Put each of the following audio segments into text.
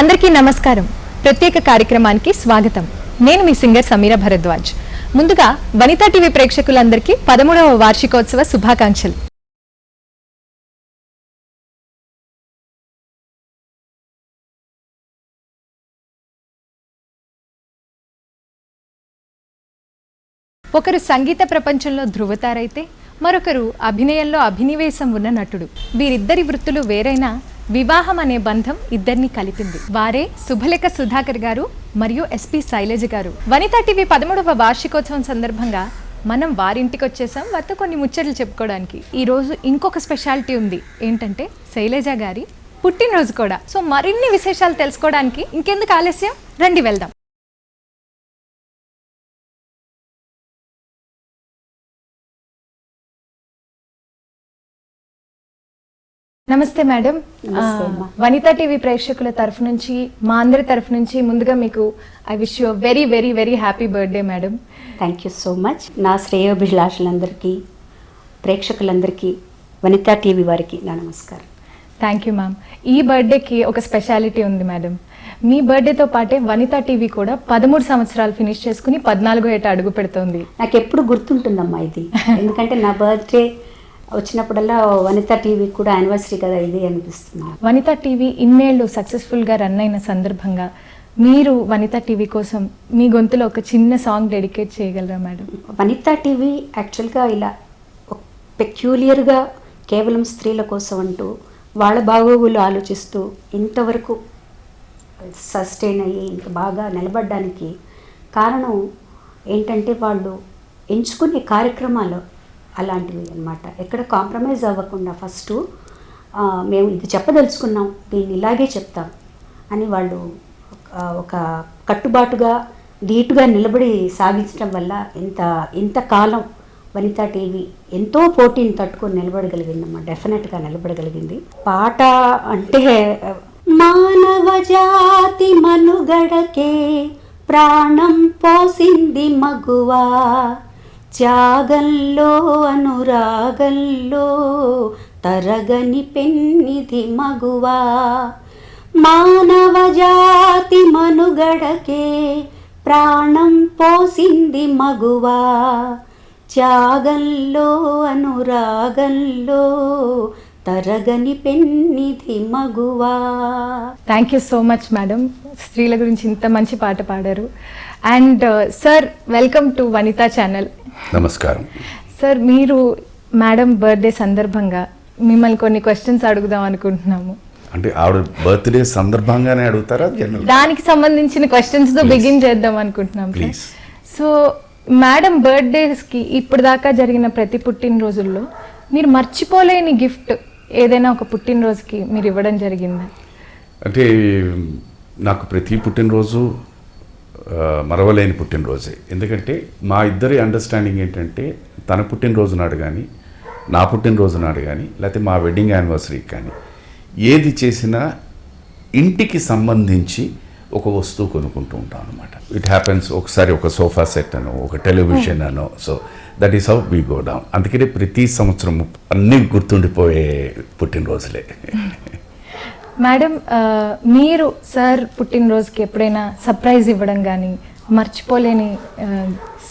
అందరికీ నమస్కారం. ప్రత్యేక కార్యక్రమానికి స్వాగతం. నేను మీ సింగర్ సమీర భరద్వాజ్. ముందుగా వనితా టీవీ ప్రేక్షకులందరికీ 13వ వార్షికోత్సవ శుభాకాంక్షలు. ఒకరు సంగీత ప్రపంచంలో ధృవతారైతే మరొకరు అభినయంలో అభినివేశం ఉన్న నటుడు. వీరిద్దరి వృత్తులు వేరైనా వివాహం అనే బంధం ఇద్దరిని కలిపింది. వారే శుభలేఖ సుధాకర్ గారు మరియు ఎస్పి శైలజ గారు. వనితా టీవీ 13వ వార్షికోత్సవం సందర్భంగా మనం వారింటికి వచ్చేసాం వారితో కొన్ని ముచ్చట్లు చెప్పుకోవడానికి. ఈరోజు ఇంకొక స్పెషాలిటీ ఉంది, ఏంటంటే శైలజ గారి పుట్టినరోజు కూడా. సో మరిన్ని విశేషాలు తెలుసుకోవడానికి ఇంకెందుకు ఆలస్యం, రండి వెళ్దాం. నమస్తే మేడం. వనితా టీవీ ప్రేక్షకుల తరఫు నుంచి, మా అందరి తరఫు నుంచి ముందుగా మీకు I wish you very very very happy birthday madam. Thank you so much. నా శ్రేయోభిలాషులందరికీ, ప్రేక్షకులందరికీ, వనితా టీవీ వారికి నా నమస్కారం. Thank you ma'am. ఈ బర్త్డేకి ఒక స్పెషాలిటీ ఉంది మేడం. మీ బర్త్డేతో పాటే వనితా టీవీ కూడా 13 సంవత్సరాలు ఫినిష్ చేసుకుని 14వ ఏట అడుగు పెడుతోంది. నాకు ఎప్పుడు గుర్తుంటుందమ్మా ఇది, ఎందుకంటే నా బర్త్డే వచ్చినప్పుడల్లా వనితా టీవీ కూడా యానివర్సరీ కదా ఇది అనిపిస్తుంది. వనితా టీవీ ఇన్నేళ్ళు సక్సెస్ఫుల్గా రన్ అయిన సందర్భంగా మీరు వనితా టీవీ కోసం మీ గొంతులో ఒక చిన్న సాంగ్ డెడికేట్ చేయగలరా మేడం? వనితా టీవీ యాక్చువల్గా ఇలా పెక్యూలియర్గా కేవలం స్త్రీల కోసం అంటూ వాళ్ళ బాగోగులు ఆలోచిస్తూ ఇంతవరకు సస్టైన్ అయ్యి ఇంత బాగా నిలబడడానికి కారణం ఏంటంటే వాళ్ళు ఎంచుకునే కార్యక్రమాలు అలాంటివి అన్నమాట. ఎక్కడ కాంప్రమైజ్ అవ్వకుండా ఫస్ట్ మేము ఇది చెప్పదలుచుకున్నాం, దీన్ని ఇలాగే చెప్తాం అని వాళ్ళు ఒక కట్టుబాటుగా ధీటుగా నిలబడి సాగించడం వల్ల ఇంతకాలం వనితా టీవీ ఎంతో పోటీని తట్టుకొని నిలబడగలిగిందమ్మా. డెఫినెట్గా నిలబడగలిగింది. పాట అంటే మానవ జాతి మనుగడకే ప్రాణం పోసింది మగువా, త్యాగంలో అనురాగంలో తరగని పెన్నిది మగువా, మానవ జాతి మనుగడకే ప్రాణం పోసింది మగువా, త్యాగంలో అనురాగంలో తరగని పెన్నిది మగువా. Thank you so much madam, స్త్రీల గురించి ఇంత మంచి పాట పాడారు. And sir, welcome to Vanitha channel. నమస్కారం సార్. మీరు మేడం బర్త్డే సందర్భంగా మిమ్మల్ని కొన్ని క్వశ్చన్స్ అడుగుదాం అనుకుంటున్నాము. అంటే ఆవిడ బర్త్డే సందర్భంగానే అడుగుతారా? దానికి సంబంధించిన క్వశ్చన్స్ తో బిగిన్ చేద్దాం అనుకుంటున్నాం. సో మేడం బర్త్డేస్కి ఇప్పుడు దాకా జరిగిన ప్రతి పుట్టినరోజుల్లో మీరు మర్చిపోలేని గిఫ్ట్ ఏదైనా ఒక పుట్టినరోజుకి మీరు ఇవ్వడం జరిగిందా? అంటే నాకు ప్రతి పుట్టినరోజు మరవలేని పుట్టినరోజే. ఎందుకంటే మా ఇద్దరి అండర్స్టాండింగ్ ఏంటంటే తన పుట్టినరోజు నాడు కానీ, నా పుట్టినరోజు నాడు కానీ, లేకపోతే మా వెడ్డింగ్ యానివర్సరీకి కానీ ఏది చేసినా ఇంటికి సంబంధించి ఒక వస్తువు కొనుక్కుంటూ ఉంటాం అనమాట. ఇట్ హ్యాపెన్స్ ఒకసారి ఒక సోఫా సెట్ అనో, ఒక టెలివిజన్ అనో. So that is how we go down. అందుకనే ప్రతి సంవత్సరం అన్నీ గుర్తుండిపోయే పుట్టినరోజులే. మేడం, మీరు సార్ పుట్టినరోజుకి ఎప్పుడైనా సర్ప్రైజ్ ఇవ్వడం కానీ మర్చిపోలేని?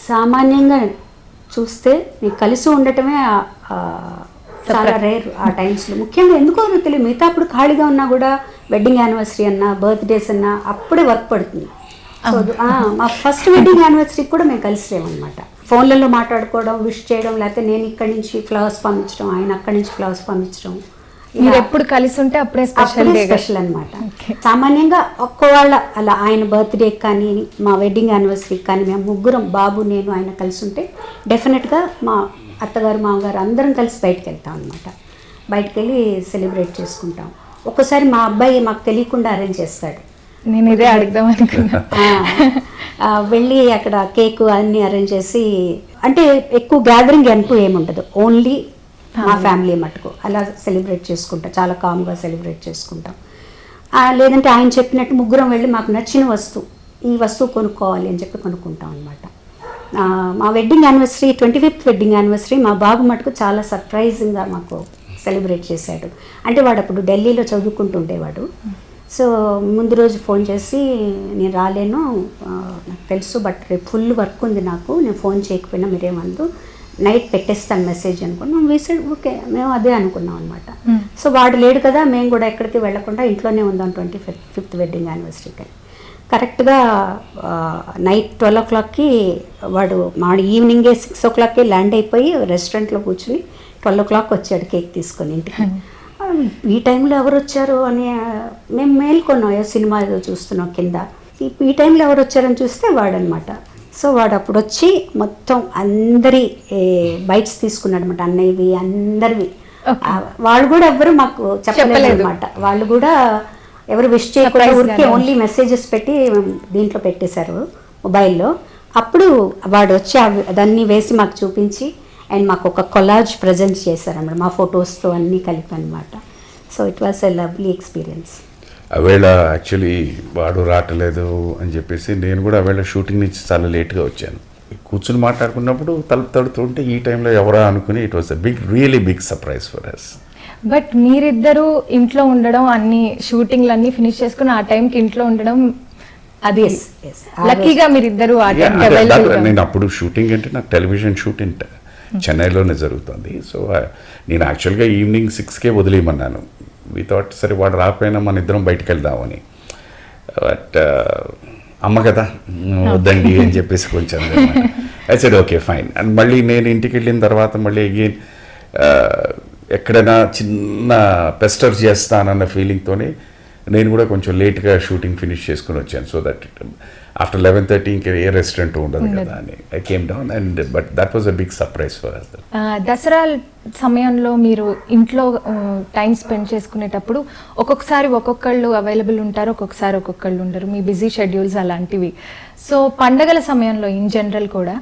సామాన్యంగా చూస్తే మీకు కలిసి ఉండటమే చాలా రేర్ ఆ టైమ్స్లో. ముఖ్యంగా ఎందుకో తెలియదు, మిగతా అప్పుడు ఖాళీగా ఉన్నా కూడా వెడ్డింగ్ యానివర్సరీ అన్నా, బర్త్డేస్ అన్నా అప్పుడే వర్క్ పడుతుంది. సో మా ఫస్ట్ వెడ్డింగ్ యానివర్సరీకి కూడా మేము కలిసి లేమన్నమాట. ఫోన్లలో మాట్లాడుకోవడం, విష్ చేయడం, లేకపోతే నేను ఇక్కడి నుంచి ఫ్లవర్స్ పంపించడం, ఆయన అక్కడి నుంచి ఫ్లవర్స్ పంపించడం. మీరు ఎప్పుడు కలిసి ఉంటే అప్పుడే స్పెషల్ అనమాట. సామాన్యంగా ఒక్కవాళ్ళ అలా ఆయన బర్త్డేకి కానీ, మా వెడ్డింగ్ యానివర్సరీకి కానీ మేము ముగ్గురం, బాబు, నేను, ఆయన కలిసి ఉంటే డెఫినెట్గా మా అత్తగారు, మామగారు అందరం కలిసి బయటకు వెళ్తాం అనమాట. బయటకు వెళ్ళి సెలబ్రేట్ చేసుకుంటాం. ఒక్కోసారి మా అబ్బాయి మాకు తెలియకుండా అరేంజ్ చేస్తాడు. నేను ఇదే అడుగుదాం అనుకున్నా. వెళ్ళి అక్కడ కేక్ అన్నీ అరేంజ్ చేసి, అంటే ఎక్కువ గ్యాదరింగ్ అంటూ ఏముండదు, ఓన్లీ మా ఫ్యామిలీ మటుకు అలా సెలబ్రేట్ చేసుకుంటాం. చాలా కామ్గా సెలబ్రేట్ చేసుకుంటాం. లేదంటే ఆయన చెప్పినట్టు ముగ్గురం వెళ్ళి మాకు నచ్చిన వస్తువు, ఈ వస్తువు కొనుక్కోవాలి అని చెప్పి కొనుక్కుంటాం అనమాట. మా wedding anniversary 25th wedding anniversary మా బాబు మటుకు చాలా సర్ప్రైజింగ్గా మాకు సెలబ్రేట్ చేశాడు. అంటే వాడు అప్పుడు ఢిల్లీలో చదువుకుంటూ ఉండేవాడు. సో ముందు రోజు ఫోన్ చేసి నేను రాలేను, నాకు తెలుసు, బట్ రేపు ఫుల్ వర్క్ ఉంది నాకు, నేను ఫోన్ చేయకపోయినా మీరేమందు, నైట్ పెట్టేస్తాను మెసేజ్ అనుకున్నాం. వీసెడ్ ఓకే, మేము అదే అనుకున్నాం అనమాట. సో వాడు లేడు కదా, మేము కూడా ఎక్కడికి వెళ్ళకుండా ఇంట్లోనే ఉందాం 25th వెడ్డింగ్ యానివర్సరీకి. కరెక్ట్గా నైట్ 12 o'clockకి వాడు ఈవినింగే 6 o'clockకి ల్యాండ్ అయిపోయి రెస్టారెంట్లో కూర్చుని 12 o'clock వచ్చాడు కేక్ తీసుకొని ఇంటికి. ఈ టైంలో ఎవరు వచ్చారు అని మేము మేల్కొన్నాం, సినిమా ఏదో చూస్తున్నాం కింద. ఈ టైంలో ఎవరు వచ్చారని చూస్తే వాడనమాట. సో వాడు అప్పుడు వచ్చి మొత్తం అందరి బైట్స్ తీసుకున్నాడు అనమాట, అన్నయ్యవి అందరివి. వాళ్ళు కూడా ఎవ్వరు మాకు చెప్పలేదు అనమాట. వాళ్ళు కూడా ఎవరు విష్ చేయకుండా ఊరికే ఓన్లీ మెసేజెస్ పెట్టి దీంట్లో పెట్టేశారు మొబైల్లో. అప్పుడు వాడు వచ్చి అదన్నీ వేసి మాకు చూపించి అండ్ మాకు ఒక కొలాజ్ ప్రజెంట్ చేశారన్నమాట, మా ఫొటోస్తో అన్నీ కలిపి అనమాట. So it was a lovely experience. అవేళ యాక్చువల్లీ వాడు రావట్లేదు అని చెప్పేసి నేను కూడా అవేళ షూటింగ్ నుంచి చాలా లేట్గా వచ్చాను. కూర్చుని మాట్లాడుకున్నప్పుడు తలుపు తడుతుంటే ఈ టైంలో ఎవరా అనుకుని it was a really big surprise for us. But మీరిద్దరూ ఇంట్లో ఉండడం, అన్ని షూటింగ్లు అన్నీ ఫినిష్ చేసుకుని ఆ టైంకి ఇంట్లో ఉండడం, అది లక్కీగా మీరిద్దరూ ఆ టైంకి అవైలబుల్. నేను అప్పుడు షూటింగ్ అంటే నాకు టెలివిజన్ షూటింగ్ చెన్నైలోనే జరుగుతుంది. సో నేను యాక్చువల్గా ఈవినింగ్ 6కే వదిలేయమన్నాను. వి థాట్ సరే వాడు రాకపోయినా మన ఇద్దరం బయటకు వెళ్దామని. బట్ అమ్మ కదా వద్దండి అని చెప్పేసి కొంచెం I said okay fine. And మళ్ళీ నేను ఇంటికి వెళ్ళిన తర్వాత మళ్ళీ అగైన్ ఎక్కడైనా చిన్న పెస్టర్ చేస్తానన్న ఫీలింగ్తోనే నేను కూడా కొంచెం లేట్గా షూటింగ్ ఫినిష్ చేసుకుని వచ్చాను. సో దట్ ఆఫ్టర్ 11:30 ఇంకా ఏ రెస్టారెంట్ ఉండదు కదా అని I came down. And but that was a big surprise for us. Dasara సమయంలో మీరు ఇంట్లో టైం స్పెండ్ చేసుకునేటప్పుడు ఒక్కొక్కసారి ఒక్కొక్కళ్ళు అవైలబుల్ ఉంటారు, ఒక్కొక్కసారి ఒక్కొక్కళ్ళు ఉండరు, మీ బిజీ షెడ్యూల్స్ అలాంటివి. సో పండగల సమయంలో ఇన్ జనరల్ కూడా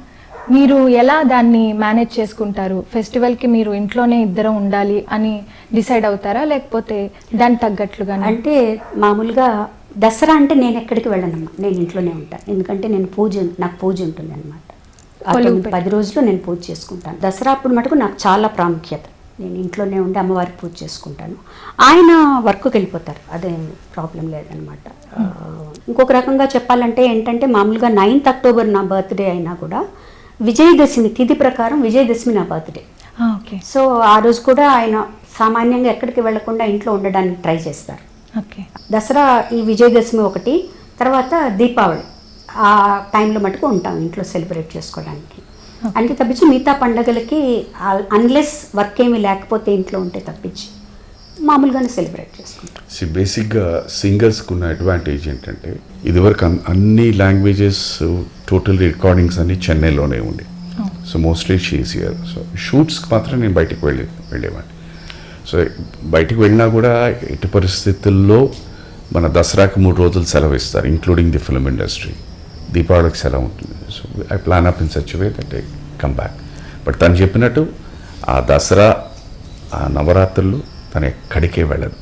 మీరు ఎలా దాన్ని మేనేజ్ చేసుకుంటారు? ఫెస్టివల్కి మీరు ఇంట్లోనే ఇద్దరం ఉండాలి అని డిసైడ్ అవుతారా, లేకపోతే దానికి తగ్గట్లుగా? అంటే మామూలుగా దసరా అంటే నేను ఎక్కడికి వెళ్ళనమ్మా, నేను ఇంట్లోనే ఉంటాను. ఎందుకంటే నాకు పూజ ఉంటుంది అనమాట. 10 రోజులు నేను పూజ చేసుకుంటాను. దసరా అప్పుడు మటుకు నాకు చాలా ప్రాముఖ్యత. నేను ఇంట్లోనే ఉండి అమ్మవారికి పూజ చేసుకుంటాను. ఆయన వర్క్కి వెళ్ళిపోతారు, అదేం ప్రాబ్లం లేదనమాట. ఇంకొక రకంగా చెప్పాలంటే ఏంటంటే మామూలుగా 9th October నా బర్త్డే అయినా కూడా విజయదశమి తిథి ప్రకారం విజయదశమి నా బర్త్డే. ఓకే. సో ఆ రోజు కూడా ఆయన సామాన్యంగా ఎక్కడికి వెళ్లకుండా ఇంట్లో ఉండడానికి ట్రై చేస్తారు. ఓకే. దసరా ఈ విజయదశమి ఒకటి, తర్వాత దీపావళి ఆ టైంలో మటుకు ఉంటాం ఇంట్లో సెలబ్రేట్ చేసుకోవడానికి. అంటే తప్పించి మిగతా పండగలకి అన్లెస్ వర్క్ ఏమీ లేకపోతే ఇంట్లో ఉంటే తప్పించి మామూలుగానే సెలబ్రేట్ చేసుకుంటాం. బేసిక్గా సింగర్స్కి ఉన్న అడ్వాంటేజ్ ఏంటంటే ఇదివరకు అన్ని లాంగ్వేజెస్ టోటల్ రికార్డింగ్స్ అన్ని చెన్నైలోనే ఉండే. So mostly she's here. So షూట్స్కి మాత్రం నేను బయటికి వెళ్ళేవాడిని. సో బయటికి వెళ్ళినా కూడా ఎట్టి పరిస్థితుల్లో మన దసరాకి 3 రోజులు సెలవు ఇస్తారు, ఇంక్లూడింగ్ ది ఫిల్మ్ ఇండస్ట్రీ. దీపావళికి సెలవు ఉంటుంది. So I plan up in such way that I come back. But తను చెప్పినట్టు ఆ దసరా ఆ నవరాత్రులు తను ఎక్కడికే వెళ్ళదు.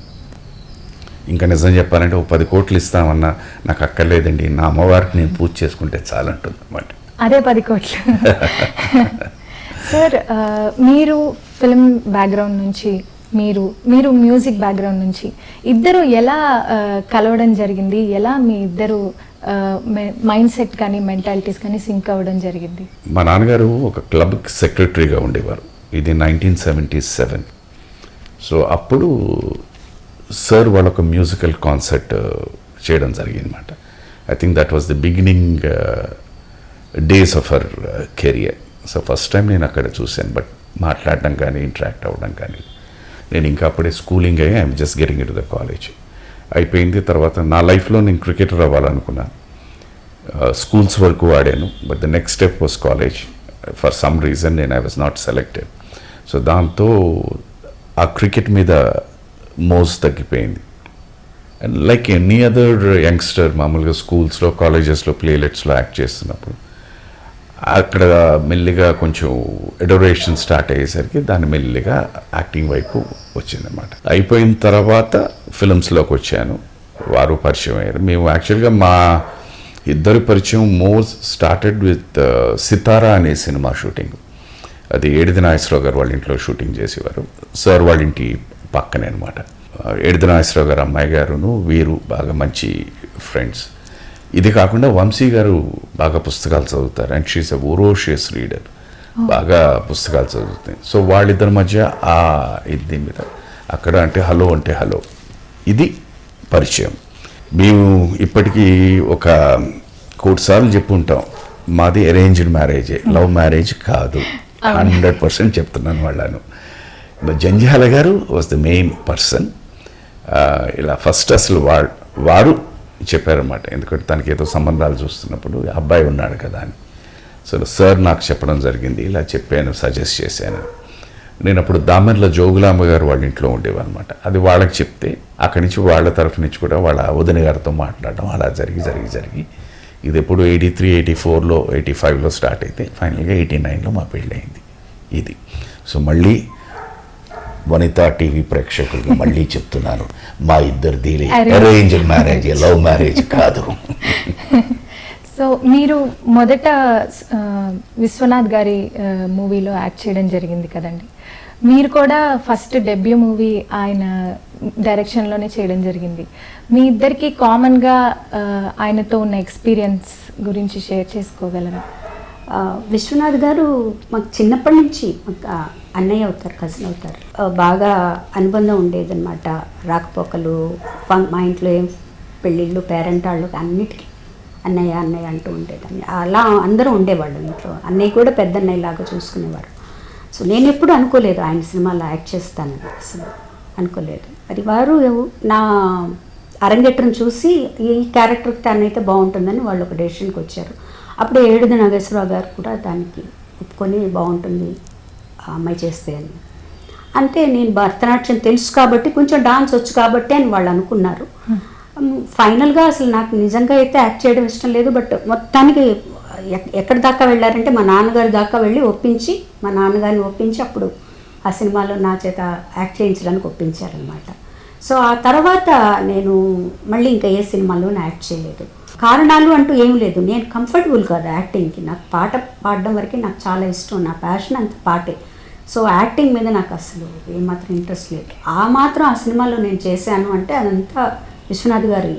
ఇంకా నిజం చెప్పాలంటే 10 కోట్లు ఇస్తామన్నా నాకు అక్కర్లేదండి, నా అమ్మవారికి నేను పూజ చేసుకుంటే చాలంటుంది అన్నమాట. అదే 10 కోట్లు. సార్, మీరు ఫిల్మ్ బ్యాక్గ్రౌండ్ నుంచి, మీరు మ్యూజిక్ బ్యాక్గ్రౌండ్ నుంచి ఇద్దరు ఎలా కలవడం జరిగింది? ఎలా మీ ఇద్దరు మైండ్ సెట్ కానీ మెంటాలిటీస్ కానీ సింక్ అవ్వడం జరిగింది? మా నాన్నగారు ఒక క్లబ్కి సెక్రటరీగా ఉండేవారు. ఇది 1977. సో అప్పుడు సార్ వాళ్ళు ఒక మ్యూజికల్ కాన్సర్ట్ చేయడం జరిగిందన్నమాట. I think that was the beginning days of our career. So first time నేను అక్కడ చూశాను. బట్ మాట్లాడడం కానీ ఇంటరాక్ట్ అవ్వడం కానీ, నేను ఇంకా అప్పుడే స్కూలింగ్ అయ్యి I'm just getting in to the college అయిపోయింది. తర్వాత నా లైఫ్లో నేను క్రికెటర్ అవ్వాలనుకున్నా. స్కూల్స్ వరకు ఆడాను. But the next step was college. For some reason I was not selected. So దాంతో ఆ క్రికెట్ మీద మోజ్ తగ్గిపోయింది. And like any other youngster మామూలుగా స్కూల్స్లో కాలేజెస్లో ప్లేలెట్స్లో యాక్ట్ చేస్తున్నప్పుడు అక్కడ మెల్లిగా కొంచెం ఎడోరేషన్ స్టార్ట్ అయ్యేసరికి దాన్ని మెల్లిగా యాక్టింగ్ వైపు వచ్చిందన్నమాట. అయిపోయిన తర్వాత ఫిల్మ్స్లోకి వచ్చాను. వారు పరిచయం అయ్యారు. మేము యాక్చువల్గా మా ఇద్దరు పరిచయం స్టార్టెడ్ విత్ సితారా అనే సినిమా షూటింగ్. అది ఏడిది నాగేశ్వరరావు గారు వాళ్ళ ఇంట్లో షూటింగ్ చేసేవారు. సార్ వాళ్ళ ఇంటి పక్కనే అనమాట. ఎడిద నాగేశ్వరరావు గారు అమ్మాయి గారును వీరు బాగా మంచి ఫ్రెండ్స్. ఇది కాకుండా వంశీ గారు బాగా పుస్తకాలు చదువుతారు అండ్ షీఈస్ ఎ ఓరోషియస్ రీడర్, బాగా పుస్తకాలు చదువుతుంది. సో వాళ్ళిద్దరి మధ్య ఆ దీని మీద అక్కడ అంటే హలో ఇది పరిచయం. మేము ఇప్పటికీ ఒక కోటిసార్లు చెప్పుంటాం, మాది అరేంజ్డ్ మ్యారేజే, లవ్ మ్యారేజ్ కాదు. 100% చెప్తున్నాను వాళ్ళను. జంధ్యాల గారు వాజ్ ద మెయిన్ పర్సన్. ఇలా ఫస్ట్ అసలు వారు చెప్పారన్నమాట, ఎందుకంటే తనకి ఏదో సంబంధాలు చూస్తున్నప్పుడు అబ్బాయి ఉన్నాడు కదా అని. సో సార్ నాకు చెప్పడం జరిగింది, ఇలా చెప్పాను, సజెస్ట్ చేశాను. నేను అప్పుడు దామెర్ల జోగులాంబ గారు వాళ్ళ ఇంట్లో ఉండేవన్నమాట. అది వాళ్ళకి చెప్తే అక్కడి నుంచి వాళ్ళ తరఫు నుంచి కూడా వాళ్ళ వదిన గారితో మాట్లాడడం అలా జరిగి ఇది ఎప్పుడు 83, 84లో 85లో స్టార్ట్ అయితే ఫైనల్గా 89లో మా పెళ్ళి అయింది. ఇది సో మళ్ళీ వనితా టీవీ ప్రేక్షకులకు మళ్ళీ చెప్తున్నాను, మా ఇద్దరిది అరేంజ్డ్ మ్యారేజ్, లవ్ మ్యారేజ్ కాదు. సో మీరు మొదట విశ్వనాథ్ గారి మూవీలో యాక్ట్ చేయడం జరిగింది కదండి. మీరు కూడా ఫస్ట్ డెబ్యూ మూవీ ఆయన డైరెక్షన్లోనే చేయడం జరిగింది. మీ ఇద్దరికి కామన్గా ఆయనతో ఉన్న ఎక్స్పీరియన్స్ గురించి షేర్ చేసుకోగలరా? విశ్వనాథ్ గారు మాకు చిన్నప్పటి నుంచి అన్నయ్య అవుతారు, కజిన్ అవుతారు. బాగా అనుబంధం ఉండేదన్నమాట. రాకపోకలు, మా ఇంట్లో ఏం పెళ్ళిళ్ళు, పేరెంటాళ్ళు అన్నిటికీ అన్నయ్య అంటూ ఉండేదాన్ని. అలా అందరూ ఉండేవాళ్ళు ఇంట్లో. అన్నయ్య కూడా పెద్ద అన్నయ్య లాగా చూసుకునేవారు. సో నేను ఎప్పుడు అనుకోలేదు ఆయన సినిమాలో యాక్ట్ చేస్తానని, అసలు అనుకోలేదు. అది వారు నా అరంగేట్రం చూసి ఈ క్యారెక్టర్కి తనైతే బాగుంటుందని వాళ్ళు ఒక డెసిషన్కి వచ్చారు. అప్పుడే ఎడిద నాగేశ్వరరావు గారు కూడా దానికి ఒప్పుకొని బాగుంటుంది ఆ అమ్మాయి చేస్తే అని. అంటే నేను భరతనాట్యం తెలుసు కాబట్టి, కొంచెం డాన్స్ వచ్చు కాబట్టి అని వాళ్ళు అనుకున్నారు. ఫైనల్గా అసలు నాకు నిజంగా అయితే యాక్ట్ చేయడం ఇష్టం లేదు. బట్ మొత్తానికి ఎక్కడి దాకా వెళ్ళారంటే మా నాన్నగారి దాకా వెళ్ళి ఒప్పించి, మా నాన్నగారిని ఒప్పించి అప్పుడు ఆ సినిమాలో నా చేత యాక్ట్ చేయించడానికి ఒప్పించారనమాట. సో ఆ తర్వాత నేను మళ్ళీ ఇంకా ఏ సినిమాలోనూ యాక్ట్ చేయలేదు. కారణాలు అంటూ ఏం లేదు, నేను కంఫర్టబుల్ కాదు యాక్టింగ్కి. నాకు పాట పాడడం వరకే నాకు చాలా ఇష్టం, నా ప్యాషన్ అంత పాటే. సో యాక్టింగ్ మీద నాకు అసలు ఏమాత్రం ఇంట్రెస్ట్ లేదు. ఆ సినిమాలో నేను చేశాను అంటే అదంతా విశ్వనాథ్ గారి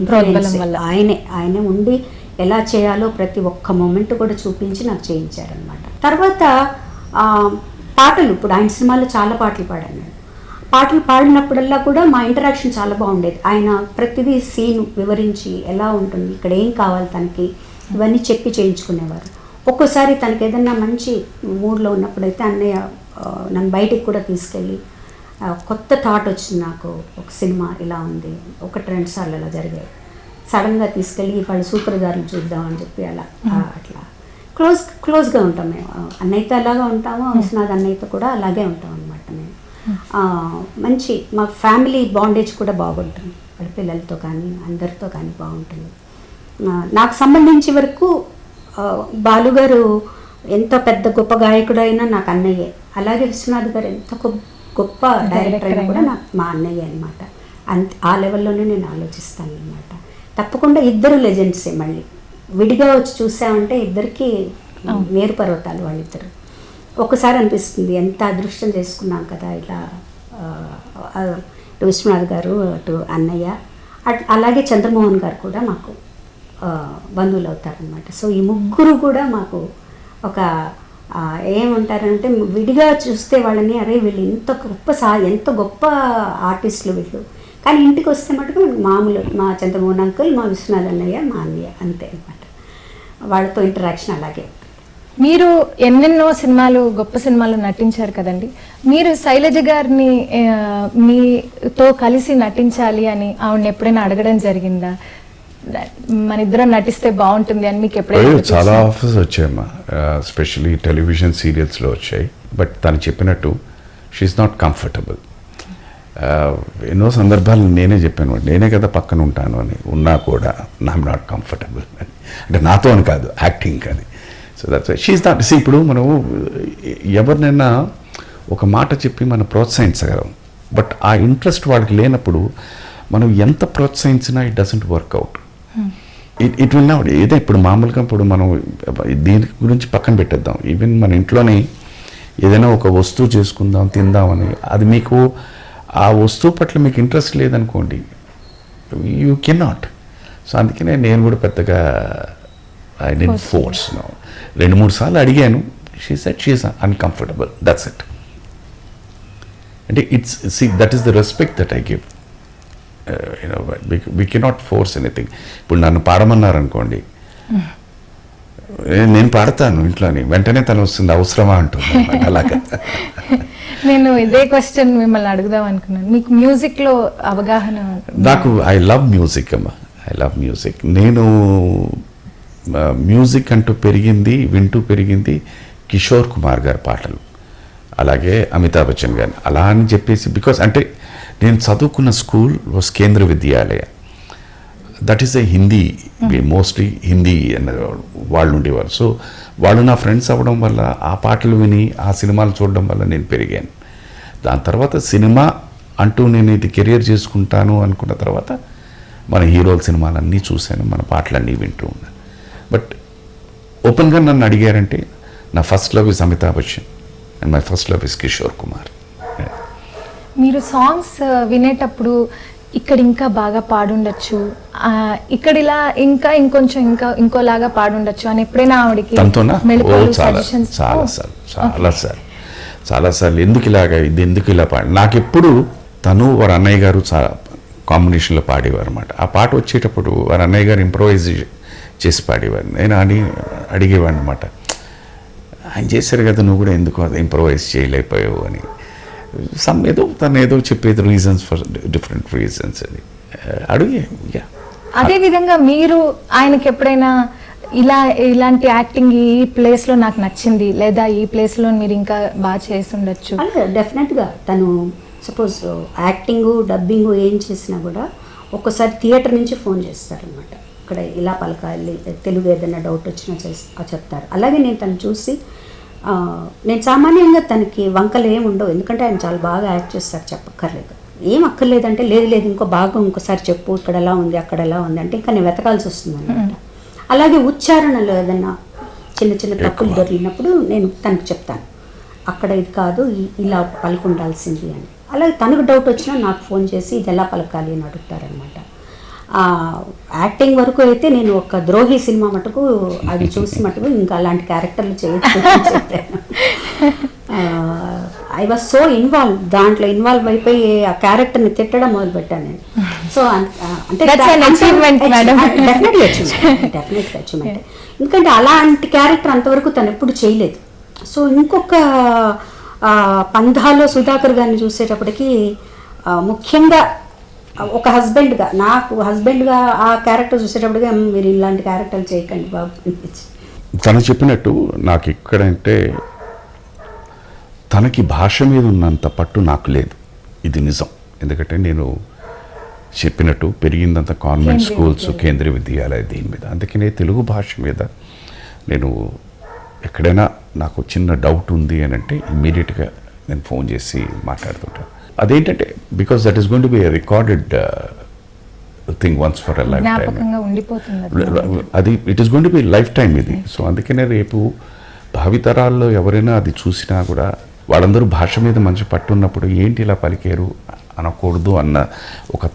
ఇన్ఫ్లుయెన్స్ వల్ల. ఆయనే ఉండి ఎలా చేయాలో ప్రతి ఒక్క మూమెంట్ కూడా చూపించి నాకు చేయించారనమాట. తర్వాత పాటలు, ఇప్పుడు ఆయన సినిమాలో చాలా పాటలు పాడాను. పాటలు పాడినప్పుడల్లా కూడా మా ఇంటరాక్షన్ చాలా బాగుండేది. ఆయన ప్రతిదీ సీన్ వివరించి ఎలా ఉంటుంది, ఇక్కడ ఏం కావాలి తనకి, ఇవన్నీ చెప్పి చేయించుకునేవారు. ఒక్కోసారి తనకి ఏదన్నా మంచి మూడ్లో ఉన్నప్పుడైతే అన్నయ్య నన్ను బయటికి కూడా తీసుకెళ్ళి, కొత్త థాట్ వచ్చింది నాకు, ఒక సినిమా ఇలా ఉంది, 1-2 సార్లు అలా జరిగాయి, సడన్గా తీసుకెళ్ళి వాళ్ళు సూపర్ గారిని చూద్దామని చెప్పి అలా అట్లా క్లోజ్గా ఉంటాం మేము. అన్నయ్యతో అలాగా ఉంటాము, విశ్వనాథ్ అన్నయ్యతో కూడా అలాగే ఉంటాం అనమాట మేము. మంచి మా ఫ్యామిలీ బాండేజ్ కూడా బాగుంటుంది, వాళ్ళ పిల్లలతో కానీ అందరితో కానీ బాగుంటుంది. నాకు సంబంధించి వరకు బాలుగారు ఎంత పెద్ద గొప్ప గాయకుడు అయినా నాకు అన్నయ్యే. అలాగే విశ్వనాథ్ గారు ఎంత గొప్ప డైరెక్టర్ అయినా కూడా నాకు మా అన్నయ్య అనమాట. ఆ లెవెల్లోనే నేను ఆలోచిస్తాను అనమాట. తప్పకుండా ఇద్దరు లెజెండ్సే. మళ్ళీ విడిగా వచ్చి చూసామంటే ఇద్దరికి వేరు పర్వతాలు వాళ్ళిద్దరు. ఒకసారి అనిపిస్తుంది ఎంత అదృష్టం చేసుకున్నాం కదా ఇలా, విశ్వనాథ్ గారు, అటు అన్నయ్య, అలాగే చంద్రమోహన్ గారు కూడా మాకు బంధువులు అవుతారనమాట. సో ఈ ముగ్గురు కూడా మాకు ఒక ఏమంటారంటే, విడిగా చూస్తే వాళ్ళని అరే వీళ్ళు ఎంత గొప్ప ఆర్టిస్టులు వీళ్ళు, కానీ ఇంటికి వస్తే మటుకు మామూలు మా చంద్రమోహన్ అంకుల్, మా విశ్వనాథ్ అన్నయ్య, మా అన్నయ్య అంతే అనమాట. వాళ్ళతో ఇంటరాక్షన్ అలాగే. మీరు ఎన్నెన్నో సినిమాలు, గొప్ప సినిమాలు నటించారు కదండి. మీరు శైలజ గారిని మీతో కలిసి నటించాలి అని ఆవిడని ఎప్పుడైనా అడగడం జరిగిందా? మన ఇద్దరం నటిస్తే బాగుంటుంది అని మీకు ఎప్పుడైనా? చాలా ఆఫర్స్ వచ్చాయమ్మా, ఎస్పెషల్లీ టెలివిజన్ సీరియల్స్లో వచ్చాయి. బట్ తను చెప్పినట్టు షీఈస్ నాట్ కంఫర్టబుల్. ఎన్నో సందర్భాలు నేనే చెప్పాను, నేనే కదా పక్కన ఉంటాను అని, ఉన్నా కూడా ఐఎమ్ నాట్ కంఫర్టబుల్ అని. అంటే నాతో అని కాదు, యాక్టింగ్ అని. So that's why she is not. ఇప్పుడు మనం ఎవరినైనా ఒక మాట చెప్పి మనం ప్రోత్సహించగలం, బట్ ఆ ఇంట్రెస్ట్ వాళ్ళకి లేనప్పుడు మనం ఎంత ప్రోత్సహించినా it doesn't work out. It will not. ఏదో ఇప్పుడు మామూలుగా ఇప్పుడు మనం దీని గురించి పక్కన పెట్టేద్దాం, ఈవెన్ మన ఇంట్లోనే ఏదైనా ఒక వస్తువు చేసుకుందాం, తిందామని, అది మీకు ఆ వస్తువు పట్ల మీకు ఇంట్రెస్ట్ లేదనుకోండి, యూ కెనాట్. సో అందుకనే నేను కూడా పెద్దగా ఐ డెంట్ ఫోర్స్. 2-3 సార్లు అడిగాను. She said she is uncomfortable, that's it. అంటే that is the respect that I give. We cannot force anything. ఇప్పుడు నన్ను పాడమన్నారనుకోండి, నేను పాడతాను ఇంట్లోని, వెంటనే తను వస్తుంది, అవసరమా అంటుంది అలాగా. నేను ఇదే క్వశ్చన్ మిమ్మల్ని అడుగుదాం అనుకున్నాను. మీకు మ్యూజిక్లో అవగాహన? నాకు ఐ లవ్ మ్యూజిక్ అమ్మా, ఐ లవ్ మ్యూజిక్. నేను మ్యూజిక్ అంటూ వింటూ పెరిగింది కిషోర్ కుమార్ గారి పాటలు, అలాగే అమితాబ్ బచ్చన్ గారు. అలా అని చెప్పేసి బికాస్ అంటే నేను చదువుకున్న school was Kendriya Vidyalaya. That is a Hindi, mostly Hindi వాళ్ళు ఉండేవారు. సో వాళ్ళు నా ఫ్రెండ్స్ అవ్వడం వల్ల, ఆ పాటలు విని ఆ సినిమాలు చూడడం వల్ల నేను పెరిగాను. దాని తర్వాత సినిమా అంటూ నేను ఇది కెరియర్ చేసుకుంటాను అనుకున్న తర్వాత మన హీరోల సినిమాలన్నీ చూశాను, మన పాటలన్నీ వింటూ ఉన్నాను. బట్ ఓపెన్గా నన్ను అడిగారంటే నా first love is Amitabh Bachchan and my first love is Kishore Kumar. మీరు సాంగ్స్ వినేటప్పుడు ఇక్కడ ఇంకా బాగా పాడుండొచ్చు, ఇక్కడ ఇలా ఇంకోలాగా పాడుండొచ్చు అని ఎప్పుడైనా ఆవిడకి చాలాసార్లు ఎందుకు ఇలా పాడి, నాకెప్పుడు తను వారి అన్నయ్య గారు కాంబినేషన్లో పాడేవారు అనమాట. ఆ పాట వచ్చేటప్పుడు వారి అన్నయ్య గారు ఇంప్రొవైజ్ చేసి పాడేవారు. నేను అడిగేవాడిని అనమాట, ఆయన చేశారు కదా, నువ్వు కూడా ఎందుకు అది ఇంప్రొవైజ్ చేయలేకపోయావు అని. తను ఏదో చెప్పేది, రీజన్స్ ఫర్ డిఫరెంట్ రీజన్స్ అని అడిగే. అదే విధంగా మీరు ఆయనకి ఎప్పుడైనా ఇలాంటి యాక్టింగ్ ఈ ప్లేస్లో నాకు నచ్చింది, లేదా ఈ ప్లేస్లో మీరు ఇంకా బాగా చేసి ఉండొచ్చు? డెఫినెట్గా తను సపోజ్ యాక్టింగ్, డబ్బింగ్ ఏం చేసినా కూడా ఒక్కోసారి థియేటర్ నుంచి ఫోన్ చేస్తారనమాట. ఇక్కడ ఇలా పలకాలి, తెలుగు ఏదైనా డౌట్ వచ్చినా చెప్తారు. అలాగే నేను తను చూసి, నేను సామాన్యంగా తనకి వంకలు ఏమి ఉండవు, ఎందుకంటే ఆయన చాలా బాగా యాక్ట్ చేస్తారు, చెప్పక్కర్లేదు. ఏం అక్కర్లేదంటే లేదు ఇంకో బాగా ఇంకోసారి చెప్పు, ఇక్కడ ఎలా ఉంది అక్కడ ఎలా ఉంది అంటే ఇంకా నేను వెతకాల్సి వస్తుంది అనమాట. అలాగే ఉచ్చారణలో ఏదన్నా చిన్న తప్పులు దొరికినప్పుడు నేను తనకు చెప్తాను, అక్కడ ఇది కాదు ఇలా పలుకుండాల్సింది అని. అలాగే తనకు డౌట్ వచ్చినా నాకు ఫోన్ చేసి ఇది ఎలా పలకాలి అని అడుగుతారనమాట. యాక్టింగ్ వరకు అయితే నేను ఒక ద్రోహి సినిమా మటుకు అది చూసి మటుకు ఇంకా అలాంటి క్యారెక్టర్లు చేయొచ్చు చెప్పాను. ఐ వాజ్ సో దాంట్లో ఇన్వాల్వ్ అయిపోయి ఆ క్యారెక్టర్ని తిట్టడం మొదలుపెట్టాను నేను. సో అంటే డెఫినెట్గా అచీవ్మెంట్. ఎందుకంటే అలాంటి క్యారెక్టర్ అంతవరకు తను ఎప్పుడు చేయలేదు. సో ఇంకొక పంధాలో సుధాకర్ గారిని చూసేటప్పటికి ముఖ్యంగా ఒక హస్బెండ్గా, నాకు హస్బెండ్గా ఆ క్యారెక్టర్ చూసేటప్పటిగా మీరు ఇలాంటి క్యారెక్టర్లు చేయకండి బాబు అనిపించి. తను చెప్పినట్టు నాకు ఇక్కడంటే తనకి భాష మీద ఉన్నంత పట్టు నాకు లేదు, ఇది నిజం. ఎందుకంటే నేను చెప్పినట్టు పెరిగిందంత కాన్వెంట్ స్కూల్స్, కేంద్రీయ విద్యాలయ, దీని మీద. అందుకనే తెలుగు భాష మీద నేను ఎక్కడైనా నాకు చిన్న డౌట్ ఉంది అని అంటే ఇమ్మీడియట్గా నేను ఫోన్ చేసి మాట్లాడుతుంటాను. అదేంటంటే because that is going to be a recorded thing once for a life time. అది it is going to be life time ఇది. సో అందుకనే రేపు భావితరాల్లో ఎవరైనా అది చూసినా కూడా వాళ్ళందరూ భాష మీద మంచి పట్టున్నప్పుడు ఏంటి ఇలా పలికారు అనకూడదు అన్న ఒక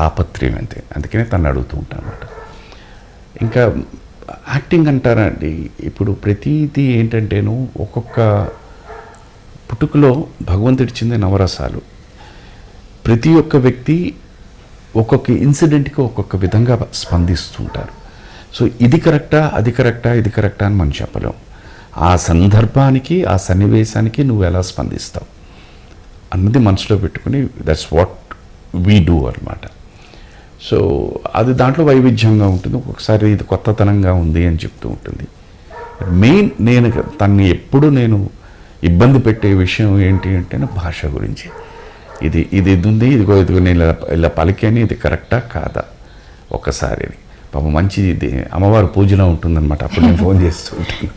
తాపత్రయం అంతే. అందుకనే తను అడుగుతూ ఉంటాను అన్నమాట. ఇంకా యాక్టింగ్ అంటారా అండి, ఇప్పుడు ప్రతిదీ ఏంటంటేను ఒక్కొక్క పుట్టుకలో భగవంతుడిచ్చిందే నవరసాలు. ప్రతి ఒక్క వ్యక్తి ఒక్కొక్క ఇన్సిడెంట్కి ఒక్కొక్క విధంగా స్పందిస్తుంటారు. సో ఇది కరెక్టా, అది కరెక్టా, ఇది కరెక్టా అని మనం చెప్పలేం. ఆ సందర్భానికి, ఆ సన్నివేశానికి నువ్వు ఎలా స్పందిస్తావు అన్నది మనసులో పెట్టుకుని దట్స్ వాట్ వీ డూ అన్నమాట. సో అది దాంట్లో వైవిధ్యంగా ఉంటుంది. ఒక్కొక్కసారి ఇది కొత్తతనంగా ఉంది అని చెప్తూ ఉంటుంది. మెయిన్ నేను తన్ని ఎప్పుడు నేను ఇబ్బంది పెట్టే విషయం ఏంటి అంటే భాష గురించి. ఇది ఉంది, ఇదిగో నేను ఇలా పలికాని, ఇది కరెక్టా కాదా ఒక్కసారి. పాపం మంచి ఇది అమ్మవారి పూజలో ఉంటుందన్నమాట. అప్పుడు నేను ఫోన్ చేస్తూ ఉంటాను,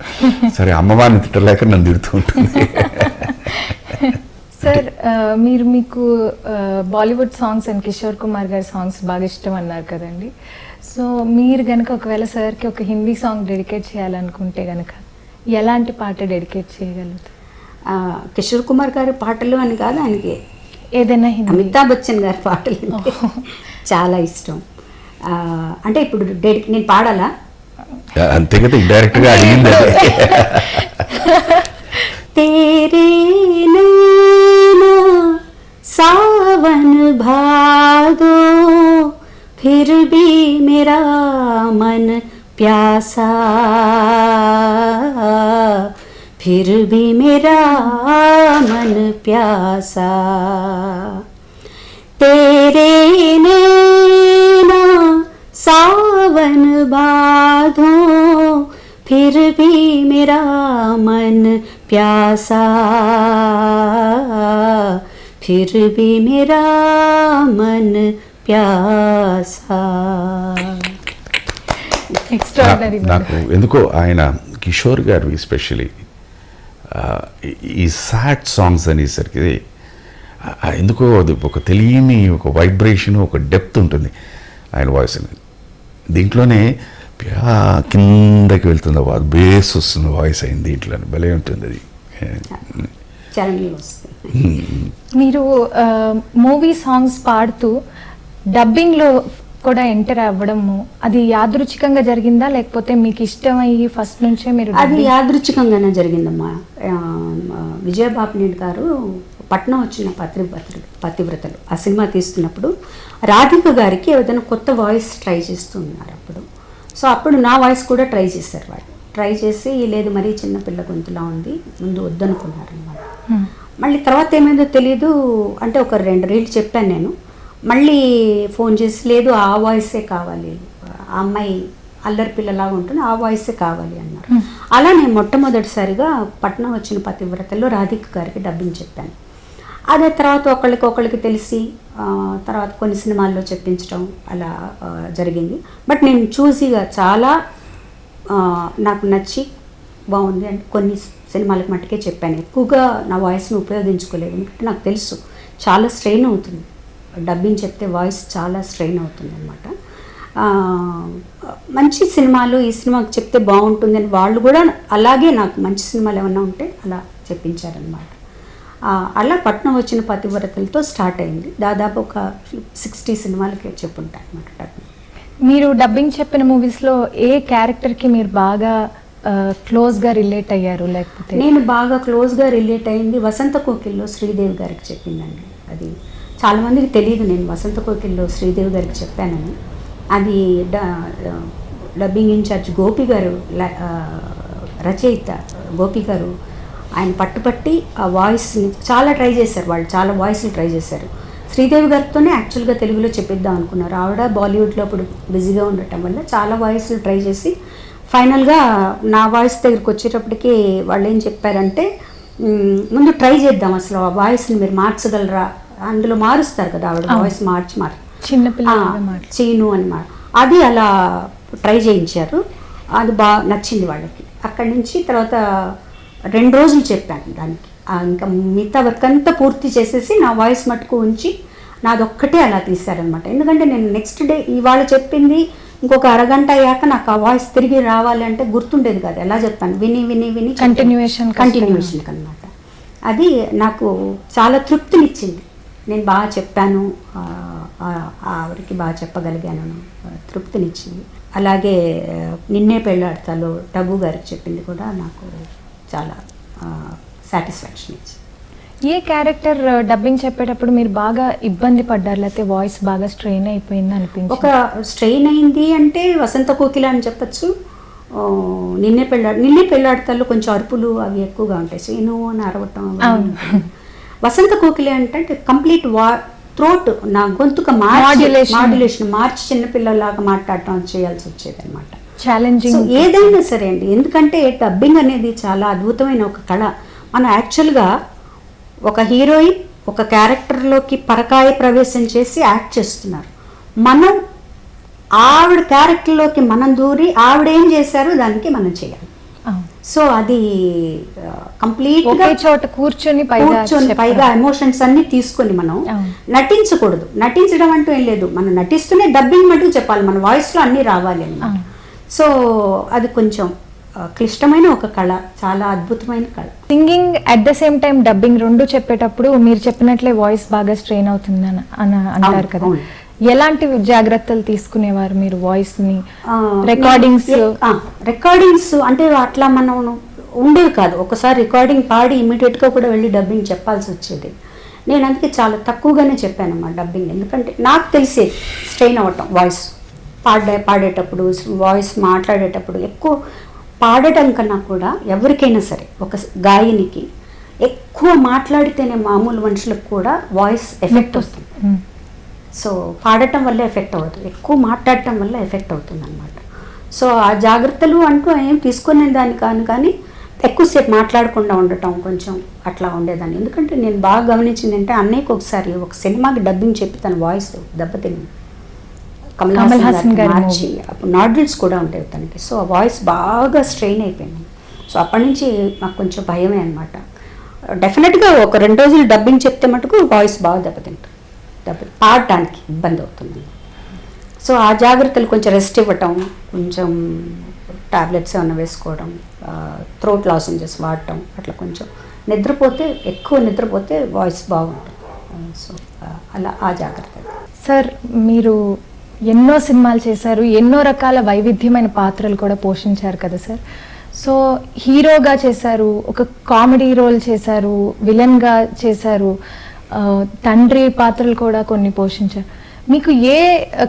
సరే అమ్మవారిని తిట్టలేక నన్ను తిడుతూ ఉంటుంది. సార్ మీకు బాలీవుడ్ సాంగ్స్ అండ్ కిషోర్ కుమార్ గారి సాంగ్స్ బాగా ఇష్టం అన్నారు కదండి. సో మీరు కనుక ఒకవేళ సార్కి ఒక హిందీ సాంగ్ డెడికేట్ చేయాలనుకుంటే కనుక ఎలాంటి పాట డెడికేట్ చేయగలుగుతారు? కిషోర్ కుమార్ గారి పాటలు అని కాదు, ఆయనకి ఏదైనా హిందీ? అమితాబ్ బచ్చన్ గారి పాటలు అంటే చాలా ఇష్టం. అంటే ఇప్పుడు నేను పాడాలా? అంతే కదా, ఇండైరెక్ట్ గా అడిగింది అది. तेरे नैना सावन भादो फिर भी मेरा मन प्यासा, फिर भी मेरा मन प्यासा. तेरे नैना सावन भादो फिर भी मेरा मन प्यासा, फिर भी मेरा मन प्यासा. ఎక్స్ట్రాడినరీ. నాకు ఎందుకో ఆయన కిషోర్ గారు ఎస్పెషలీ ఈ సాడ్ సాంగ్స్ అనేసరికి ఎందుకో అది ఒక తెలియని ఒక వైబ్రేషన్, ఒక డెప్త్ ఉంటుంది ఆయన వాయిస్. దీంట్లోనే కిందకి వెళ్తుంది, బేస్ వస్తుంది వాయిస్ అయింది దీంట్లో, భలే ఉంటుంది అది. మీరు మూవీ సాంగ్స్ పాడుతూ డబ్బింగ్లో కూడా ఎంటర్ అవ్వడము అది యాదృచ్ఛికంగా జరిగిందా, లేకపోతే మీకు ఇష్టమయ్యి ఫస్ట్ నుంచే మీరు? అది యాదృచ్ఛికంగానే జరిగిందమ్మా. విజయబాబునేని గారు పట్నం వచ్చిన పతివ్రతలు ఆ సినిమా తీస్తున్నప్పుడు రాధిక గారికి ఏదైనా కొత్త వాయిస్ ట్రై చేస్తున్నారు అప్పుడు. సో అప్పుడు నా వాయిస్ కూడా ట్రై చేశారు వాళ్ళు. ట్రై చేసి లేదు మరీ చిన్నపిల్ల గొంతులా ఉంది, ముందు వద్దనుకున్నారు అనమాట. మళ్ళీ తర్వాత ఏమైందో తెలీదు, అంటే ఒక 2 రీళ్ళు చెప్పాను నేను. మళ్ళీ ఫోన్ చేసి లేదు ఆ వాయిసే కావాలి, ఆ అమ్మాయి అల్లరి పిల్లలాగా ఉంటుంది, ఆ వాయిసే కావాలి అన్నారు. అలా నేను మొట్టమొదటిసారిగా పట్నం వచ్చిన పతివ్రతల్లో రాధిక గారికి డబ్బింగ్ చెప్పాను. అదే తర్వాత ఒకళ్ళకి తెలిసి తర్వాత కొన్ని సినిమాల్లో చెప్పించడం అలా జరిగింది. బట్ నేను చూసిగా చాలా నాకు నచ్చి బాగుంది అంటే కొన్ని సినిమాలకు మట్టుకే చెప్పాను. ఎక్కువగా నా వాయిస్ని ఉపయోగించుకోలేదు, ఎందుకంటే నాకు తెలుసు చాలా స్ట్రెయిన్ అవుతుంది డబ్బింగ్ చెప్తే, వాయిస్ చాలా స్ట్రెయిన్ అవుతుంది అనమాట. మంచి సినిమాలు ఈ సినిమాకి చెప్తే బాగుంటుంది అని వాళ్ళు కూడా అలాగే నాకు మంచి సినిమాలు ఏమన్నా ఉంటే అలా చెప్పించారనమాట. అలా పట్నం వచ్చిన పతివ్రతలతో స్టార్ట్ అయింది. దాదాపు ఒక 60 సినిమాలకి చెప్పుంటాను అనమాట డబ్బింగ్. మీరు డబ్బింగ్ చెప్పిన మూవీస్లో ఏ క్యారెక్టర్కి మీరు బాగా క్లోజ్గా రిలేట్ అయ్యారు? లేకపోతే నేను బాగా క్లోజ్గా రిలేట్ అయింది వసంత కోకిల్లో శ్రీదేవి గారికి చెప్పిందండి. అది చాలామందికి తెలియదు, నేను వసంత కోకిల్లో శ్రీదేవి గారికి చెప్పానని. అది డబ్బింగ్ ఇన్ఛార్జ్ గోపి గారు, రచయిత గోపి గారు ఆయన పట్టుపట్టి ఆ వాయిస్ని చాలా ట్రై చేశారు. వాళ్ళు చాలా వాయిస్ని ట్రై చేశారు. శ్రీదేవి గారితోనే యాక్చువల్గా తెలుగులో చెప్పిద్దాం అనుకున్నారు. ఆవిడ బాలీవుడ్లో అప్పుడు బిజీగా ఉండటం వల్ల చాలా వాయిస్లు ట్రై చేసి ఫైనల్గా నా వాయిస్ దగ్గరికి వచ్చేటప్పటికి వాళ్ళు ఏం చెప్పారంటే, ముందు ట్రై చేద్దాం అసలు ఆ వాయిస్ని మీరు మార్చగలరా, అందులో మారుస్తారు కదా ఆవిడ వాయిస్ మార్చి చీను అని అది అలా ట్రై చేయించారు. అది బాగా నచ్చింది వాళ్ళకి. అక్కడి నుంచి తర్వాత 2 రోజులు చెప్పాను దానికి. ఇంకా మిగతా వర్క్ అంతా పూర్తి చేసేసి నా వాయిస్ మటుకు ఉంచి నాదొక్కటే అలా తీశారనమాట. ఎందుకంటే నేను నెక్స్ట్ డే ఇవాళ చెప్పింది ఇంకొక అరగంట అయ్యాక నాకు ఆ వాయిస్ తిరిగి రావాలి అంటే గుర్తుండేది కాదు. ఎలా చెప్తాను, విని విని విని కంటిన్యూషన్ అనమాట. అది నాకు చాలా తృప్తినిచ్చింది. నేను బాగా చెప్పాను, ఆవిడకి బాగా చెప్పగలిగాను, తృప్తినిచ్చింది. అలాగే నిన్నే పెళ్ళాడతాలో టబు గారికి చెప్పింది కూడా నాకు చాలా సాటిస్ఫాక్షన్ ఇచ్చింది. ఏ క్యారెక్టర్ డబ్బింగ్ చెప్పేటప్పుడు మీరు బాగా ఇబ్బంది పడ్డారు, లేకపోతే వాయిస్ బాగా స్ట్రెయిన్ అయిపోయింది అనిపించింది? ఒక స్ట్రెయిన్ అయింది అంటే వసంత కోకిల అని చెప్పచ్చు. నిన్నే పెళ్ళాడతాలో కొంచెం అరుపులు అవి ఎక్కువగా ఉంటాయి, సీను అని అరవటం. వసంత కోకిల అంటే కంప్లీట్ థ్రోట్ నా గొంతుక మాడ్యులేషన్ మార్చి చిన్నపిల్లలాగా మాట్లాడటం చేయాల్సి వచ్చేది అనమాట. ఛాలెంజింగ్ ఏదైనా సరే అండి, ఎందుకంటే డబ్బింగ్ అనేది చాలా అద్భుతమైన ఒక కళ. మనం యాక్చువల్గా ఒక హీరోయిన్ ఒక క్యారెక్టర్లోకి పరకాయ ప్రవేశం చేసి యాక్ట్ చేస్తున్నారు. మనం ఆవిడ క్యారెక్టర్లోకి మనం దూరి ఆవిడ ఏం చేశారో దానికి మనం చేయాలి. సో అది కంప్లీట్గా చోట కూర్చొని పైగా ఎమోషన్స్ అన్ని తీసుకొని మనం నటించకూడదు. నటించడం అంటూ ఏం లేదు, మనం నటిస్తూనే డబ్బింగ్ మటుకు చెప్పాలి, మన వాయిస్లో అన్నీ రావాలి అన్నమాట. సో అది కొంచెం క్లిష్టమైన ఒక కళ, చాలా అద్భుతమైన కళ. Singing at the same time dubbing రెండు చెప్పేటప్పుడు మీరు చెప్పినట్లే వాయిస్ బాగా స్ట్రెయిన్ అవుతుంది అని అంటారు కదా, అవును. ఎలాంటి జాగ్రత్తలు తీసుకునేవారు మీరు వాయిస్ ని? రికార్డింగ్స్ అంటే అట్లా మనం ఉండేవి కాదు. ఒకసారి రికార్డింగ్ పాడి ఇమీడియట్గా కూడా వెళ్ళి డబ్బింగ్ చెప్పాల్సి వచ్చేది. నేను అందుకే చాలా తక్కువగానే చెప్పానమ్మా డబ్బింగ్. ఎందుకంటే నాకు తెలిసి స్ట్రెయిన్ అవ్వటం వాయిస్ పాడేటప్పుడు, వాయిస్ మాట్లాడేటప్పుడు ఎక్కువ పాడటం కన్నా కూడా ఎవరికైనా సరే ఒక గాయనికి ఎక్కువ మాట్లాడితేనే మామూలు మనుషులకు కూడా వాయిస్ ఎఫెక్ట్ వస్తుంది. సో పాడటం వల్ల ఎఫెక్ట్ అవ్వదు, ఎక్కువ మాట్లాడటం వల్ల ఎఫెక్ట్ అవుతుంది అనమాట. సో ఆ జాగ్రత్తలు అంటూ ఏం తీసుకునే దాన్ని కాను, కానీ ఎక్కువసేపు మాట్లాడకుండా ఉండటం కొంచెం అట్లా ఉండేదాన్ని. ఎందుకంటే నేను బాగా గమనించిందంటే అన్నయ్యకి ఒకసారి ఒక సినిమాకి డబ్బింగ్ చెప్పి తన వాయిస్ దెబ్బతిని కమల్ హాసన్ గారు మార్చి, అప్పుడు నాడ్రిల్స్ కూడా ఉండేవి తనకి. సో ఆ వాయిస్ బాగా స్ట్రెయిన్ అయిపోయింది. సో అప్పటి నుంచి నాకు కొంచెం భయమే అనమాట. డెఫినెట్గా ఒక 2 రోజులు డబ్బింగ్ చెప్తే మటుకు వాయిస్ బాగా దెబ్బతింటుంది, పాడటానికి ఇబ్బంది అవుతుంది. సో ఆ జాగ్రత్తలు కొంచెం రెస్ట్ ఇవ్వటం, కొంచెం టాబ్లెట్స్ ఏమైనా వేసుకోవడం, థ్రోట్ లాసెంజెస్ వాడటం, అట్లా కొంచెం ఎక్కువ నిద్రపోతే వాయిస్ బాగుంటుంది. సో అలా ఆ జాగ్రత్త. సార్, మీరు ఎన్నో సినిమాలు చేశారు, ఎన్నో రకాల వైవిధ్యమైన పాత్రలు కూడా పోషించారు కదా సార్. సో హీరోగా చేశారు, ఒక కామెడీ రోల్ చేశారు, విలన్గా చేశారు, తండ్రి పాత్రలు కూడా కొన్ని పోషించారు. మీకు ఏ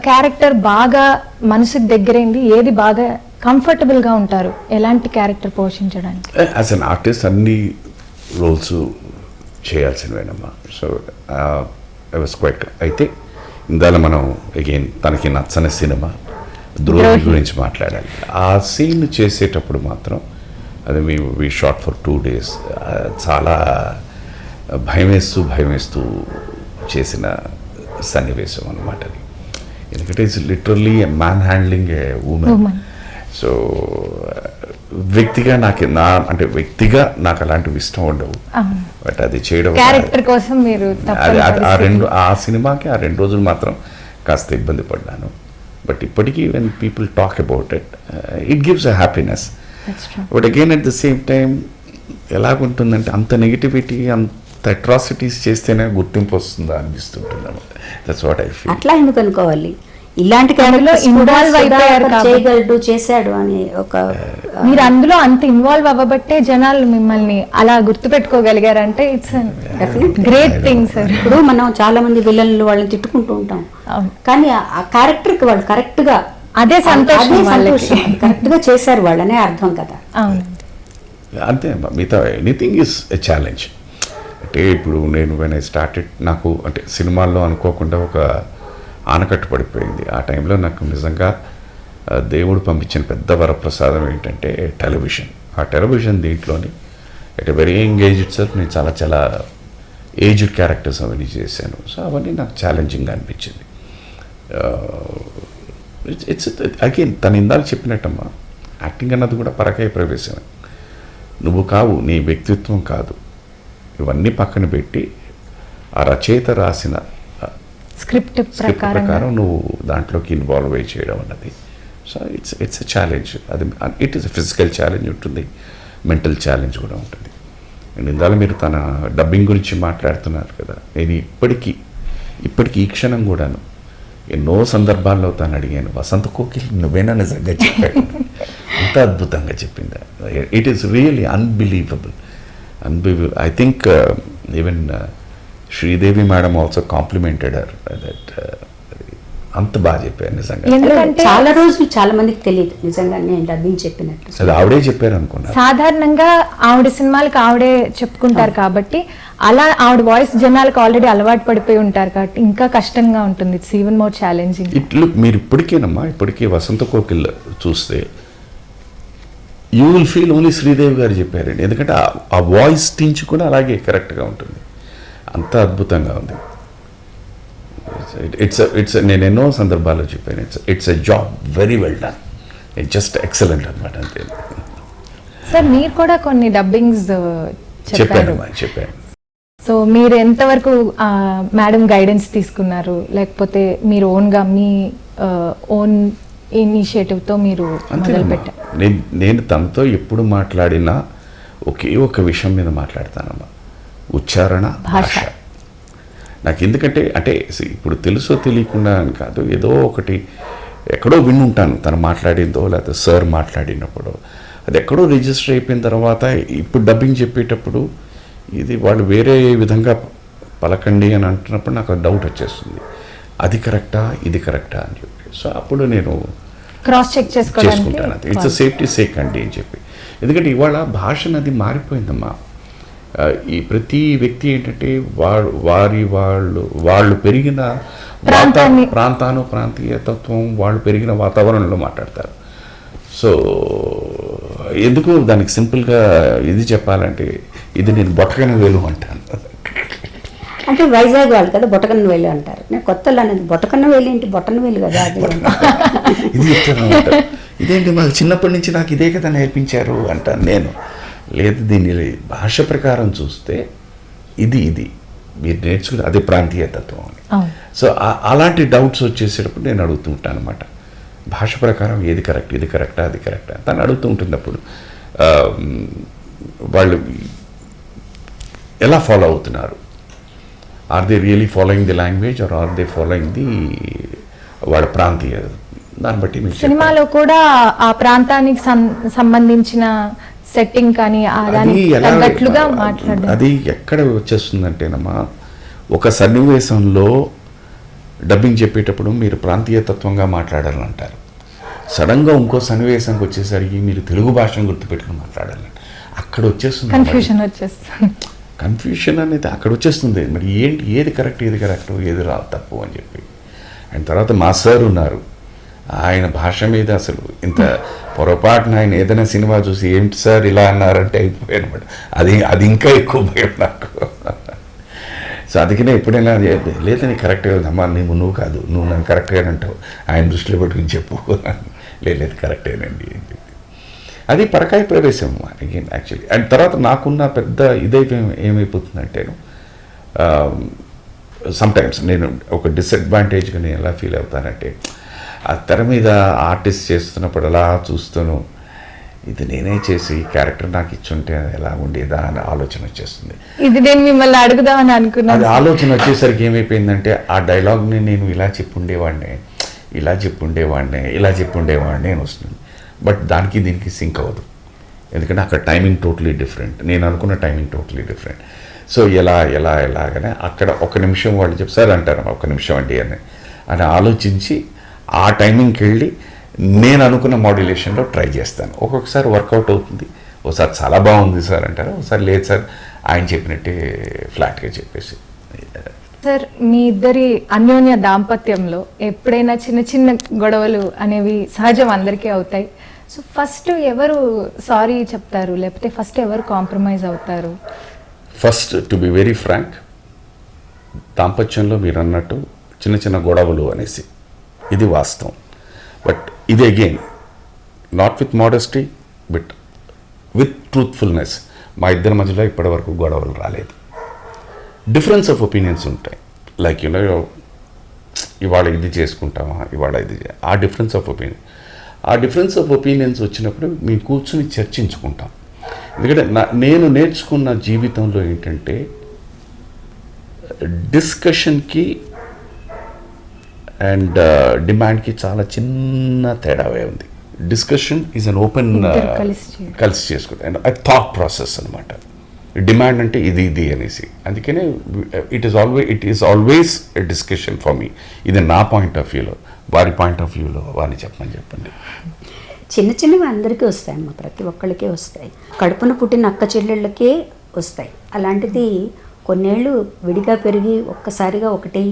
క్యారెక్టర్ బాగా మనసుకు దగ్గరైంది, ఏది బాగా కంఫర్టబుల్గా ఉంటారు ఎలాంటి క్యారెక్టర్ పోషించడానికి? యాజ్ అన్ ఆర్టిస్ట్ అన్ని రోల్స్ చేయాల్సినవేనమ్మా. So I was quite. అయితే ఇందాల మనం అగైన్ తనకి నచ్చని సినిమా ద్రోహి గురించి మాట్లాడాలి. ఆ సీన్ చేసేటప్పుడు మాత్రం అది వి షాట్ ఫర్ 2 days. చాలా భయం వేస్తూ చేసిన సన్నివేశం అనమాట అది. ఎందుకంటే it's literally man handling A women. So వ్యక్తిగా నాకు అలాంటివి ఇష్టం ఉండవు. బట్ అది చేయడం క్యారెక్టర్ కోసం మీరు ఆ సినిమాకి ఆ 2 రోజులు మాత్రం కాస్త ఇబ్బంది పడ్డాను. బట్ ఇప్పటికీ when people talk about it gives a happiness. But again at the same time ఎలాగుంటుందంటే అంత నెగిటివిటీ, అంత అట్రాసిటీస్ చేస్తేనే గుర్తింపు వస్తుందా అనిపిస్తుంటుంది. That's what I feel. అట్లా ఎందుకు అనుకోవాలి, ఇలాంటి ఇన్వాల్వ్ అయిపోయారు, చేయగలడు, చేశాడు అని ఒక మీరు అందులో అంత ఇన్వాల్వ్ అవ్వబట్టే జనాలు మిమ్మల్ని అలా గుర్తుపెట్టుకోగలిగారంటే ఇట్స్ గ్రేట్ థింగ్ సార్. ఇప్పుడు మనం చాలా మంది విలన్లు వాళ్ళని తిట్టుకుంటూ ఉంటాం, కానీ ఆ క్యారెక్టర్ కి వాళ్ళు కరెక్ట్ గా అదే సంతోషం కరెక్ట్ గా చేశారు వాళ్ళనే అర్థం కదా. అంతే మిగతా ఎనీథింగ్ ఇస్ ఎ ఛాలెంజ్. అంటే ఇప్పుడు నేను వెన్ ఐ స్టార్టెడ్, నాకు అంటే సినిమాల్లో అనుకోకుండా ఒక ఆనకట్టు పడిపోయింది. ఆ టైంలో నాకు నిజంగా దేవుడు పంపించిన పెద్ద వరప్రసాదం ఏంటంటే టెలివిజన్. ఆ టెలివిజన్ దీంట్లోని at a very young age itself నేను చాలా ఏజ్డ్ క్యారెక్టర్స్ అవన్నీ చేశాను. సో అవన్నీ నాకు ఛాలెంజింగ్గా అనిపించింది. ఇట్స్ అగైన్ తను ఇందాక చెప్పినట్టమ్మా, యాక్టింగ్ అన్నది కూడా పరకాయ ప్రవేశమే. నువ్వు కావు, నీ వ్యక్తిత్వం కాదు, ఇవన్నీ పక్కన పెట్టి ఆ రచయిత రాసిన స్క్రిప్ట్ ప్రకారం నువ్వు దాంట్లోకి ఇన్వాల్వ్ అయ్యి చేయడం అన్నది. So it's a challenge. అది it is a physical challenge ఉంటుంది, మెంటల్ ఛాలెంజ్ కూడా ఉంటుంది. అండ్ ఇందాక మీరు తన డబ్బింగ్ గురించి మాట్లాడుతున్నారు కదా, నేను ఇప్పటికీ ఈ క్షణం కూడాను ఎన్నో సందర్భాల్లో తను అడిగాను, వసంత కోకిల్ నువ్వేనా నిజంగా చెప్పాడు, అంత అద్భుతంగా చెప్పింది. It is really unbelievable. I think even Sridevi madam also complimented her that అంత బాగా చెప్పారు నిజంగా. ఎందుకంటే చాలా రోజులు చాలా మందికి తెలియదు నిజంగా నేను డబ్బింగ్ చెప్పినట్టు. అది ఆవిడే చెప్పారు అనుకున్నా. సాధారణంగా ఆవిడ సినిమాలకు ఆవిడే చెప్పుకుంటారు కాబట్టి అలా ఆవిడ వాయిస్ జనాలకు ఆల్రెడీ అలవాటు పడిపోయి ఉంటారు కాబట్టి ఇంకా కష్టంగా ఉంటుంది. It's even more challenging. మీరు ఇప్పటికీ వసంత కోకిల్ చూస్తే you will feel only Sridevi గారు చెప్పారండి. ఎందుకంటే ఆ వాయిస్ టించ్ కూడా అలాగే కరెక్ట్గా ఉంటుంది, అంత అద్భుతంగా ఉంది. ఇట్స్ నేను ఎన్నో సందర్భాల్లో చెప్పాను, it's a job very well done, it's just excellent అనమాట. అంతే సార్, మీరు కూడా కొన్ని డబ్బింగ్స్ చెప్పారు. సో మీరు ఎంతవరకు మేడం గైడెన్స్ తీసుకున్నారు, లేకపోతే మీరు ఓన్గా మీ ఓన్ ఇనిషియేటివ్తో మీరు మొదలుపెట్టారు? నేను తనతో ఎప్పుడు మాట్లాడినా ఒకే ఒక విషయం మీద మాట్లాడతానమ్మా, ఉచ్చారణ, భాష. నాకు ఎందుకంటే అంటే ఇప్పుడు తెలుసో తెలియకుండా అని కాదు, ఏదో ఒకటి ఎక్కడో వినుంటాను తను మాట్లాడిందో లేకపోతే సార్ మాట్లాడినప్పుడు, అది ఎక్కడో రిజిస్టర్ అయిపోయిన తర్వాత ఇప్పుడు డబ్బింగ్ చెప్పేటప్పుడు ఇది వాళ్ళు వేరే విధంగా పలకండి అని అంటున్నప్పుడు నాకు డౌట్ వచ్చేస్తుంది, అది కరెక్టా ఇది కరెక్టా అని చెప్పి. సో అప్పుడు నేను క్రాస్ చెక్ చేసుకుంటాను. అది ఇట్స్ సేఫ్టీ సేక్ అండి అని చెప్పి. ఎందుకంటే ఇవాళ భాష నది మారిపోయిందమ్మా. ఈ ప్రతి వ్యక్తి ఏంటంటే వాళ్ళు పెరిగిన ప్రాంతీయతత్వం, వాళ్ళు పెరిగిన వాతావరణంలో మాట్లాడతారు. సో ఎందుకు దానికి సింపుల్గా ఇది చెప్పాలంటే ఇది నేను బొటకన వేలు అంటాను. అంటే వైజాగ్ వాళ్ళు కదా బొటకన్న వేలు అంటారు. నేను కొత్తలో అనేది బొటకన్న వేలు ఏంటి, బొటన వేలు కదా అది. ఇది చెప్తాను, ఇదేంటి మాకు చిన్నప్పటి నుంచి నాకు ఇదే కదా నేర్పించారు అంటాను నేను. లేదు, దీన్ని భాష ప్రకారం చూస్తే ఇది మీరు నేర్చుకుని అది ప్రాంతీయతత్వం అని. సో అలాంటి డౌట్స్ వచ్చేసేటప్పుడు నేను అడుగుతూ ఉంటాను అనమాట, భాష ప్రకారం ఏది కరెక్ట్, ఇది కరెక్టా అది కరెక్టా తను అడుగుతూ ఉంటున్నప్పుడు వాళ్ళు ఎలా ఫాలో అవుతున్నారు, are they really following the language or are they following the వాళ్ళ ప్రాంతీయ, దాన్ని బట్టి మీకు సినిమాలో కూడా ఆ ప్రాంతానికి సంబంధించిన సెట్టింగ్ కానీ తగ్గట్లుగా మాట్లాడడం అది ఎక్కడ వచ్చేస్తుందంటేనమ్మా, ఒక సన్నివేశంలో డబ్బింగ్ చెప్పేటప్పుడు మీరు ప్రాంతీయతత్వంగా మాట్లాడాలని అంటారు, సడన్గా ఇంకో సన్నివేశంకి వచ్చేసరికి మీరు తెలుగు భాషను గుర్తుపెట్టుకుని మాట్లాడాలని అక్కడ వచ్చేస్తుంది కన్ఫ్యూషన్ అనేది అక్కడ వచ్చేస్తుంది. మరి ఏది కరెక్ట్ ఏది ఏది తప్పు అని చెప్పి. అండ్ తర్వాత మా సార్ ఉన్నారు, ఆయన భాష మీద అసలు ఇంత పొరపాటున ఆయన ఏదైనా సినిమా చూసి ఏంటి సార్ ఇలా అన్నారంటే అయిపోయానమాట. అది ఇంకా ఎక్కువ భయం నాకు. సో అందుకనే ఎప్పుడైనా లేదని కరెక్ట్గా అమ్మా నువ్వు కాదు, నువ్వు నన్ను కరెక్ట్గా అంటావు, ఆయన దృష్టిలో పెట్టుకుని చెప్పు, లేదు కరెక్టేనండి అని చెప్పి. అది పరకాయ ప్రవేశం అగైన్ యాక్చువల్లీ. అండ్ తర్వాత నాకున్న పెద్ద ఇదైతే ఏమైపోతుందంటే సమ్టైమ్స్ నేను ఒక డిసడ్వాంటేజ్గా నేను ఎలా ఫీల్ అవుతానంటే, ఆ తెర మీద ఆర్టిస్ట్ చేస్తున్నప్పుడు అలా చూస్తూను ఇది నేనే చేసి క్యారెక్టర్ నాకు ఇచ్చుంటే ఎలా ఉండేదా అని ఆలోచన వచ్చేస్తుంది. ఇది నేను మిమ్మల్ని అడుగుదామని అనుకున్నాను. అది ఆలోచన వచ్చేసరికి ఏమైపోయిందంటే ఆ డైలాగ్ని నేను ఇలా చెప్పుండేవాడిని అని వస్తుంది. బట్ దానికి దీనికి సింక్ అవ్వదు, ఎందుకంటే అక్కడ టైమింగ్ టోటలీ డిఫరెంట్, నేను అనుకున్న టైమింగ్ టోటలీ డిఫరెంట్. సో ఎలాగనే అక్కడ ఒక నిమిషం వాళ్ళు చెప్తారు అంటారు, ఒక నిమిషం అండి అని ఆలోచించి ఆ టైమింగ్కి వెళ్ళి నేను అనుకున్న మాడ్యులేషన్లో ట్రై చేస్తాను. ఒక్కొక్కసారి వర్కౌట్ అవుతుంది, ఒకసారి చాలా బాగుంది సార్ అంటారు, ఒకసారి లేదు సార్ ఆయన చెప్పినట్టే ఫ్లాట్గా చెప్పేసి. సార్ మీ ఇద్దరి అన్యోన్య దాంపత్యంలో ఎప్పుడైనా చిన్న చిన్న గొడవలు అనేవి సహజం, అందరికీ అవుతాయి. సో ఫస్ట్ ఎవరు సారీ చెప్తారు, లేకపోతే ఫస్ట్ ఎవరు కాంప్రమైజ్ అవుతారు? First to be very frank, దాంపత్యంలో మీరు అన్నట్టు చిన్న చిన్న గొడవలు అనేసి ఇది వాస్తవం. బట్ ఇది again not with modesty but with truthfulness. మా ఇద్దరి మధ్యలో ఇప్పటివరకు గొడవలు రాలేదు. డిఫరెన్స్ ఆఫ్ ఒపీనియన్స్ ఉంటాయి, లైక్ ఇవాళ ఇది చేసుకుంటామా, ఇవాళ ఇది, ఆ డిఫరెన్స్ ఆఫ్ ఒపీనియన్స్ వచ్చినప్పుడు మేము కూర్చుని చర్చించుకుంటాం. ఎందుకంటే నేను నేర్చుకున్న జీవితంలో ఏంటంటే డిస్కషన్కి అండ్ డిమాండ్కి చాలా చిన్న తేడావే ఉంది. డిస్కషన్ ఈజ్ అన్ ఓపెన్ కలిసి చేసుకుంటాం అండ్ అది థాట్ ప్రాసెస్ అనమాట. డిమాండ్ అంటే ఇది అనేసి, అందుకనే it is always a discussion for me. ఇది నా పాయింట్ ఆఫ్ వ్యూలో, వారి పాయింట్ ఆఫ్ వ్యూలో వారిని చెప్పండి. చిన్న చిన్నవి అందరికీ వస్తాయమ్మా, ప్రతి ఒక్కళ్ళకే వస్తాయి, కడుపున పుట్టిన అక్క చెల్లెళ్ళకే వస్తాయి. అలాంటిది కొన్నేళ్ళు విడిగా పెరిగి ఒక్కసారిగా ఒకటి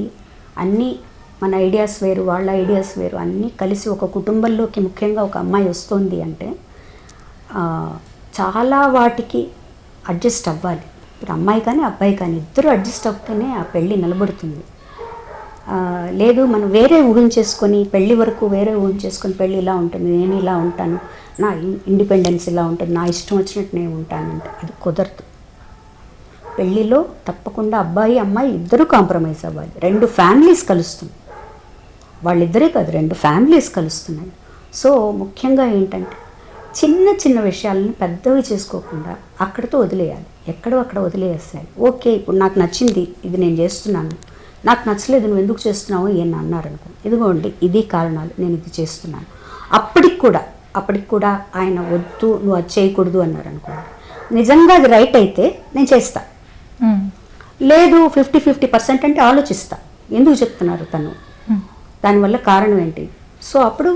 అన్నీ మన ఐడియాస్ వేరు, వాళ్ళ ఐడియాస్ వేరు, అన్నీ కలిసి ఒక కుటుంబంలోకి ముఖ్యంగా ఒక అమ్మాయి వస్తుంది అంటే చాలా వాటికి అడ్జస్ట్ అవ్వాలి. ఇప్పుడు అమ్మాయి కానీ అబ్బాయి కానీ ఇద్దరు అడ్జస్ట్ అవుతూనే ఆ పెళ్ళి నిలబడుతుంది. లేదు మనం వేరే ఊహించేసుకొని పెళ్ళి వరకు వేరే ఊహించేసుకొని పెళ్ళి ఇలా ఉంటుంది, నేను ఇలా ఉంటాను, నా ఇండిపెండెన్స్ ఇలా ఉంటుంది, నా ఇష్టం వచ్చినట్టు నేను ఉంటానంటే అది కుదరదు. పెళ్ళిలో తప్పకుండా అబ్బాయి అమ్మాయి ఇద్దరు కాంప్రమైజ్ అవ్వాలి. రెండు ఫ్యామిలీస్ కలుస్తున్నాయి, వాళ్ళిద్దరే కాదు రెండు ఫ్యామిలీస్ కలుస్తున్నాయి. సో ముఖ్యంగా ఏంటంటే చిన్న చిన్న విషయాలను పెద్దవి చేసుకోకుండా అక్కడితో వదిలేయాలి, ఎక్కడో అక్కడ వదిలేసేయాలి. ఓకే, ఇప్పుడు నాకు నచ్చింది, ఇది నేను చేస్తున్నాను, నాకు నచ్చలేదు, నువ్వు ఎందుకు చేస్తున్నావు ఏం అన్నారనుకో, ఇదిగోండి ఇది కారణాలు, నేను ఇది చేస్తున్నాను. అప్పటికి కూడా ఆయన వద్దు నువ్వు అది చేయకూడదు అన్నారు అనుకోండి, నిజంగా అది రైట్ అయితే నేను చేస్తా, లేదు 50% అంటే ఆలోచిస్తా, ఎందుకు చెప్తున్నారు తను, దానివల్ల కారణం ఏంటి. సో అప్పుడు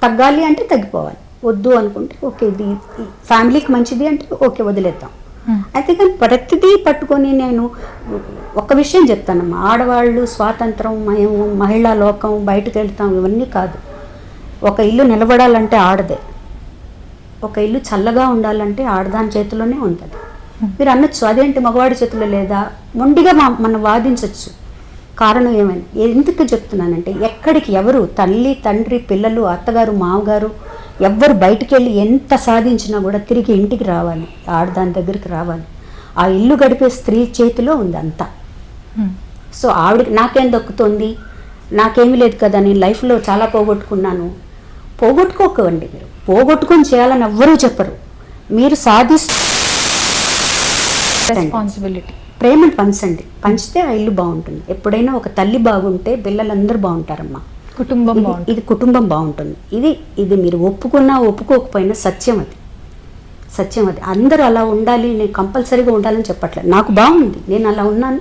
తగ్గాలి అంటే తగ్గిపోవాలి, వద్దు అనుకుంటే ఓకే ఇది ఫ్యామిలీకి మంచిది అంటే ఓకే వదిలేద్దాం. అయితే కానీ ప్రతిదీ పట్టుకొని నేను ఒక విషయం చెప్తానమ్మా, ఆడవాళ్ళు స్వాతంత్రం, మేము మహిళా లోకం, బయటకు వెళ్తాం, ఇవన్నీ కాదు. ఒక ఇల్లు నిలబడాలంటే ఆడదే, ఒక ఇల్లు చల్లగా ఉండాలంటే ఆడదాని చేతిలోనే ఉంటుంది. మీరు అనొచ్చు అదేంటి మగవాడి చేతిలో లేదా, మొండిగా మనం వాదించవచ్చు. కారణం ఏమైనా ఎందుకు చెప్తున్నానంటే, ఎక్కడికి ఎవరు తల్లి తండ్రి పిల్లలు అత్తగారు మామగారు ఎవ్వరు బయటికి వెళ్ళి ఎంత సాధించినా కూడా తిరిగి ఇంటికి రావాలి, ఆడదాని దగ్గరికి రావాలి. ఆ ఇల్లు గడిపే స్త్రీ చేతిలో ఉంది అంతా. సో ఆవిడకి నాకేం దక్కుతుంది, నాకేమీ లేదు కదా, నేను లైఫ్లో చాలా పోగొట్టుకున్నాను. పోగొట్టుకోకండి, మీరు పోగొట్టుకొని చేయాలని ఎవ్వరూ చెప్పరు. మీరు రెస్పాన్సిబిలిటీ ప్రేమను పంచండి, పంచితే ఆ ఇల్లు బాగుంటుంది. ఎప్పుడైనా ఒక తల్లి బాగుంటే పిల్లలందరూ బాగుంటారమ్మా, కుటుంబం బాగుంటుంది. ఇది కుటుంబం బాగుంటుంది. ఇది మీరు ఒప్పుకున్నా ఒప్పుకోకపోయినా సత్యం అది. అందరూ అలా ఉండాలి, నేను కంపల్సరీగా ఉండాలని చెప్పట్లేదు. నాకు బాగుంది, నేను అలా ఉన్నాను,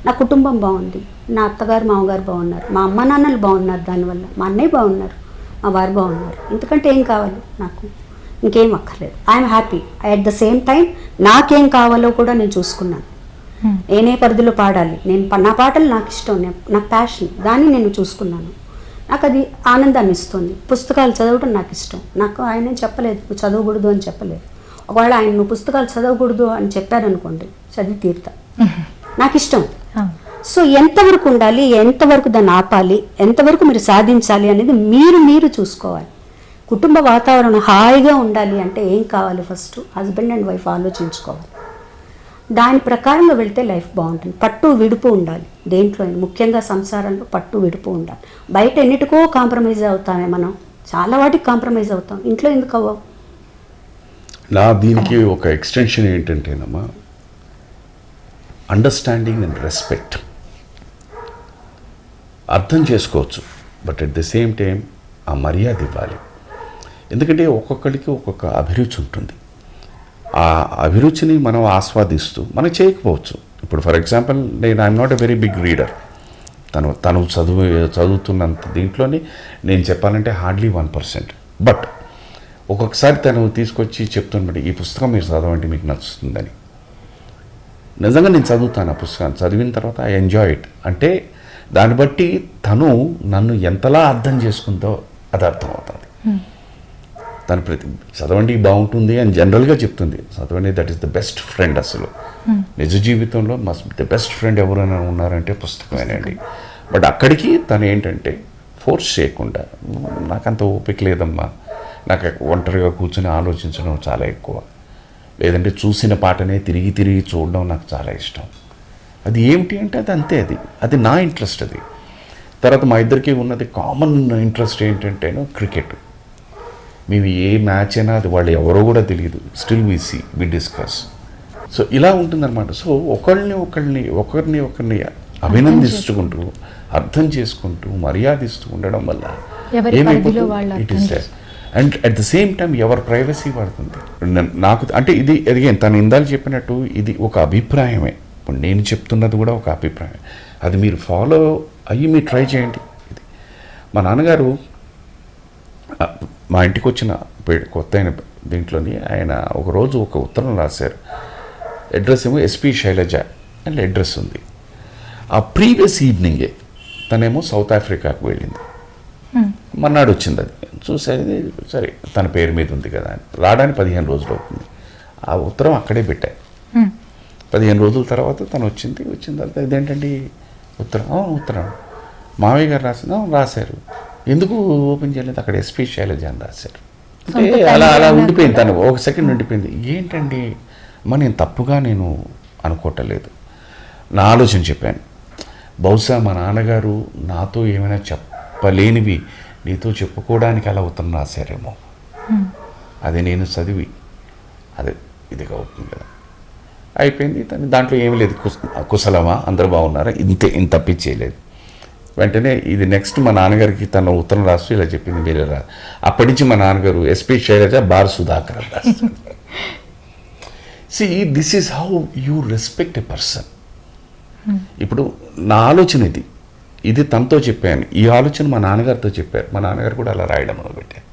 నా కుటుంబం బాగుంది, నా అత్తగారు మామగారు బాగున్నారు, మా అమ్మ నాన్నలు బాగున్నారు, దానివల్ల మా అన్నయ్య బాగున్నారు, మా వారు బాగున్నారు. ఇంతకంటే ఏం కావాలి నాకు, ఇంకేం అక్కర్లేదు. I'm happy. At the same time నాకేం కావాలో కూడా నేను చూసుకున్నాను. నేనే పరిధిలో పాడాలి, నా పాటలు నాకు ఇష్టం, నాకు ప్యాషన్, దాన్ని నేను చూసుకున్నాను. నాకు అది ఆనందాన్ని ఇస్తుంది. పుస్తకాలు చదవడం నాకు ఇష్టం. నాకు ఆయన చెప్పలేదు నువ్వు చదవకూడదు అని చెప్పలేదు. ఒకవేళ ఆయన నువ్వు పుస్తకాలు చదవకూడదు అని చెప్పారనుకోండి, చదివి తీరుతా, నాకు ఇష్టం. సో ఎంతవరకు ఉండాలి, ఎంతవరకు దాన్ని ఆపాలి, ఎంతవరకు మీరు సాధించాలి అనేది మీరు చూసుకోవాలి. కుటుంబ వాతావరణం హాయిగా ఉండాలి అంటే ఏం కావాలి, ఫస్ట్ హస్బెండ్ అండ్ వైఫ్ ఆలోచించుకోవాలి. దాని ప్రకారంగా వెళ్తే లైఫ్ బాగుంటుంది. పట్టు విడుపు ఉండాలి దేంట్లో, ముఖ్యంగా సంసారంలో పట్టు విడుపు ఉండాలి. బయట ఎన్నిటికో కాంప్రమైజ్ అవుతామే మనం, చాలా వాటికి కాంప్రమైజ్ అవుతాం, ఇంట్లో ఎందుకు అవ్వవు. దీనికి ఒక ఎక్స్టెన్షన్ ఏంటంటేనమ్మా, అండర్స్టాండింగ్ అండ్ రెస్పెక్ట్. అర్థం చేసుకోవచ్చు, but at the same time ఆ మర్యాద ఇవ్వాలి. ఎందుకంటే ఒక్కొక్కరికి ఒక్కొక్క అభిరుచి ఉంటుంది. ఆ అభిరుచిని మనం ఆస్వాదిస్తూ మనం చేయకపోవచ్చు. ఇప్పుడు for example I'm not a very big reader. తను చదువుతున్నంత దీంట్లోనే నేను చెప్పాలంటే హార్డ్లీ 1%. బట్ ఒక్కొక్కసారి తను తీసుకొచ్చి చెప్తున్నప్పుడు ఈ పుస్తకం మీరు చదవండి మీకు నచ్చుతుందని. నిజంగా నేను చదువుతాను ఆ పుస్తకాన్ని, చదివిన తర్వాత ఐ ఎంజాయ్ ఇట్. అంటే దాన్ని బట్టి తను నన్ను ఎంతలా అర్థం చేసుకుందో అది అర్థమవుతుంది. తను చదవండి బాగుంటుంది అని జనరల్గా చెప్తుంది. చదవండి that is the best friend. అసలు నిజ జీవితంలో ద బెస్ట్ ఫ్రెండ్ ఎవరైనా ఉన్నారంటే పుస్తకమేనండి. బట్ అక్కడికి తను ఏంటంటే ఫోర్స్ చేయకుండా, నాకంత ఓపిక లేదమ్మా, నాకు ఒంటరిగా కూర్చొని ఆలోచించడం చాలా ఎక్కువ, లేదంటే చూసిన పాటనే తిరిగి చూడడం నాకు చాలా ఇష్టం. అది ఏమిటి అంటే అది అంతే, అది నా ఇంట్రెస్ట్. అది తర్వాత మా ఇద్దరికి ఉన్నది కామన్ ఇంట్రెస్ట్ ఏంటంటేనో క్రికెట్. మేము ఏ మ్యాచ్ అయినా అది వాళ్ళు ఎవరో కూడా తెలియదు, స్టిల్ వి డిస్కస్. సో ఇలా ఉంటుందన్నమాట. సో ఒకరిని అభినందించుకుంటూ, అర్థం చేసుకుంటూ, మర్యాదిస్తూ ఉండడం వల్ల it is there. And at the same time ఎవరి ప్రైవసీ పడుతుంది. నాకు అంటే ఇది అడిగాను, తను ఇందాక చెప్పినట్టు ఇది ఒక అభిప్రాయమే. ఇప్పుడు నేను చెప్తున్నది కూడా ఒక అభిప్రాయం. అది మీరు ఫాలో అయ్యి మీరు ట్రై చేయండి. ఇది మా నాన్నగారు మా ఇంటికి వచ్చిన కొత్త అయిన దీంట్లోని ఆయన ఒకరోజు ఒక ఉత్తరం రాశారు. అడ్రస్ ఏమో ఎస్పి శైలజ అని అడ్రస్ ఉంది. ఆ ప్రీవియస్ ఈవినింగే తనేమో సౌత్ ఆఫ్రికాకు వెళ్ళింది. మన్నాడు వచ్చింది. అది చూసేది సరే తన పేరు మీద ఉంది కదా అని, రావడానికి 15 రోజులు అవుతుంది. ఆ ఉత్తరం అక్కడే పెట్టాయి. 15 రోజుల తర్వాత తను వచ్చిన తర్వాత ఇదేంటండి ఉత్తరం మావయ్య గారు రాశారు, ఎందుకు ఓపెన్ చేయలేదు, అక్కడ ఎస్పీ శైలజ అని రాశారు. అంటే అలా ఉండిపోయింది. తను ఒక సెకండ్ ఉండిపోయింది. ఏంటండి నేను తప్పుగా నేను అనుకోవట్లేదు, నా ఆలోచన చెప్పాను. బహుశా మా నాన్నగారు నాతో ఏమైనా చెప్పలేనివి నీతో చెప్పుకోవడానికి అలా ఉత్తరం రాశారేమో, అది నేను చదివి అదే ఇదిగా అవుతుంది కదా, అయిపోయింది. దాంట్లో ఏమీ లేదు, కుశలమా, అందరూ బాగున్నారా, ఇంత తప్పించేయలేదు. వెంటనే ఇది నెక్స్ట్ మా నాన్నగారికి తన ఉత్తరం రాస్తూ ఇలా చెప్పింది, మీరే రా. అప్పటి నుంచి మా నాన్నగారు ఎస్పీ శైలజ బార్ సుధాకర్ అని రాస్తారు. See this is how you respect a person. ఇప్పుడు నా ఆలోచన ఇది తనతో చెప్పాను, ఈ ఆలోచన మా నాన్నగారితో చెప్పారు, మా నాన్నగారు కూడా అలా రాయడం మొదలుపెట్టారు.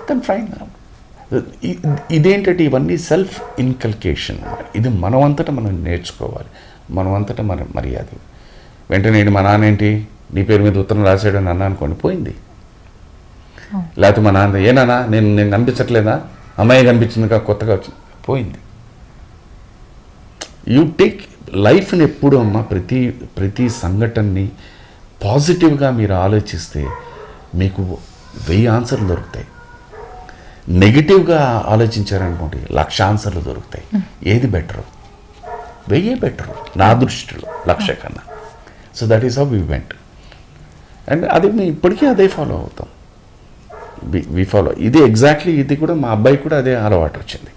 Then fine. ఇదేంటంటే ఇవన్నీ సెల్ఫ్ ఇన్కల్కేషన్. ఇది మనమంతటా మనం నేర్చుకోవాలి, మనమంతటా మన మర్యాద. వెంటనే నేను మా నాన్న ఏంటి నీ పేరు మీద ఉత్తరం రాశాడని అన్నా అనుకోండి, పోయింది. లేకపోతే మా నాన్న ఏనానా నేను కనిపించట్లేదా, అమ్మాయి కనిపించింది కొత్తగా వచ్చింది, పోయింది. యూ టేక్ లైఫ్ని ఎప్పుడు అమ్మా ప్రతి సంఘటనని పాజిటివ్గా మీరు ఆలోచిస్తే మీకు 1000 ఆన్సర్లు దొరుకుతాయి. నెగిటివ్గా ఆలోచించారనుకోండి 1,00,000 ఆన్సర్లు దొరుకుతాయి. ఏది బెటరు? 1000 బెటరు నా దృష్టిలో 1,00,000 కన్నా. So that is how we went. And అది మేము ఇప్పటికీ అదే ఫాలో అవుతాం. వి ఫాలో ఇది ఎగ్జాక్ట్లీ. ఇది కూడా మా అబ్బాయి కూడా అదే అలవాటు వచ్చింది.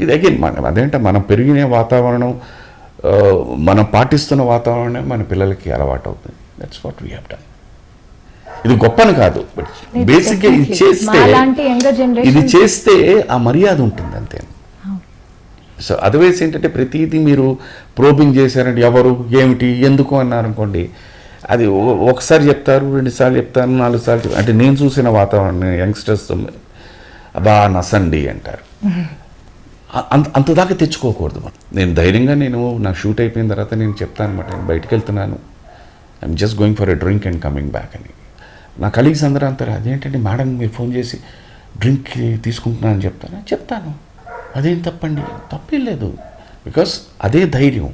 ఇది అగైన్ అదేంటే మనం పెరిగిన వాతావరణం, మనం పాటిస్తున్న వాతావరణం మన పిల్లలకి అలవాటు అవుతుంది. That's what we have done. ఇది గొప్పని కాదు, బట్ బేసిక్గా ఇది చేస్తే ఆ మర్యాద ఉంటుంది అంతే. సో అదర్వైజ్ ఏంటంటే ప్రతిదీ మీరు ప్రోబింగ్ చేశారంటే ఎవరు ఏమిటి ఎందుకు అన్నారనుకోండి, అది ఒకసారి చెప్తారు, 2 సార్లు చెప్తారు, 4 సార్లు చెప్తారు. అంటే నేను చూసిన వాతావరణం యంగ్స్టర్స్తో అబ్బా నసండి అంటారు. అంతదాకా తెచ్చుకోకూడదు మనం. నేను ధైర్యంగా నా షూట్ అయిపోయిన తర్వాత నేను చెప్తాను అనమాట, నేను బయటికి వెళ్తున్నాను, I'm just going for a drink and coming back అని. నా కలీగ్స్ అందరూ అంటారు, అదేంటంటే మేడం మీరు ఫోన్ చేసి డ్రింక్ తీసుకుంటున్నానని చెప్తాను. అదేం తప్పండి, తప్పేం లేదు. బికాస్ అదే ధైర్యం.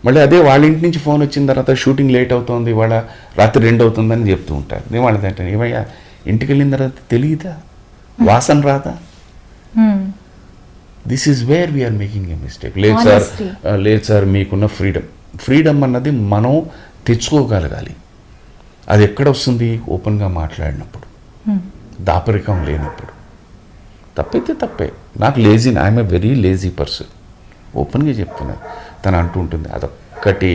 మళ్ళీ అదే వాళ్ళ ఇంటి నుంచి ఫోన్ వచ్చిన తర్వాత షూటింగ్ లేట్ అవుతుంది, వాళ్ళ రాత్రి 2 అవుతుందని చెప్తూ ఉంటారు. నేను వాళ్ళది అంటే ఏమయ్యా ఇంటికి వెళ్ళిన తర్వాత తెలియదా, వాసన రాదా? This is where we are making a mistake. లేదు సార్ మీకున్న ఫ్రీడమ్ అన్నది మనం తెచ్చుకోగలగాలి. అది ఎక్కడ వస్తుంది? ఓపెన్గా మాట్లాడినప్పుడు, దాపరికం లేనప్పుడు. తప్పైతే తప్పే. నాకు lazy, I'm a very lazy person, ఓపెన్గా చెప్తున్నా. తను అంటూ ఉంటుంది అదొక్కటి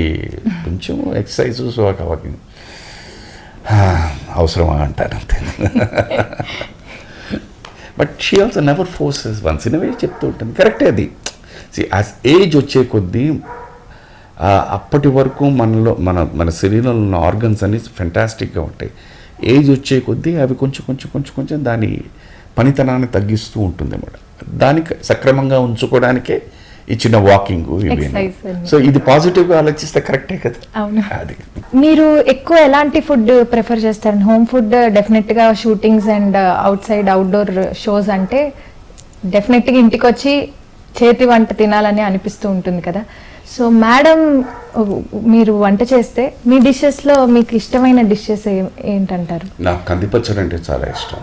కొంచెం ఎక్సర్సైజ్ వాకింగ్ అవసరమా అంటారు అంతే. But she also never forces, once in away చెప్తూ ఉంటుంది. కరెక్టే అది. యాజ్ ఏజ్ వచ్చే కొద్దీ అప్పటి వరకు మన శరీరంలో ఉన్న ఆర్గన్స్ అన్ని ఫెంటాస్టిక్గా ఉంటాయి. ఏజ్ వచ్చే కొద్దీ అవి కొంచెం దాని పనితనాన్ని తగ్గిస్తూ ఉంటుంది అన్నమాట. దానికి సక్రమంగా ఉంచుకోవడానికే ఈ చిన్న వాకింగ్ ఇవి. సో ఇది పాజిటివ్గా ఆలోచిస్తే కరెక్టే కదా. అది మీరు ఎక్కువ ఎలాంటి ఫుడ్ ప్రిఫర్ చేస్తారు? హోమ్ ఫుడ్ డెఫినెట్గా షూటింగ్స్ అండ్ అవుట్డోర్ షోస్ అంటే డెఫినెట్గా ఇంటికి వచ్చి చేతి వంట తినాలని అనిపిస్తూ ఉంటుంది కదా. సో మేడం మీరు వంట చేస్తే మీ డిషెస్లో మీకు ఇష్టమైన డిషెస్ ఏంటంటారు? నాకు కందిపచ్చడి అంటే చాలా ఇష్టం,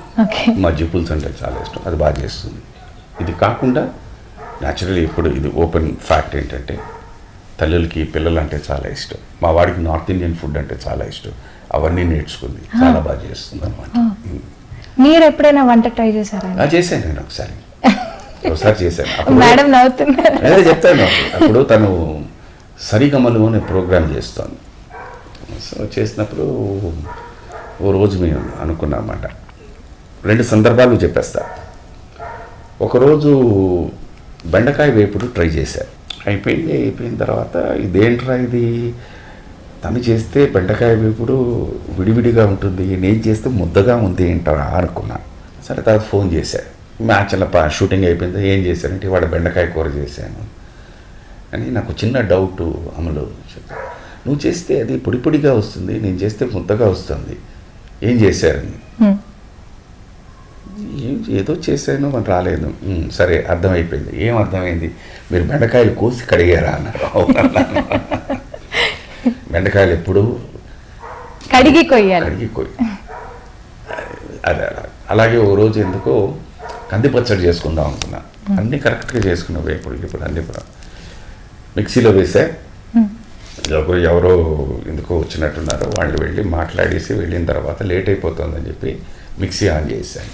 మజ్జి పులుసు అంటే చాలా ఇష్టం, అది బాగా చేస్తుంది. ఇది కాకుండా న్యాచురల్లీ ఇప్పుడు ఇది ఓపెన్ ఫ్యాక్ట్ ఏంటంటే తల్లులకి పిల్లలు అంటే చాలా ఇష్టం. మా వాడికి నార్త్ ఇండియన్ ఫుడ్ అంటే చాలా ఇష్టం. అవన్నీ నేర్చుకుంది, చాలా బాగా చేస్తుంది అనమాట. మీరు ఎప్పుడైనా వంట ట్రై చేశారా? చేశాను నేను ఒకసారి చేశాను. మేడం నవ్వుతున్నారు. అదే చెప్తాను. అప్పుడు తను సరిగమలు అనే ప్రోగ్రామ్ చేస్తాను. సో చేసినప్పుడు ఓ రోజు మేము అనుకున్నాం అన్నమాట. 2 సందర్భాలు చెప్పేస్తా. ఒకరోజు బెండకాయ వేపుడు ట్రై చేశారు. అయిపోయిన తర్వాత ఇదేంట్రా ఇది, తను చేస్తే బెండకాయ వేపుడు విడివిడిగా ఉంటుంది, నేను చేస్తే ముద్దగా ఉంది ఏంటరా అనుకున్నాను. సరే తర్వాత ఫోన్ చేశారు, మ్యాచ్ల షూటింగ్ అయిపోయింది, ఏం చేశారంటే వాడు బెండకాయ కూర చేశాను అని. నాకు చిన్న డౌట్ అమలు, నువ్వు చేస్తే అది పొడి పొడిగా వస్తుంది, నేను చేస్తే ముద్దగా వస్తుంది, ఏం చేశారని. ఏదో చేశాను అని రాలేదు. సరే అర్థమైపోయింది. ఏం అర్థమైంది? మీరు బెండకాయలు కోసి కడిగారా అన్నారు. బెండకాయలు ఎప్పుడు కడిగి కొయ్యాలి. అదే అలాగే ఓ రోజు ఎందుకో కంది పచ్చడి చేసుకుందాం అనుకున్నా. అన్నీ కరెక్ట్గా చేసుకున్నావు. ఇప్పుడు అన్నీ కూడా మిక్సీలో వేసా, ఎవరో ఎందుకో వచ్చినట్టున్నారో వాళ్ళు వెళ్ళి మాట్లాడేసి వెళ్ళిన తర్వాత లేట్ అయిపోతుందని చెప్పి మిక్సీ ఆన్ చేశాను.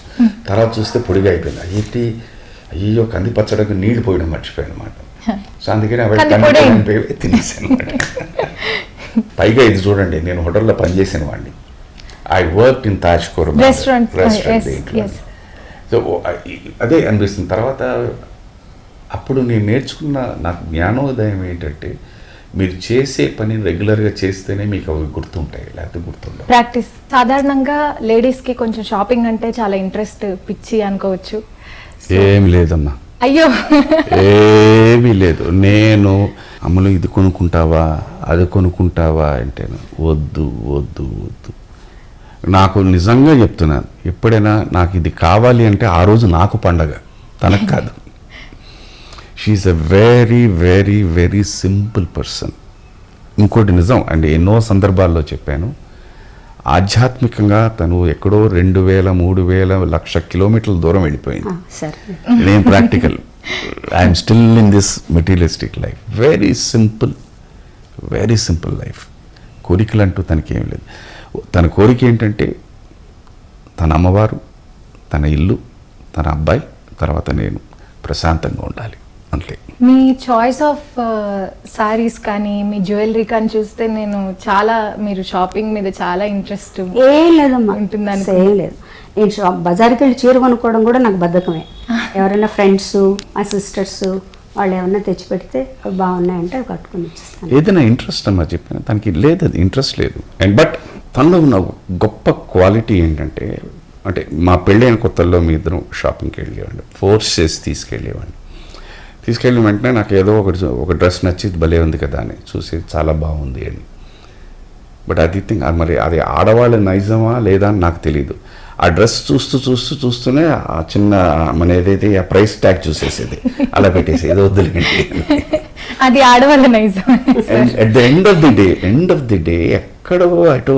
తర్వాత చూస్తే పొడిగా అయిపోయింది. ఏంటి అయ్యో కంది పచ్చడికి నీళ్లు పోయడం మర్చిపోయాను అనమాట. సో అందుకని అవి తినేసాను అనమాట. పైగా ఇది చూడండి, నేను హోటల్లో పనిచేసిన వాడిని. I work in Taj Kurma restaurant దీంట్లో. సో అదే అనిపిస్తుంది. తర్వాత అప్పుడు నేను నేర్చుకున్న నాకు జ్ఞానోదయం ఏంటంటే, మీరు చేసే పని రెగ్యులర్గా చేస్తేనే మీకు అవి గుర్తుంటాయి, లేకపోతే గుర్తుండవు. ప్రాక్టీస్. సాధారణంగా లేడీస్కి కొంచెం షాపింగ్ అంటే చాలా ఇంట్రెస్ట్, పిచ్చి అనుకోవచ్చు. ఏమి లేదమ్మా, అయ్యో ఏమీ లేదు. నేను అమ్మలు ఇది కొనుక్కుంటావా అది కొనుక్కుంటావా అంటే వద్దు వద్దు వద్దు. నాకు నిజంగా చెప్తున్నాను, ఎప్పుడైనా నాకు ఇది కావాలి అంటే ఆ రోజు నాకు పండగ, తనకు కాదు. She is a very very very simple person. ఇంకోటి నిజం అండి, ఎన్నో సందర్భాల్లో చెప్పాను, ఆధ్యాత్మికంగా తను ఎక్కడో 2000, 3000, 1,00,000 కిలోమీటర్ల దూరం వెళ్ళిపోయింది. నేను practical, I'm still in this materialistic life. Very simple life. కోరికలు అంటూ తనకేం లేదు. తన కోరిక ఏంటంటే తన అమ్మవారు, తన ఇల్లు, తన అబ్బాయి, తర్వాత నేను ప్రశాంతంగా ఉండాలి, అంతే. మీ చాయిస్ ఆఫ్ సారీస్ కానీ మీ జ్యువెలరీ కానీ చూస్తే నేను చాలా, మీరు షాపింగ్ మీద చాలా ఇంట్రెస్ట్ ఏం లేదమ్మా ఉంటుందని. ఏం లేదు. నేను బజార్కి వెళ్ళి చీర కొనుక్కోవడం కూడా నాకు బద్ధకమే. ఎవరైనా ఫ్రెండ్స్, మా సిస్టర్స్ వాళ్ళు ఏమన్నా తెచ్చి పెడితే అవి బాగున్నాయంటే అవి కట్టుకొని ఇచ్చేస్తాను. ఏదైనా ఇంట్రెస్ట్ అమ్మా చెప్పాను, తనకి లేదు, అది ఇంట్రెస్ట్ లేదు. అండ్ బట్ తనలో ఉన్న గొప్ప క్వాలిటీ ఏంటంటే, అంటే మా పెళ్ళైన కొత్తల్లో మీ ఇద్దరం షాపింగ్కి వెళ్ళేవాడిని, ఫోర్స్ చేసి తీసుకెళ్ళేవాడిని. తీసుకెళ్ళిన వెంటనే నాకు ఏదో ఒక డ్రెస్ నచ్చి భలే ఉంది కదా అని చూసి చాలా బాగుంది అని. బట్ అది థింగ్, మరి అది ఆడవాళ్ళ నైజమా లేదా అని నాకు తెలియదు. ఆ డ్రెస్ చూస్తూనే ఆ చిన్న మన ఏదైతే ఆ ప్రైస్ ట్యాగ్ చూసేసేది, అలా పెట్టేసి ఏదో వద్దులేండి. అది ఆడవాళ్ళ నైజం. At the end of the day ఎక్కడో అటో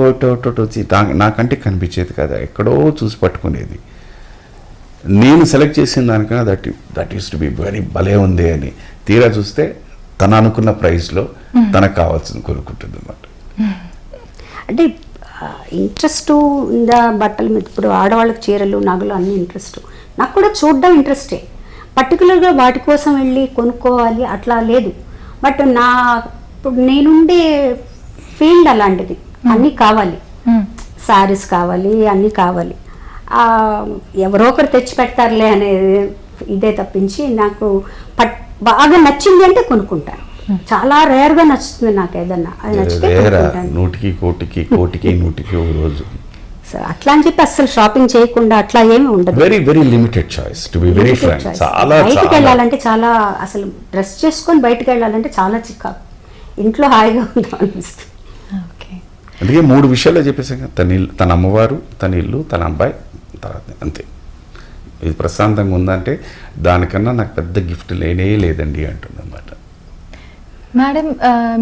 వచ్చి నాకంటే కనిపించేది కదా, ఎక్కడో చూసి పట్టుకునేది. నేను సెలెక్ట్ చేసిన దానికన్నా that use to be very భలే ఉంది అని తీరా చూస్తే తను అనుకున్న ప్రైస్లో తనకు కావాల్సింది కొనుక్కుంటుంది అన్నమాట. అంటే ఇంట్రెస్ట్ ఉందా బట్టల మీద? ఇప్పుడు ఆడవాళ్ళకి చీరలు, నగలు అన్నీ ఇంట్రెస్ట్. నాకు కూడా చూడడం ఇంట్రెస్టే. పర్టికులర్గా వాటి కోసం వెళ్ళి కొనుక్కోవాలి అట్లా లేదు. బట్ ఇప్పుడు నేనుండే ఫీల్డ్ అలాంటిది. అన్నీ కావాలి, శారీస్ కావాలి, అన్నీ కావాలి. ఎవరో ఒకరు తెచ్చి పెడతారులే అనేది ఇదే తప్పించి నాకు బాగా నచ్చింది అంటే కొనుక్కుంటాను. చాలా రేర్గా నచ్చుతుంది నాకు ఏదన్నా, అది నచ్చితే నూటికి కోటికి ఒక రోజు. అట్లా అని చెప్పి అసలు షాపింగ్ చేయకుండా అట్లా ఏమి ఉండదు. Very very limited choice, to be very frank. చాలా బయటకు వెళ్ళాలంటే చాలా, అసలు డ్రెస్ చేసుకొని బయటకు వెళ్ళాలంటే చాలా చిక్కాకు. ఇంట్లో హాయిగా ఉందా అనిపిస్తుంది. అందుకే 3 విషయాల్లో చెప్పేసాక, తన అమ్మవారు, తన ఇల్లు, తన అబ్బాయి, తర్వాత అంతే. ఇది ప్రశాంతంగా ఉందంటే దానికన్నా నాకు పెద్ద గిఫ్ట్ లేదండి అంటుందన్నమాట. మేడం,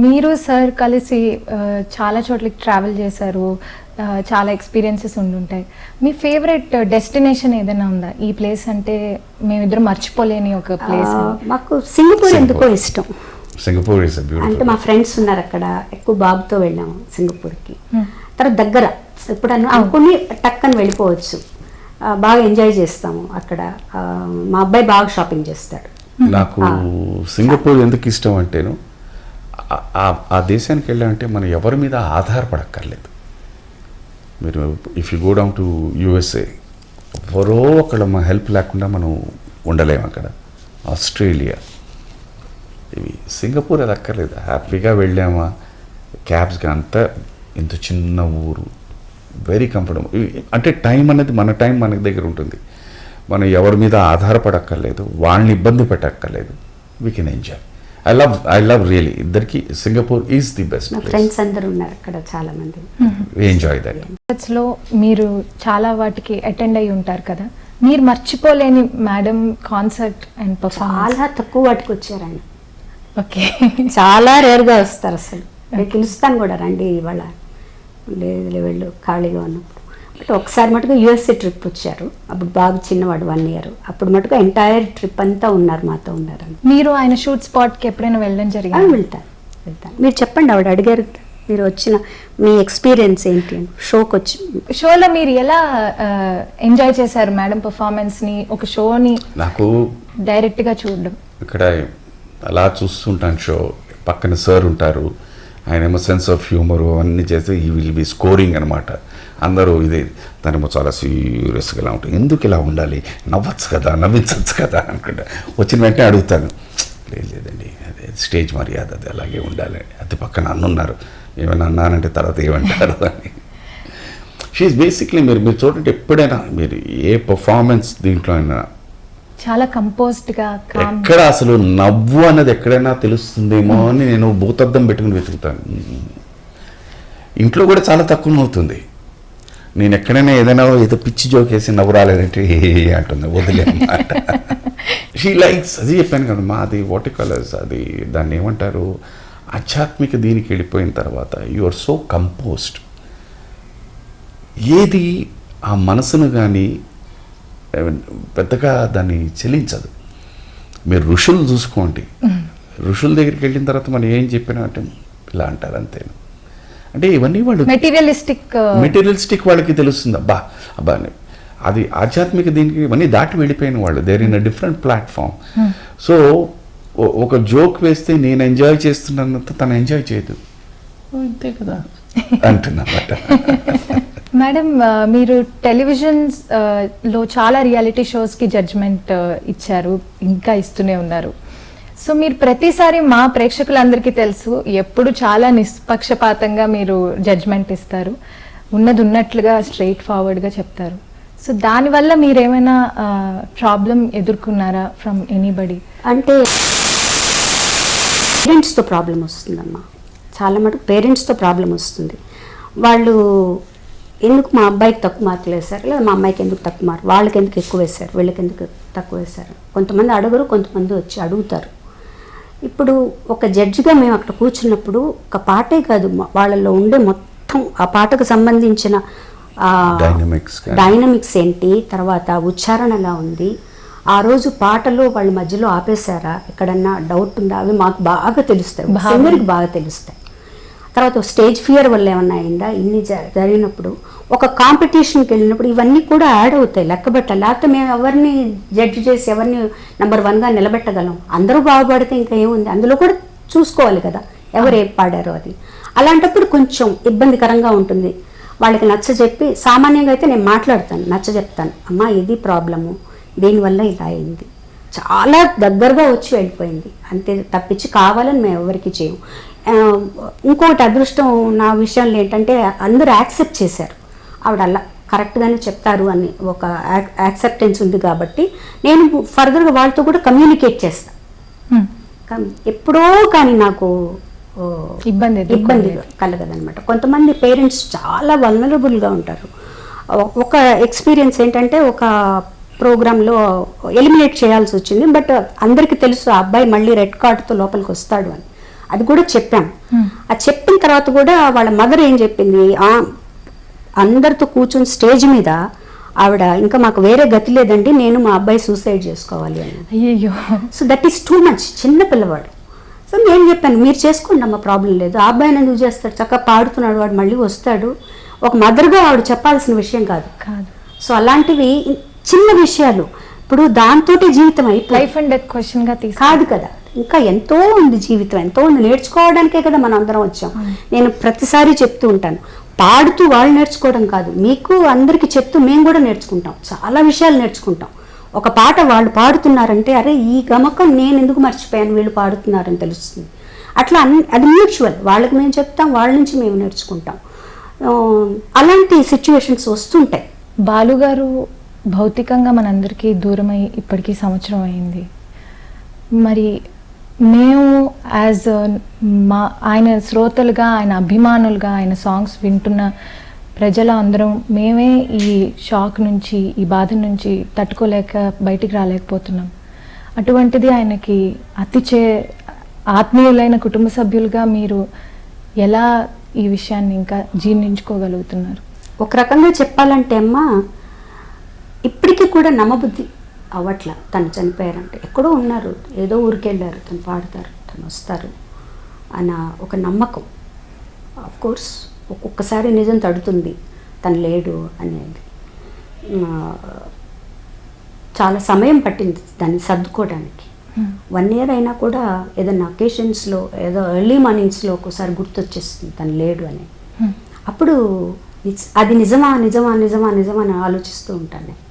మీరు సార్ కలిసి చాలా చోట్లకి ట్రావెల్ చేశారు, చాలా ఎక్స్పీరియన్సెస్ ఉండుంటాయి. మీ ఫేవరెట్ డెస్టినేషన్ ఏదైనా ఉందా? ఈ ప్లేస్ అంటే మేమిద్దరం మర్చిపోలేని ఒక ప్లేస్. మాకు సింగపూర్ ఎందుకో ఇష్టం. Singapore is beautiful. అంటే మా ఫ్రెండ్స్ ఉన్నారు అక్కడ, ఎక్కువ బాబుతో వెళ్ళాము సింగపూర్కి. తర్వాత దగ్గర ఎప్పుడన్నా అనుకుని టక్కని వెళ్ళిపోవచ్చు. బాగా ఎంజాయ్ చేస్తాము అక్కడ. మా అబ్బాయి బాగా షాపింగ్ చేస్తాడు. నాకు సింగపూర్ ఎందుకు ఇష్టం అంటేను, ఆ దేశానికి వెళ్ళామంటే మనం ఎవరి మీద ఆధారపడక్కర్లేదు. మీరు if you go down to USA, ఎవరో ఒకళ్ళ మా హెల్ప్ లేకుండా మనం ఉండలేము అక్కడ. ఆస్ట్రేలియా, ఇవి సింగపూర్ అది అక్కర్లేదు. హ్యాపీగా వెళ్ళామా, క్యాబ్స్గా అంతా, ఇంత చిన్న ఊరు, వెరీ కంఫర్టబుల్. అంటే టైం అనేది మన టైం మన దగ్గర ఉంటుంది. మనం ఎవరి మీద ఆధారపడక్కర్లేదు, వాళ్ళని ఇబ్బంది పెట్టక్కర్లేదు. We can enjoy. I love really. ఇద్దరికి Singapore is the best. Friends అందరూ ఉన్నారు అక్కడ చాలా మంది. Enjoy that. లో మీరు చాలా వాటికి అటెండ్ అయ్యి ఉంటారు కదా, మీరు మర్చిపోలేని మేడం కాన్సర్ట్ అండ్ పర్ఫార్మెన్స్? చాలా తక్కువ వాటికి వచ్చారండి. ఓకే, చాలా రేర్గా వస్తారు అసలు. నేను పిలుస్తాను కూడా, రండి ఇవాళ, లేదు వెళ్ళు ఖాళీగా ఉన్నప్పుడు. బట్ ఒకసారి మటుకు యూఎస్ఏ ట్రిప్ వచ్చారు. అప్పుడు బాగా చిన్నవాడు, 1 year. అప్పుడు మటుకు ఎంటైర్ ట్రిప్ అంతా ఉన్నారు, మాతో ఉన్నారు. మీరు ఆయన షూట్ స్పాట్కి ఎప్పుడైనా వెళ్ళడం జరిగింది? వెళ్తాను. వెళ్తాను. మీరు చెప్పండి, ఆవిడ అడిగారు, మీరు వచ్చిన మీ ఎక్స్పీరియన్స్ ఏంటి అని. షోకి వచ్చి షోలో మీరు ఎలా ఎంజాయ్ చేశారు మేడం పర్ఫార్మెన్స్ని, ఒక షోని నాకు డైరెక్ట్గా చూడడం? ఇక్కడ అలా చూస్తుంటాను షో, పక్కన సార్ ఉంటారు, ఆయనేమో సెన్స్ ఆఫ్ హ్యూమర్ అవన్నీ చేస్తే ఈ విల్ బి స్కోరింగ్ అనమాట. అందరూ ఇదే దానేమో చాలా సీరియస్గా ఇలా ఉంటుంది, ఎందుకు ఇలా ఉండాలి, నవ్వచ్చు కదా, నవ్వించవచ్చు కదా అనుకుంటా. వచ్చిన వెంటనే అడుగుతాను, లేదండి అదే స్టేజ్ మర్యాద, అది అలాగే ఉండాలి. అది పక్కన అన్నున్నారు, ఏమైనా అన్నానంటే తర్వాత ఏమంటారు అని. షీఈ్ బేసిక్లీ మీరు చూడండి, ఎప్పుడైనా మీరు ఏ పర్ఫార్మెన్స్ దీంట్లో అయినా చాలా కంపోజ్డ్గా, ఎక్కడ అసలు నవ్వు అన్నది ఎక్కడైనా తెలుస్తుందేమో అని నేను భూతద్దం పెట్టుకుని వెతుకుతాను. ఇంట్లో కూడా చాలా తక్కువ నవ్వుతుంది. నేను ఎక్కడైనా ఏదైనా ఏదో పిచ్చి జోక్ వేసి నవ్వు రాలేదంటే అంటుంది, వదిలే అన్నమాట. షీ లైక్స్, అది చెప్పాను కదమ్మా, అది వాటర్ కలర్స్, అది దాన్ని ఏమంటారు, ఆధ్యాత్మిక దీనికి వెళ్ళిపోయిన తర్వాత యు ఆర్ సో కంపోజ్డ్. ఏది ఆ మనసును కానీ పెద్దగా దాన్ని చెలించదు. మీరు ఋషులు చూసుకోండి, ఋషుల దగ్గరికి వెళ్ళిన తర్వాత మనం ఏం చెప్పినా అంటే ఇలా అంటారు అంతే. అంటే ఇవన్నీ వాళ్ళు మెటీరియలిస్టిక్ వాళ్ళకి తెలుస్తుంది, అబ్బా అబ్బా అని. అది ఆధ్యాత్మిక దీనికి ఇవన్నీ దాటి వెళ్ళిపోయిన వాళ్ళు, there in a different platform. So ఒక జోక్ వేస్తే నేను ఎంజాయ్ చేస్తున్నంత తను ఎంజాయ్ చేయదు, అంతే కదా అంటున్నమాట. మేడం, మీరు టెలివిజన్స్ లో చాలా రియాలిటీ షోస్కి జడ్జ్మెంట్ ఇచ్చారు, ఇంకా ఇస్తూనే ఉన్నారు. సో మీరు ప్రతిసారి మా ప్రేక్షకులందరికీ తెలుసు, ఎప్పుడు చాలా నిష్పక్షపాతంగా మీరు జడ్జ్మెంట్ ఇస్తారు, ఉన్నది ఉన్నట్లుగా స్ట్రైట్ ఫార్వర్డ్గా చెప్తారు. సో దానివల్ల మీరేమైనా ప్రాబ్లం ఎదుర్కొన్నారా ఫ్రమ్ ఎనీబడి? అంటే పేరెంట్స్తో ప్రాబ్లం వస్తుందమ్మా, చాలా మటుకు పేరెంట్స్తో ప్రాబ్లం వస్తుంది. వాళ్ళు ఎందుకు మా అబ్బాయికి తక్కువ మార్కులు వేశారు, లేదా మా అమ్మాయికి ఎందుకు తక్కువ మార్కులు, వాళ్ళకి ఎందుకు ఎక్కువ వేశారు, వీళ్ళకి ఎందుకు తక్కువ వేశారు. కొంతమంది అడగరు, కొంతమంది వచ్చి అడుగుతారు. ఇప్పుడు ఒక జడ్జిగా మేము అక్కడ కూర్చున్నప్పుడు ఒక పాటే కాదు, వాళ్ళలో ఉండే మొత్తం ఆ పాటకు సంబంధించిన డైనమిక్స్ ఏంటి, తర్వాత ఉచ్చారణ ఎలా ఉంది, ఆ రోజు పాటలో వాళ్ళ మధ్యలో ఆపేశారా, ఎక్కడన్నా డౌట్ ఉందా, అవి మాకు బాగా తెలుస్తాయి, సింగర్కి బాగా తెలుస్తాయి. తర్వాత స్టేజ్ ఫియర్ వల్ల ఏమన్నా అయిందా, ఇన్ని జరిగినప్పుడు ఒక కాంపిటీషన్కి వెళ్ళినప్పుడు ఇవన్నీ కూడా యాడ్ అవుతాయి, లెక్కబెట్టాలి. లేకపోతే మేము ఎవరిని జడ్జి చేసి ఎవరిని నెంబర్ 1గా నిలబెట్టగలం? అందరూ బాగుపడితే ఇంకా ఏముంది, అందులో కూడా చూసుకోవాలి కదా ఎవరు ఏం పాడారో అది. అలాంటప్పుడు కొంచెం ఇబ్బందికరంగా ఉంటుంది. వాళ్ళకి నచ్చజెప్పి, సామాన్యంగా అయితే నేను మాట్లాడతాను, నచ్చజెప్తాను, అమ్మా ఇది ప్రాబ్లము, దీనివల్ల ఇలా అయింది, చాలా దగ్గరగా వచ్చి వెళ్ళిపోయింది అంతే, తప్పించి కావాలని మేము ఎవరికి చేయము. ఇంకొకటి అదృష్టం నా విషయంలో ఏంటంటే అందరూ యాక్సెప్ట్ చేశారు, ఆవిడ అలా కరెక్ట్గానే చెప్తారు అని ఒక యాక్సెప్టెన్స్ ఉంది కాబట్టి నేను ఫర్దర్గా వాళ్ళతో కూడా కమ్యూనికేట్ చేస్తాను. ఎప్పుడో కానీ నాకు ఇబ్బంది కలగదనమాట. కొంతమంది పేరెంట్స్ చాలా వల్నరబుల్గా ఉంటారు. ఒక ఎక్స్పీరియన్స్ ఏంటంటే, ఒక ప్రోగ్రాంలో ఎలిమినేట్ చేయాల్సి వచ్చింది, బట్ అందరికీ తెలుసు ఆ అబ్బాయి మళ్ళీ రెడ్ కార్డుతో లోపలికి వస్తాడు అని. అది కూడా చెప్పాం. అది చెప్పిన తర్వాత కూడా వాళ్ళ మదర్ ఏం చెప్పింది, అందరితో కూర్చొని స్టేజ్ మీద ఆవిడ, ఇంకా మాకు వేరే గతి లేదండి, నేను మా అబ్బాయి సూసైడ్ చేసుకోవాలి అని. అయ్యో, so that is too much, చిన్న పిల్లవాడు. సో నేను చెప్పాను, మీరు చేసుకోండి అమ్మ, ప్రాబ్లం లేదు, ఆ అబ్బాయిని ఎందుకు చేస్తాడు, చక్కగా పాడుతున్నాడు, వాడు మళ్ళీ వస్తాడు. ఒక మదర్గా ఆవిడ చెప్పాల్సిన విషయం కాదు. సో అలాంటివి చిన్న విషయాలు, ఇప్పుడు దాంతో జీవితం అయిపోయి లైఫ్ అండ్ డెత్ క్వశ్చన్గా కాదు కదా, ఇంకా ఎంతో ఉంది జీవితం, ఎంతో ఉంది, నేర్చుకోవడానికే కదా మనం అందరం వచ్చాం. నేను ప్రతిసారి చెప్తూ ఉంటాను, పాడుతూ వాళ్ళు నేర్చుకోవడం కాదు, మీకు అందరికీ చెప్తూ మేము కూడా నేర్చుకుంటాం, చాలా విషయాలు నేర్చుకుంటాం. ఒక పాట వాళ్ళు పాడుతున్నారంటే, అరే ఈ గమకం నేను ఎందుకు మర్చిపోయాను, వీళ్ళు పాడుతున్నారని తెలుస్తుంది. అట్లా అది మ్యూచువల్, వాళ్ళకి మేము చెప్తాం, వాళ్ళ నుంచి మేము నేర్చుకుంటాం. అలాంటి సిచ్యువేషన్స్ వస్తుంటాయి. బాలుగారు భౌతికంగా మనందరికీ దూరమై ఇప్పటికీ సంవత్సరం అయింది. మరి మేము యాజ్ ఆయన శ్రోతలుగా, ఆయన అభిమానులుగా, ఆయన సాంగ్స్ వింటున్న ప్రజల అందరం మేమే ఈ షాక్ నుంచి, ఈ బాధ నుంచి తట్టుకోలేక బయటికి రాలేకపోతున్నాం. అటువంటిది ఆయనకి ఆత్మీయులైన కుటుంబ సభ్యులుగా మీరు ఎలా ఈ విషయాన్ని ఇంకా జీర్ణించుకోగలుగుతున్నారు? ఒక రకంగా చెప్పాలంటే అమ్మా, ఇప్పటికీ కూడా నమ్మబుద్ధి అవ్వట్లా. తను చనిపోయారంటే ఎక్కడో ఉన్నారు, ఏదో ఊరికి వెళ్ళారు, తను పాడతారు, తను వస్తారు, అన్న ఒక నమ్మకం. ఆఫ్ కోర్స్ ఒక్కొక్కసారి నిజం తడుతుంది, తను లేడు అనేది. చాలా సమయం పట్టింది దాన్ని సర్దుకోవడానికి. 1 year అయినా కూడా ఏదైనా అకేషన్స్లో ఏదో ఎర్లీ మార్నింగ్స్లో ఒక్కోసారి గుర్తొచ్చేస్తుంది తను లేడు అని. అప్పుడు అది నిజమా నిజమా నిజమా నిజమా అని ఆలోచిస్తూ ఉంటాను నేను.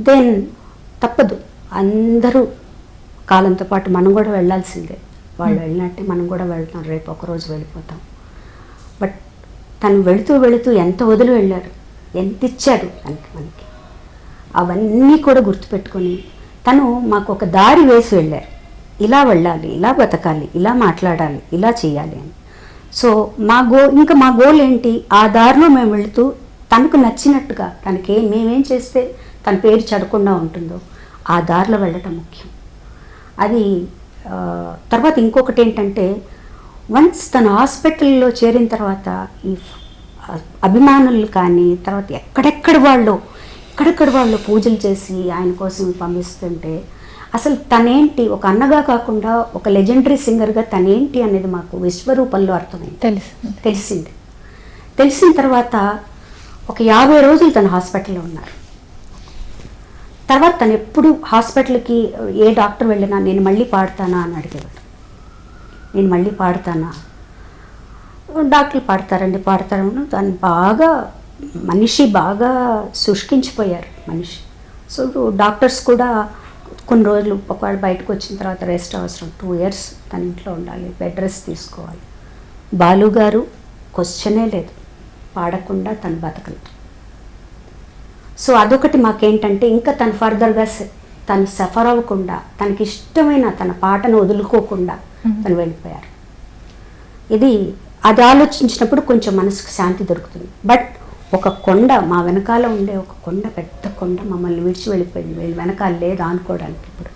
దెన్ తప్పదు, అందరూ కాలంతో పాటు మనం కూడా వెళ్ళాల్సిందే. వాళ్ళు వెళ్ళినట్టే మనం కూడా వెళ్తాం, రేపు ఒకరోజు వెళ్ళిపోతాం. బట్ తను వెళుతూ వెళుతూ ఎంత వదిలి వెళ్ళారు, ఎంత ఇచ్చారు మనకి, అవన్నీ కూడా గుర్తుపెట్టుకొని తను మాకు ఒక దారి వేసి వెళ్ళారు. ఇలా వెళ్ళాలి, ఇలా బతకాలి, ఇలా మాట్లాడాలి, ఇలా చేయాలి అని. సో మా గోల్ ఏంటి, ఆ దారిలో మేము వెళుతూ తనకు నచ్చినట్టుగా, మేమేం చేస్తే తన పేరు చెడకుండా ఉంటుందో ఆ దారిలో వెళ్ళటం ముఖ్యం. అది తర్వాత ఇంకొకటి ఏంటంటే, వన్స్ తన హాస్పిటల్లో చేరిన తర్వాత ఈ అభిమానులు కానీ తర్వాత ఎక్కడెక్కడ వాళ్ళు పూజలు చేసి ఆయన కోసం పంపిస్తుంటే అసలు తనేంటి, ఒక అన్నగా కాకుండా ఒక లెజెండరీ సింగర్గా తనేంటి అనేది మాకు విశ్వరూపంలో అర్థమైంది, తెలిసింది. తెలిసిన తర్వాత ఒక 50 రోజులు తను హాస్పిటల్లో ఉన్నారు. తర్వాత తను ఎప్పుడు హాస్పిటల్కి ఏ డాక్టర్ వెళ్ళినా నేను మళ్ళీ పాడతానా అని అడిగేవాడు. నేను మళ్ళీ పాడతానా, డాక్టర్లు పాడతారని తను మనిషి బాగా శుష్కించిపోయారు మనిషి. సో డాక్టర్స్ కూడా కొన్ని రోజులు ఒకవేళ బయటకు వచ్చిన తర్వాత రెస్ట్ అవసరం, 2 years తన ఇంట్లో ఉండాలి, బెడ్ రెస్ట్ తీసుకోవాలి. బాలు గారు క్వశ్చనే లేదు, పాడకుండా తను బతకలేదు. సో అదొకటి మాకేంటంటే, ఇంకా తను ఫర్దర్గా తను సఫర్ అవ్వకుండా, తనకి ఇష్టమైన తన పాటను వదులుకోకుండా తను వెళ్ళిపోయారు. అది ఆలోచించినప్పుడు కొంచెం మనసుకు శాంతి దొరుకుతుంది. బట్ ఒక కొండ, మా వెనకాల ఉండే ఒక కొండ, పెద్ద కొండ మమ్మల్ని విడిచి వెళ్ళిపోయింది, వీళ్ళు వెనకాల లేదు ఆనుకోవడానికి. ఇప్పుడు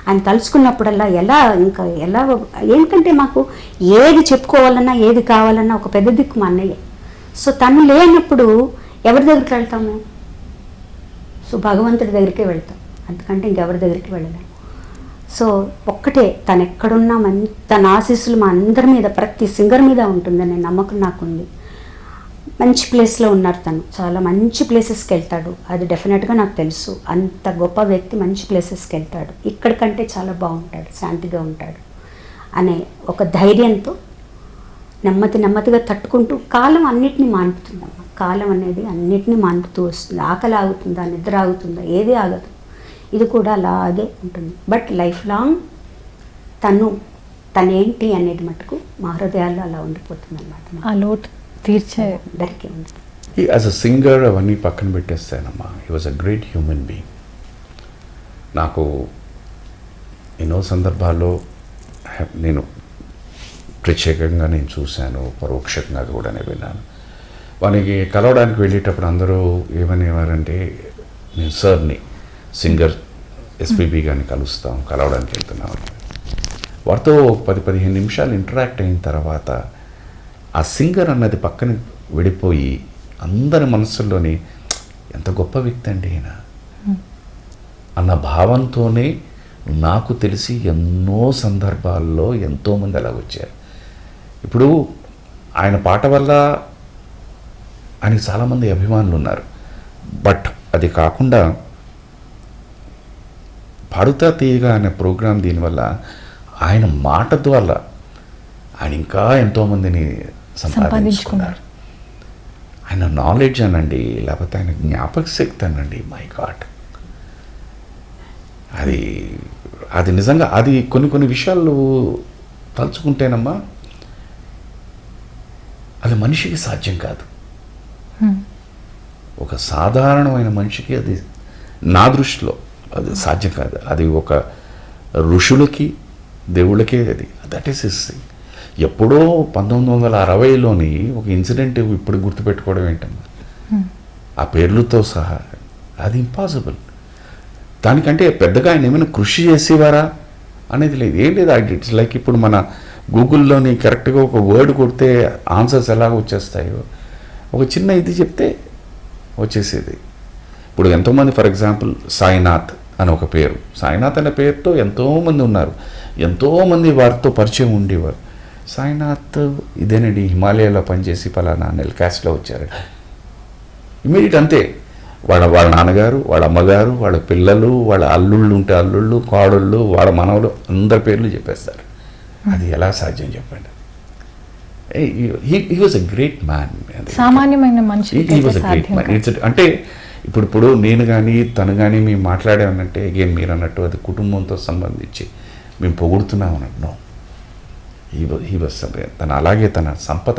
ఆయన తలుచుకున్నప్పుడల్లా ఎలా ఏంటంటే మాకు ఏది చెప్పుకోవాలన్నా ఏది కావాలన్నా ఒక పెద్ద దిక్కు మా అన్నయ్య. సో తను లేనప్పుడు ఎవరి దగ్గరికి వెళ్తాము? సో భగవంతుడి దగ్గరికే వెళ్తాం, అంతకంటే ఇంకెవరి దగ్గరికి వెళ్ళలేము. సో ఒక్కటే, తను ఎక్కడున్నా తన ఆశీస్సులు మా అందరి మీద, ప్రతి సింగర్ మీద ఉంటుందనే నమ్మకం నాకుంది. మంచి ప్లేస్లో ఉన్నారు, తను చాలా మంచి ప్లేసెస్కి వెళ్తాడు, అది డెఫినెట్గా నాకు తెలుసు. అంత గొప్ప వ్యక్తి మంచి ప్లేసెస్కి వెళ్తాడు, ఇక్కడికంటే చాలా బాగుంటాడు, శాంతిగా ఉంటాడు అనే ఒక ధైర్యంతో నెమ్మదిగా తట్టుకుంటూ, కాలం అన్నిటినీ మాన్పుతుందమ్మా. కాలం అనేది అన్నిటినీ మాన్పుతూ వస్తుంది. ఆకలి ఆగుతుందా, నిద్ర ఆగుతుందా, ఏది ఆగదు. ఇది కూడా అలాగే ఉంటుంది. బట్ లైఫ్ లాంగ్ తనేంటి అనేది మటుకు మా హృదయాల్లో అలా ఉండిపోతుంది అన్నమాట. ఆ లోటు తీర్చే అందరికీ ఉంది. యాజ్ అ సింగర్ అవన్నీ పక్కన పెట్టేస్తానమ్మా, he was a great human being. నాకు ఎన్నో సందర్భాల్లో నేను ప్రత్యేకంగా నేను చూశాను, పరోక్షంగా కూడా విన్నాను. వానికి కలవడానికి వెళ్ళేటప్పుడు అందరూ ఏమనేవారంటే, నేను సార్ని, సింగర్ ఎస్పీబీ గారిని కలవడానికి వెళ్తున్నాం. వారితో 10-15 నిమిషాలు ఇంటరాక్ట్ అయిన తర్వాత ఆ సింగర్ అన్నది పక్కన విడిపోయి అందరి మనసుల్లోని ఎంత గొప్ప వ్యక్తి అండి ఈయన అన్న భావంతోనే నాకు తెలిసి ఎన్నో సందర్భాల్లో ఎంతోమంది అలా వచ్చారు. ఇప్పుడు ఆయన పాట వల్ల ఆయనకి చాలామంది అభిమానులు ఉన్నారు. బట్ అది కాకుండా పాడుతా తీయగా అనే ప్రోగ్రాం, దీనివల్ల ఆయన మాట ద్వారా ఆయన ఇంకా ఎంతోమందిని సంపాదించుకున్నారు. ఆయన నాలెడ్జ్ అనండి, లేకపోతే ఆయన జ్ఞాపక శక్తి అనండి, మై గాడ్, అది నిజంగా అది కొన్ని విషయాలు తలుచుకుంటేనమ్మా అది మనిషికి సాధ్యం కాదు. ఒక సాధారణమైన మనిషికి అది, నా దృష్టిలో అది సాధ్యం కాదు. అది ఒక ఋషులకి దేవుళ్ళకే అది, దట్ ఈస్ హిస్ థింగ్. ఎప్పుడో 1960లోని ఒక ఇన్సిడెంట్ ఇప్పుడు గుర్తుపెట్టుకోవడం ఏంటమ్మా, ఆ పేర్లతో సహా, అది ఇంపాసిబుల్. దానికంటే పెద్దగా ఆయన ఏమైనా కృషి చేసేవారా అనేది లేదు, ఏం లేదు. ఇట్స్ లైక్ ఇప్పుడు మన గూగుల్లోని కరెక్ట్గా ఒక వర్డ్ కొడితే ఆన్సర్స్ ఎలాగ వచ్చేస్తాయో, ఒక చిన్న ఇది చెప్తే వచ్చేసేది. ఇప్పుడు ఎంతోమంది, ఫర్ ఎగ్జాంపుల్ సాయినాథ్ అని ఒక పేరు. సాయినాథ్ అనే పేరుతో ఎంతోమంది ఉన్నారు, ఎంతోమంది వారితో పరిచయం ఉండేవారు. సాయినాథ్ ఇదేనండి హిమాలయాలో పనిచేసి పలానా నెల క్యాస్ట్లో వచ్చారు. ఇమీడియట్ అంతే, వాళ్ళ నాన్నగారు, వాళ్ళ అమ్మగారు, వాళ్ళ పిల్లలు, వాళ్ళ అల్లుళ్ళు ఉంటే అల్లుళ్ళు, కోడళ్ళు, వాళ్ళ మనవలు అందరి పేర్లు చెప్పేస్తారు. అది ఎలా సాధ్యం చెప్పండి? He was a great man. సామాన్యమైన మనిషి he was a great man. అంటే ఇప్పుడు నేను కానీ తను కానీ మేము మాట్లాడామనంటే అగైన్ మీరు అన్నట్టు అది కుటుంబంతో సంబంధించి మేము పొగుడుతున్నాం అన్నట్టు. హీ వాజ్ తన అలాగే తన సంపద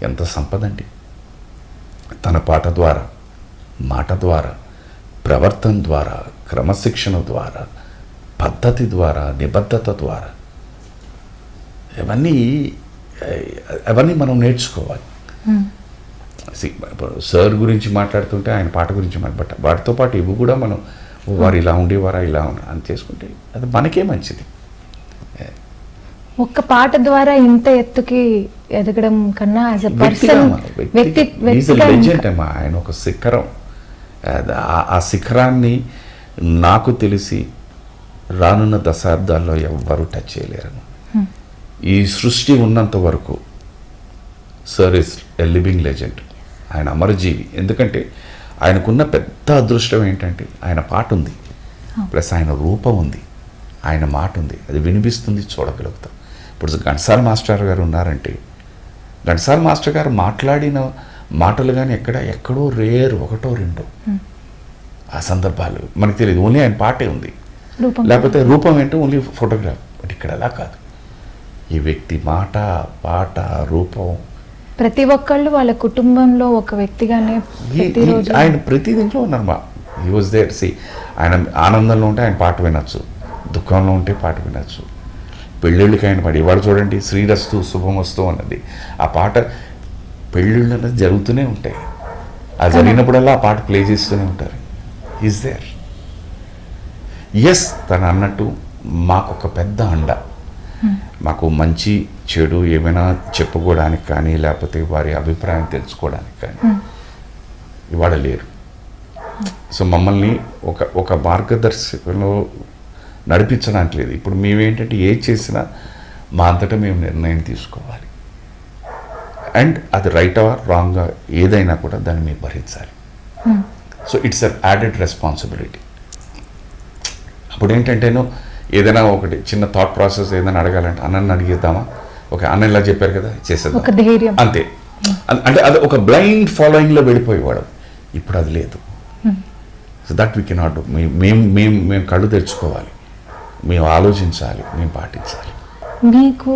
ఎంత సంపద అండి. తన పాట ద్వారా, మాట ద్వారా, ప్రవర్తన ద్వారా, క్రమశిక్షణ ద్వారా, పద్ధతి ద్వారా, నిబద్ధత ద్వారా అవన్నీ మనం నేర్చుకోవాలి. సార్ గురించి మాట్లాడుతుంటే ఆయన పాట గురించి మాట్లాడతాం, వాటితో పాటు ఇవి కూడా మనం వారు ఇలా ఉండేవారా ఇలా అని చేసుకుంటే అది మనకే మంచిది. ఒక్క పాట ద్వారా ఇంత ఎత్తుకి ఎదగడం కన్నా యాజ్ ఎ పర్సన్ ఆయన ఒక శిఖరం. ఆ శిఖరాన్ని నాకు తెలిసి రానున్న దశాబ్దాల్లో ఎవ్వరూ టచ్ చేయలేరు. ఈ సృష్టి ఉన్నంత వరకు sir is a living legend. ఆయన అమరజీవి. ఎందుకంటే ఆయనకున్న పెద్ద అదృష్టం ఏంటంటే ఆయన పాట ఉంది, ప్లస్ ఆయన రూపం ఉంది, ఆయన మాట ఉంది, అది వినిపిస్తుంది, చూడగలుగుతాం. ఇప్పుడు ఘంటసాల మాస్టర్ గారు ఉన్నారంటే ఘంటసాల మాస్టర్ గారు మాట్లాడిన మాటలు కానీ ఎక్కడో రేరు, ఒకటో రెండో ఆ సందర్భాలు మనకు తెలియదు. ఓన్లీ ఆయన పాటే ఉంది, లేకపోతే రూపం ఏంటో ఓన్లీ ఫోటోగ్రాఫ్. బట్ ఇక్కడ అలా కాదు. ఈ వ్యక్తి మాట, పాట, రూపం, ప్రతి ఒక్కళ్ళు వాళ్ళ కుటుంబంలో ఒక వ్యక్తిగానే ఆయన ప్రతి దీంట్లో ఉన్నారు. He was there. ఆయన ఆనందంలో ఉంటే ఆయన పాట వినొచ్చు, దుఃఖంలో ఉంటే పాట వినొచ్చు, పెళ్ళిళ్ళకి ఆయన పాడి. ఇవాళ చూడండి శ్రీరస్తు శుభమస్తు అన్నది ఆ పాట, పెళ్ళిళ్ళు అన్నది జరుగుతూనే ఉంటాయి. ఆ జరిగినప్పుడల్లా ఆ పాట ప్లే చేస్తూనే ఉంటారు. Is there. ఎస్, తను అన్నట్టు మాకొక పెద్ద అండ. మాకు మంచి చెడు ఏమైనా చెప్పుకోవడానికి కానీ, లేకపోతే వారి అభిప్రాయం తెలుసుకోవడానికి కానీ ఇవాళ లేరు. సో మమ్మల్ని ఒక మార్గదర్శకంలో నడిపించడానికి లేదు. ఇప్పుడు మేమేంటంటే ఏది చేసినా మా అంతటా మేము నిర్ణయం తీసుకోవాలి. అండ్ అది రైట్ ఆర్ రాంగ్గా ఏదైనా కూడా దాన్ని మేము భరించాలి. So it's a added responsibility. అప్పుడు ఏంటంటేనో ఏదైనా ఒకటి చిన్న థాట్ ప్రాసెస్ ఏదైనా అడగాలంటే అన్నని అడిగేద్దామా, ఓకే అన్న ఇలా చెప్పారు కదా చేసేద్దాం అంతే. అంటే అది ఒక బ్లైండ్ ఫాలోయింగ్లో వెళ్ళిపోయేవాడు. ఇప్పుడు అది లేదు. So that we cannot do. మేము కళ్ళు తెరుచుకోవాలి, మేము ఆలోచించాలి, మేము పాటించాలి. మీకు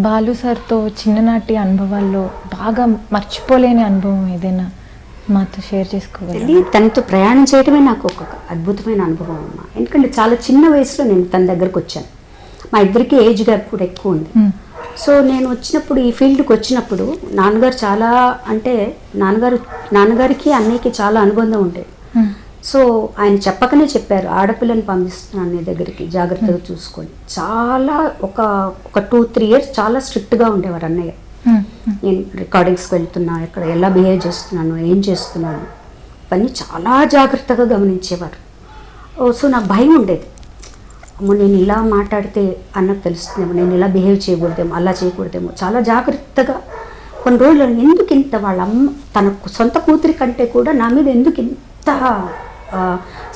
బాలు సార్తో చిన్ననాటి అనుభవాల్లో బాగా మర్చిపోలేని అనుభవం ఏదైనా మాతో షేర్ చేసుకోవాలి? తనతో ప్రయాణం చేయడమే నాకు ఒక అద్భుతమైన అనుభవం అమ్మా. ఎందుకంటే చాలా చిన్న వయసులో నేను తన దగ్గరకు వచ్చాను. మా ఇద్దరికి ఏజ్ గ్యాప్ కూడా ఎక్కువ ఉంది. సో నేను వచ్చినప్పుడు ఈ ఫీల్డ్కి వచ్చినప్పుడు నాన్నగారు చాలా అంటే నాన్నగారికి అన్నయ్యకి చాలా అనుబంధం ఉండేది. సో ఆయన చెప్పకనే చెప్పారు, ఆడపిల్లని పంపిస్తున్నాను నీ దగ్గరికి, జాగ్రత్తగా చూసుకొని. చాలా ఒక 2-3 ఇయర్స్ చాలా స్ట్రిక్ట్గా ఉండేవారు అన్నయ్య. నేను రికార్డింగ్స్కి వెళ్తున్నా, ఎక్కడ ఎలా బిహేవ్ చేస్తున్నాను, ఏం చేస్తున్నాను, ఇవన్నీ చాలా జాగ్రత్తగా గమనించేవారు. సో నాకు భయం ఉండేది, అమ్మో నేను ఇలా మాట్లాడితే అన్నకు తెలుస్తుందేమో, నేను ఇలా బిహేవ్ చేయకూడదేమో, అలా చేయకూడదేమో. చాలా జాగ్రత్తగా కొన్ని రోజులు ఎందుకు ఇంత వాళ్ళ అమ్మ తన సొంత కూతురి కంటే కూడా నా మీద ఎందుకు ఇంత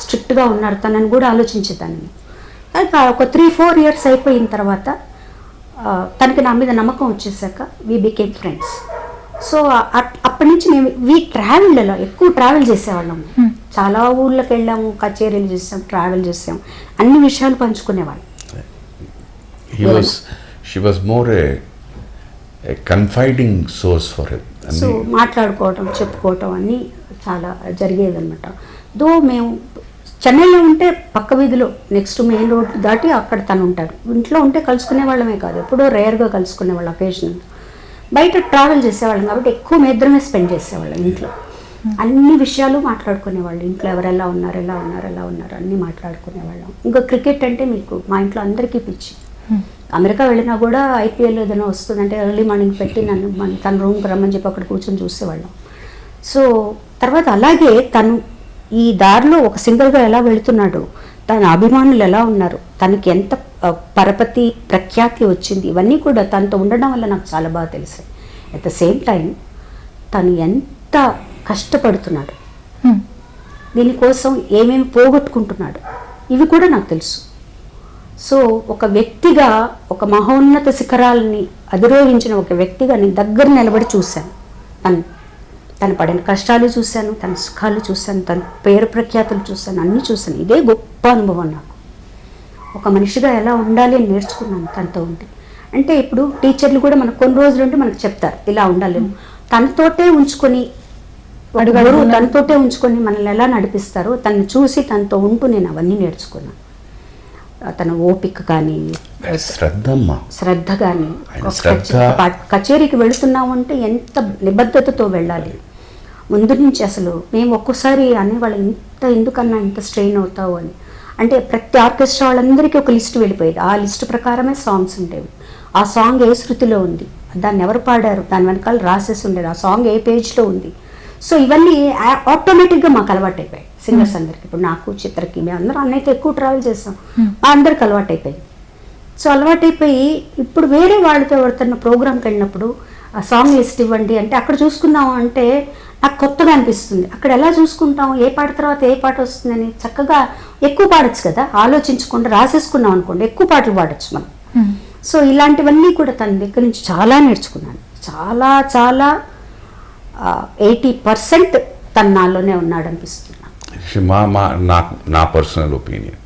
స్ట్రిక్ట్గా ఉన్నారు తనని కూడా ఆలోచించేదాన్ని. ఒక 3-4 ఇయర్స్ అయిపోయిన తర్వాత తనకి నా మీద నమ్మకం వచ్చేసాక వీ బికేమ్ ఫ్రెండ్స్. సో అప్పటి నుంచి మేము ట్రావెల్లో ఎక్కువ ట్రావెల్ చేసేవాళ్ళము. చాలా ఊళ్ళకి వెళ్ళాము, కచేరీలు చేసాం, ట్రావెల్ చేసాం, అన్ని విషయాలు పంచుకునేవాళ్ళం. She was more a confiding source for him. So మాట్లాడుకోవటం, చెప్పుకోవటం అన్నీ చాలా జరిగేదన్నమాట. దో మేము చెన్నైలో ఉంటే పక్క వీధిలో నెక్స్ట్ మెయిన్ రోడ్ దాటి అక్కడ తను ఉంటాడు. ఇంట్లో ఉంటే కలుసుకునే వాళ్ళమే కాదు, ఎప్పుడో రేర్గా కలుసుకునేవాళ్ళు, అకేషనల్. బయట ట్రావెల్ చేసేవాళ్ళం కాబట్టి ఎక్కువ మేద్దరమే స్పెండ్ చేసేవాళ్ళం. ఇంట్లో అన్ని విషయాలు మాట్లాడుకునేవాళ్ళు. ఇంట్లో ఎవరెలా ఉన్నారు, ఎలా ఉన్నారు అన్నీ మాట్లాడుకునేవాళ్ళం. ఇంకా క్రికెట్ అంటే మీకు మా ఇంట్లో అందరికీ పిచ్చి. అమెరికా వెళ్ళినా కూడా ఐపీఎల్ ఏదైనా వస్తుందంటే ఎర్లీ మార్నింగ్ పెట్టి తన రూమ్కి రమ్మని చెప్పి అక్కడ కూర్చొని చూసేవాళ్ళం. సో తర్వాత అలాగే తను ఈ దారిలో ఒక సింగల్గా ఎలా వెళుతున్నాడు, తన అభిమానులు ఎలా ఉన్నారు, తనకి ఎంత పరపతి ప్రఖ్యాతి వచ్చింది, ఇవన్నీ కూడా తనతో ఉండడం వల్ల నాకు చాలా బాగా తెలిసాయి. అట్ ద సేమ్ టైం తను ఎంత కష్టపడుతున్నాడు, దీనికోసం ఏమేమి పోగొట్టుకుంటున్నాడు, ఇవి కూడా నాకు తెలుసు. సో ఒక వ్యక్తిగా, ఒక మహోన్నత శిఖరాలని అధిరోహించిన ఒక వ్యక్తిగా నేను దగ్గర నిలబడి చూశాను. తను పడిన కష్టాలు చూశాను, తన సుఖాలు చూశాను, తన పేరు ప్రఖ్యాతులు చూశాను, అన్నీ చూశాను. ఇదే గొప్ప అనుభవం నాకు. ఒక మనిషిగా ఎలా ఉండాలి అని నేర్చుకున్నాను తనతో ఉండి. అంటే ఇప్పుడు టీచర్లు కూడా మనకు కొన్ని రోజులు ఉంటే మనకు చెప్తారు ఇలా ఉండాలి. తనతోటే ఉంచుకొని తనతోటే ఉంచుకొని మనల్ని ఎలా నడిపిస్తారో తను చూసి తనతో ఉంటూ నేను అవన్నీ నేర్చుకున్నాను. తన ఓపిక కానీ, శ్రద్ధ కానీ, కచేరీకి వెళుతున్నాము అంటే ఎంత నిబద్ధతతో వెళ్ళాలి. ముందు నుంచి అసలు మేము ఒక్కోసారి అనేవాళ్ళు ఎందుకన్నా ఇంత స్ట్రెయిన్ అవుతావు అని. అంటే ప్రతి ఆర్కెస్ట్రా వాళ్ళందరికీ ఒక లిస్ట్ వెళ్ళిపోయేది. ఆ లిస్ట్ ప్రకారమే సాంగ్స్ ఉండేవి. ఆ సాంగ్ ఏ శృతిలో ఉంది, దాన్ని ఎవరు పాడారు, దాని వెనకాల రాసేసి ఉండేది, ఆ సాంగ్ ఏ పేజ్లో ఉంది. సో ఇవన్నీ ఆటోమేటిక్గా మాకు అలవాటు అయిపోయాయి సింగర్స్ అందరికి. ఇప్పుడు నాకు, చిత్రకి, మేము అందరం అన్నైతే ఎక్కువ ట్రావెల్ చేస్తాం, మా అందరికి అలవాటు అయిపోయింది. సో అలవాటైపోయి ఇప్పుడు వేరే వాళ్ళతో ఎవరితో ప్రోగ్రామ్కి వెళ్ళినప్పుడు ఆ సాంగ్ లిస్ట్ ఇవ్వండి అంటే అక్కడ చూసుకుందాం అంటే నాకు కొత్తగా అనిపిస్తుంది. అక్కడ ఎలా చూసుకుంటాం, ఏ పాట తర్వాత ఏ పాట వస్తుందని. చక్కగా ఎక్కువ పాడచ్చు కదా, ఆలోచించకుండా రాసేసుకున్నాం అనుకోండి, ఎక్కువ పాటలు పాడచ్చు మనం. సో ఇలాంటివన్నీ కూడా తన దగ్గర నుంచి చాలా నేర్చుకున్నాను. చాలా చాలా 80% తన నాలోనే ఉన్నాడు అనిపిస్తుంది. నా పర్సనల్ ఒపీనియన్,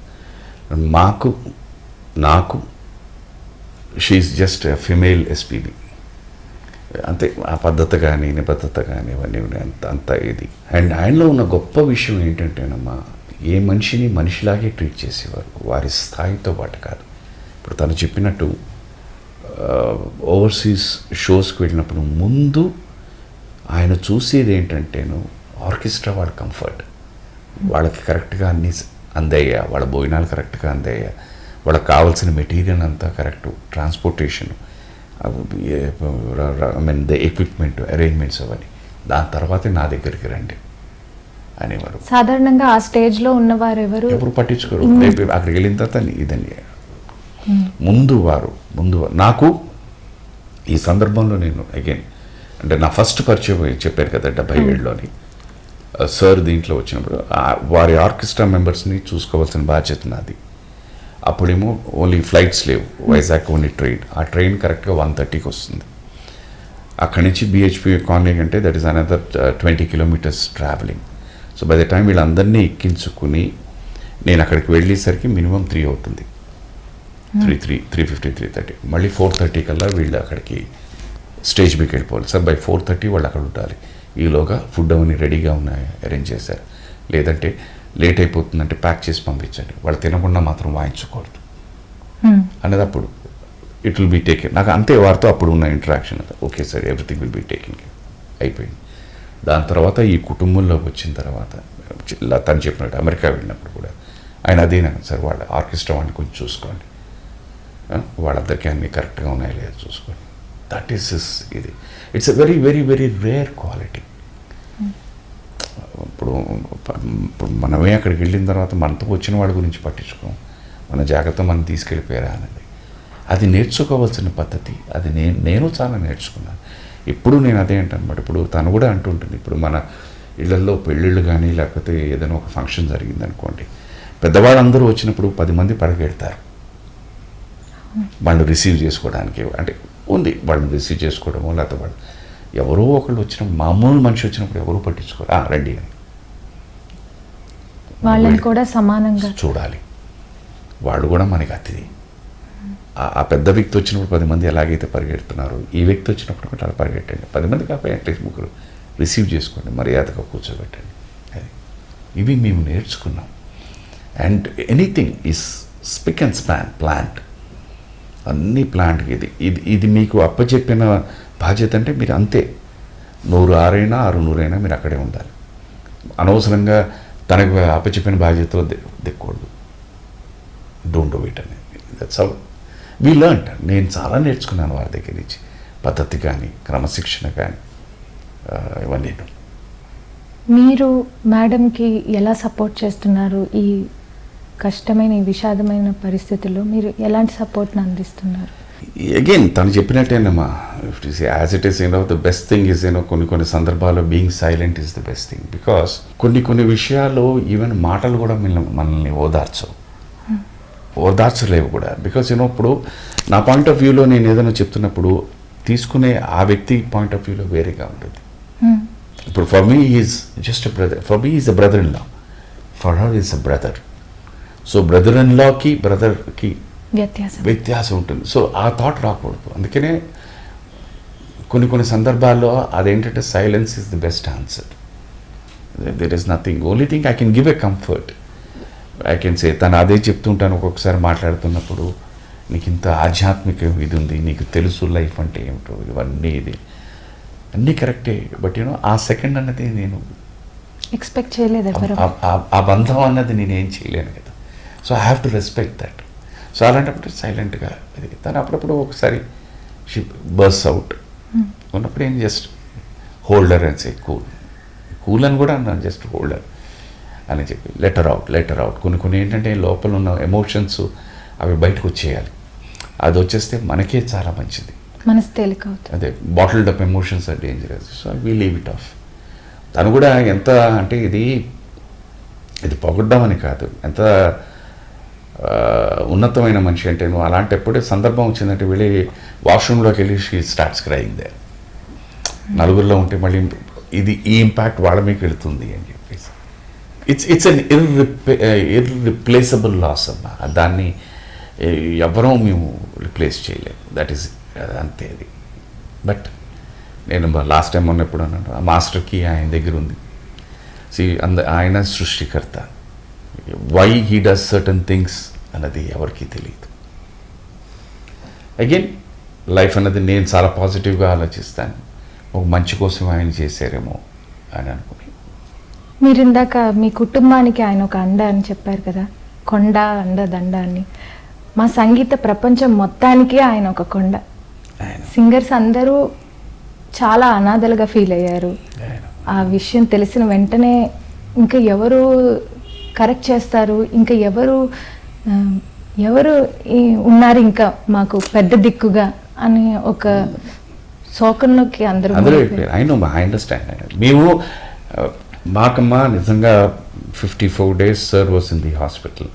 నాకు షీఈస్ జస్ట్ ఫిమేల్ ఎస్పీబీ అంతే. ఆ పద్ధతి కానీ, నిబద్ధత కానీ ఇవన్నీ అంత ఇది. అండ్ ఆయనలో ఉన్న గొప్ప విషయం ఏంటంటేనమ్మా, ఏ మనిషిని మనిషిలాగే ట్రీట్ చేసేవారు, వారి స్థాయితో పాటు కాదు. ఇప్పుడు తను చెప్పినట్టు ఓవర్సీస్ షోస్కి వెళ్ళినప్పుడు ముందు ఆయన చూసేది ఏంటంటేను ఆర్కెస్ట్రా వాళ్ళ కంఫర్ట్, వాళ్ళకి కరెక్ట్గా అన్నీ అందాయా, వాళ్ళ భోజనాలు కరెక్ట్గా అందాయా, వాళ్ళకి కావాల్సిన మెటీరియల్ అంతా correct, transportation, I mean the equipment arrangements అవన్నీ, దాని తర్వాతే నా దగ్గరికి రండి అనేవారు. సాధారణంగా ఆ స్టేజ్లో ఉన్నవారు ఎవరు పట్టించుకోరు. అక్కడికి వెళ్ళిన తర్వాత ఇదని ముందు నాకు ఈ సందర్భంలో నేను అగైన్ అంటే నా ఫస్ట్ పరిచయం చెప్పాను కదా 77లోని సార్ దీంట్లో వచ్చినప్పుడు వారి ఆర్కెస్ట్రా మెంబర్స్ని చూసుకోవాల్సిన బాధ్యత నాది. అప్పుడేమో ఓన్లీ ఫ్లైట్స్ లేవు, వైజాగ్ ఓన్లీ ట్రైన్. ఆ ట్రైన్ కరెక్ట్గా 1:30కి వస్తుంది. అక్కడి నుంచి బిహెచ్పి కాలనీ అంటే that is another 20 kilometres travelling. So by the time వీళ్ళందరినీ ఎక్కించుకుని నేను అక్కడికి వెళ్ళేసరికి మినిమం 3 అవుతుంది, 3:50, 3:30. మళ్ళీ 4:30 కల్లా వీళ్ళు అక్కడికి స్టేజ్ మీదకి వెళ్ళిపోవాలి. సార్ బై 4:30 వాళ్ళు అక్కడ ఉండాలి. ఈలోగా ఫుడ్ అవన్నీ రెడీగా ఉన్నాయి, అరేంజ్ చేశారు. లేదంటే లేట్ అయిపోతుందంటే ప్యాక్ చేసి పంపించండి, వాళ్ళు తినకుండా మాత్రం వాయించకూడదు అనేది. అప్పుడు ఇట్ విల్ బీ టేకెన్. నాకు అంతే వారితో అప్పుడు ఉన్న ఇంటరాక్షన్ అంతా okay sir, everything will be taking అయిపోయింది. దాని తర్వాత ఈ కుటుంబంలోకి వచ్చిన తర్వాత తను చెప్పినట్టు అమెరికా వెళ్ళినప్పుడు కూడా ఆయన అదేనా సార్, వాళ్ళ ఆర్కెస్ట్రా వాడిని కొంచెం చూసుకోండి, వాళ్ళందరికీ అన్నీ కరెక్ట్గా ఉన్నాయో లేదో చూసుకోండి. దట్ ఈస్ ఇది. It's a very very very rare quality. ఇప్పుడు మనమే అక్కడికి వెళ్ళిన తర్వాత మనతో వచ్చిన వాడి గురించి పట్టించుకోం, మన జాగ్రత్త మనం తీసుకెళ్ళిపోయారా అనేది. అది నేర్చుకోవాల్సిన పద్ధతి. అది నేను చాలా నేర్చుకున్నాను. ఇప్పుడు నేను అదే అంటాను అనమాట. ఇప్పుడు తను కూడా అంటుంటుంది, ఇప్పుడు మన ఇళ్లలో పెళ్ళిళ్ళు కానీ లేకపోతే ఏదైనా ఒక ఫంక్షన్ జరిగిందనుకోండి, పెద్దవాళ్ళందరూ వచ్చినప్పుడు 10 మంది పరిగెడతారు వాళ్ళు రిసీవ్ చేసుకోవడానికి. అంటే ఉంది వాళ్ళని రిసీవ్ చేసుకోవడమో, లేకపోతే వాళ్ళు ఎవరో ఒకళ్ళు వచ్చినప్పుడు, మామూలు మనిషి వచ్చినప్పుడు ఎవరో పట్టించుకోరు, రండి అని వాళ్ళని కూడా సమానంగా చూడాలి. వాడు కూడా మనకి అతిథి. ఆ పెద్ద వ్యక్తి వచ్చినప్పుడు 10 మంది ఎలాగైతే పరిగెడుతున్నారు, ఈ వ్యక్తి వచ్చినప్పుడు కూడా అలా పరిగెట్టండి. 10 మంది కాకపోతే అట్లీస్ట్ 3 రిసీవ్ చేసుకోండి, మర్యాదగా కూర్చోబెట్టండి. అది ఇవి మేము నేర్చుకున్నాం. And anything is spick and span plant, అన్నీ ప్లాంట్కి. ఇది మీకు అప్పచెప్పిన బాధ్యత అంటే మీరు అంతే, 100 ఆరైనా 600 మీరు అక్కడే ఉండాలి. అనవసరంగా తనకు అప్పచెప్పిన బాధ్యతలో దిక్కకూడదు. డోంట్ డూ ఇట్ అనేది. That's how we learned. నేను చాలా నేర్చుకున్నాను వారి దగ్గర నుంచి, పద్ధతి కానీ, క్రమశిక్షణ కానీ, ఇవన్నీ. మీరు మేడంకి ఎలా సపోర్ట్ చేస్తున్నారు ఈ కష్టమైన ఈ విషాదమైన పరిస్థితుల్లో మీరు ఎలాంటి సపోర్ట్ని అందిస్తున్నారు? అగైన్ తను చెప్పినట్టేనమ్మా, as it is the best thing is కొన్ని సందర్భాల్లో being silent is the best thing. Because కొన్ని విషయాలు ఈవెన్ మాటలు కూడా మనల్ని ఓదార్చలేవు కూడా. బికాస్ ఇప్పుడు నా పాయింట్ ఆఫ్ వ్యూలో నేను ఏదైనా చెప్తున్నప్పుడు తీసుకునే ఆ వ్యక్తి పాయింట్ ఆఫ్ వ్యూలో వేరేగా ఉంటుంది. ఇప్పుడు for me is just a brother, for me is a brother in law, for her is a brother. So brother in లాకి బ్రదర్కి వ్యత్యాసం ఉంటుంది. సో ఆ థాట్ రాకూడదు. అందుకనే కొన్ని సందర్భాల్లో అదేంటంటే silence is the best answer. There is nothing, only thing I can give a comfort. I can say, తను అదే చెప్తుంటాను ఒక్కొక్కసారి మాట్లాడుతున్నప్పుడు, నీకు ఇంత ఆధ్యాత్మిక ఇది ఉంది, నీకు తెలుసు లైఫ్ అంటే ఏమిటో, ఇవన్నీ ఇది అన్నీ కరెక్టే. బట్ ఆ సెకండ్ అన్నది నేను ఎక్స్పెక్ట్ చేయలేదు, ఆ బంధం అన్నది నేనేం చేయలేను కదా. So I have to respect that. So అలాంటప్పుడు సైలెంట్గా అది తను అప్పుడప్పుడు ఒకసారి షీ బర్స్ అవుట్ ఉన్నప్పుడు ఏం జస్ట్ హోల్డర్ అని సే, కూల్ అని కూడా అన్నాను, జస్ట్ హోల్డర్ అని చెప్పి లెటర్ అవుట్. కొన్ని ఏంటంటే లోపల ఉన్న ఎమోషన్స్ అవి బయటకు వచ్చేయాలి. అది వచ్చేస్తే మనకే చాలా మంచిది, మనసు తేలిక అవుతుంది. అదే bottled up emotions are dangerous. So we leave it off. తను కూడా ఎంత అంటే ఇది పొగడ్డామని కాదు, ఎంత ఉన్నతమైన మనిషి అంటే, నువ్వు అలాంటప్పుడే సందర్భం వచ్చిందంటే వెళ్ళి వాష్రూమ్లోకి వెళ్ళి షీ స్టార్ట్స్ క్రైయింగ్ దే. నలుగురిలో ఉంటే మళ్ళీ ఈ ఇంపాక్ట్ వాళ్ళ మీకు వెళుతుంది అని చెప్పేసి ఇట్స్ అన్ ఇర్రిప్లేసబుల్ లాస్ అమ్మా. దాన్ని ఎవరూ మేము రిప్లేస్ చేయలేము. దట్ ఈస్ అంతే అది. బట్ నేను లాస్ట్ టైం ఉన్నప్పుడు అన్నాను, ఆ మాస్టర్కి ఆయన దగ్గర ఉంది. ఆయన సృష్టికర్త. Why he does certain things అన్నది ఎవరికి తెలియదు. అగైన్ లైఫ్ అన్నది నేను చాలా పాజిటివ్గా ఆలోచిస్తాను. ఒక మంచి కోసం ఆయన చేశారేమో అని అనుకుని. మీరు ఇందాక మీ కుటుంబానికి ఆయన ఒక అండ అని చెప్పారు కదా, కొండ అండ దండ అని. మా సంగీత ప్రపంచం మొత్తానికి ఆయన ఒక కొండ. సింగర్స్ అందరూ చాలా అనాథలుగా ఫీల్ అయ్యారు. ఆ విషయం తెలిసిన వెంటనే ఇంకా ఎవరు కరెక్ట్ చేస్తారు, ఇంకా ఎవరు ఉన్నారు ఇంకా మాకు పెద్ద దిక్కుగా అని ఒక శోకంలోకి అందరూ ఐ అండర్స్టాండ్. మేము మాకమ్మ నిజంగా 54 days sir was in the hospital.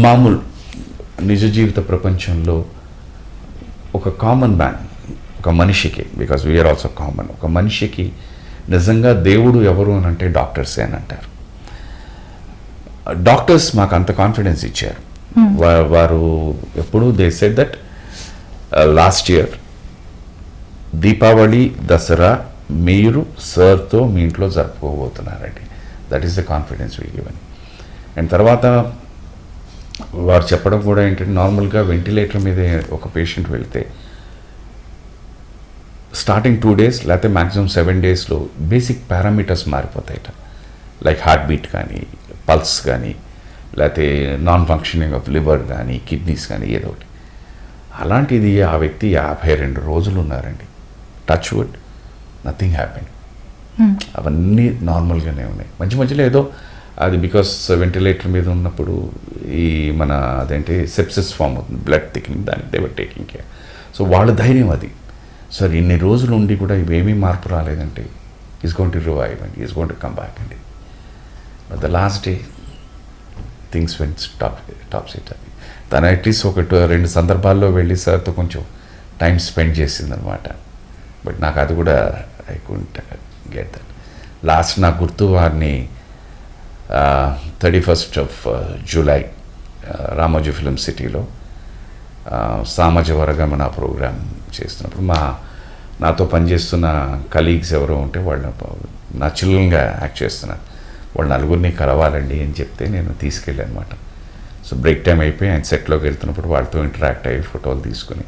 మామూలు నిజ జీవిత ప్రపంచంలో ఒక కామన్ మ్యాన్, ఒక మనిషికి, బికాజ్ వీఆర్ ఆల్సో కామన్, ఒక మనిషికి నిజంగా దేవుడు ఎవరు అని అంటే డాక్టర్సే అని అంటారు. డాక్టర్స్ మాకు అంత కాన్ఫిడెన్స్ ఇచ్చారు. వారు ఎప్పుడు they said that last year Deepavali Dasara మీరు సార్తో మీ ఇంట్లో జరుపుకోబోతున్నారండి. That is the confidence we given. And తర్వాత వారు చెప్పడం కూడా ఏంటంటే, నార్మల్గా వెంటిలేటర్ మీద ఒక పేషెంట్ వెళ్తే స్టార్టింగ్ 2 days లేకపోతే మ్యాక్సిమం 7 daysలో బేసిక్ పారామీటర్స్ మారిపోతాయట. లైక్ హార్ట్ బీట్ కానీ, పల్స్ కానీ, లేకపోతే నాన్ ఫంక్షనింగ్ ఆఫ్ లివర్ కానీ, కిడ్నీస్ కానీ, ఏదో ఒకటి. అలాంటిది ఆ వ్యక్తి 52 రోజులు ఉన్నారండి. Touch wood, nothing happen. అవన్నీ నార్మల్గానే ఉన్నాయి. మధ్యలో ఏదో అది బికాస్ వెంటిలేటర్ మీద ఉన్నప్పుడు ఈ మన అదేంటి సెప్సిస్ ఫామ్ అవుతుంది, బ్లడ్ థిక్నింగ్, దానికి దేవర్ టేకింగ్ కేర్. సో వాళ్ళ ధైర్యం అది. సార్ ఇన్ని రోజులు ఉండి కూడా ఇవేమీ మార్పు రాలేదంటే is going to revive and is going to come back అండి. But the last day things when top seat. అది తను అట్లీస్ట్ 1-2 సందర్భాల్లో వెళ్ళి సార్తో కొంచెం టైం స్పెండ్ చేసిందనమాట. బట్ నాకు అది కూడా I couldn't get that. Last నాకు గుర్తు వారిని 31st of July Ramoji film సిటీలో సామాజ వర్గమన ప్రోగ్రామ్ చేస్తున్నప్పుడు నాతో పనిచేస్తున్న కలీగ్స్ ఎవరో ఉంటే వాళ్ళ నా చిల్లంగా యాక్ట్ చేస్తున్నారు. వాళ్ళు నలుగురిని కలవాలండి అని చెప్తే నేను తీసుకెళ్ళాను అనమాట. సో బ్రేక్ టైం అయిపోయి ఆయన సెట్లోకి వెళ్తున్నప్పుడు వాళ్ళతో ఇంటరాక్ట్ అయ్యి ఫోటోలు తీసుకుని,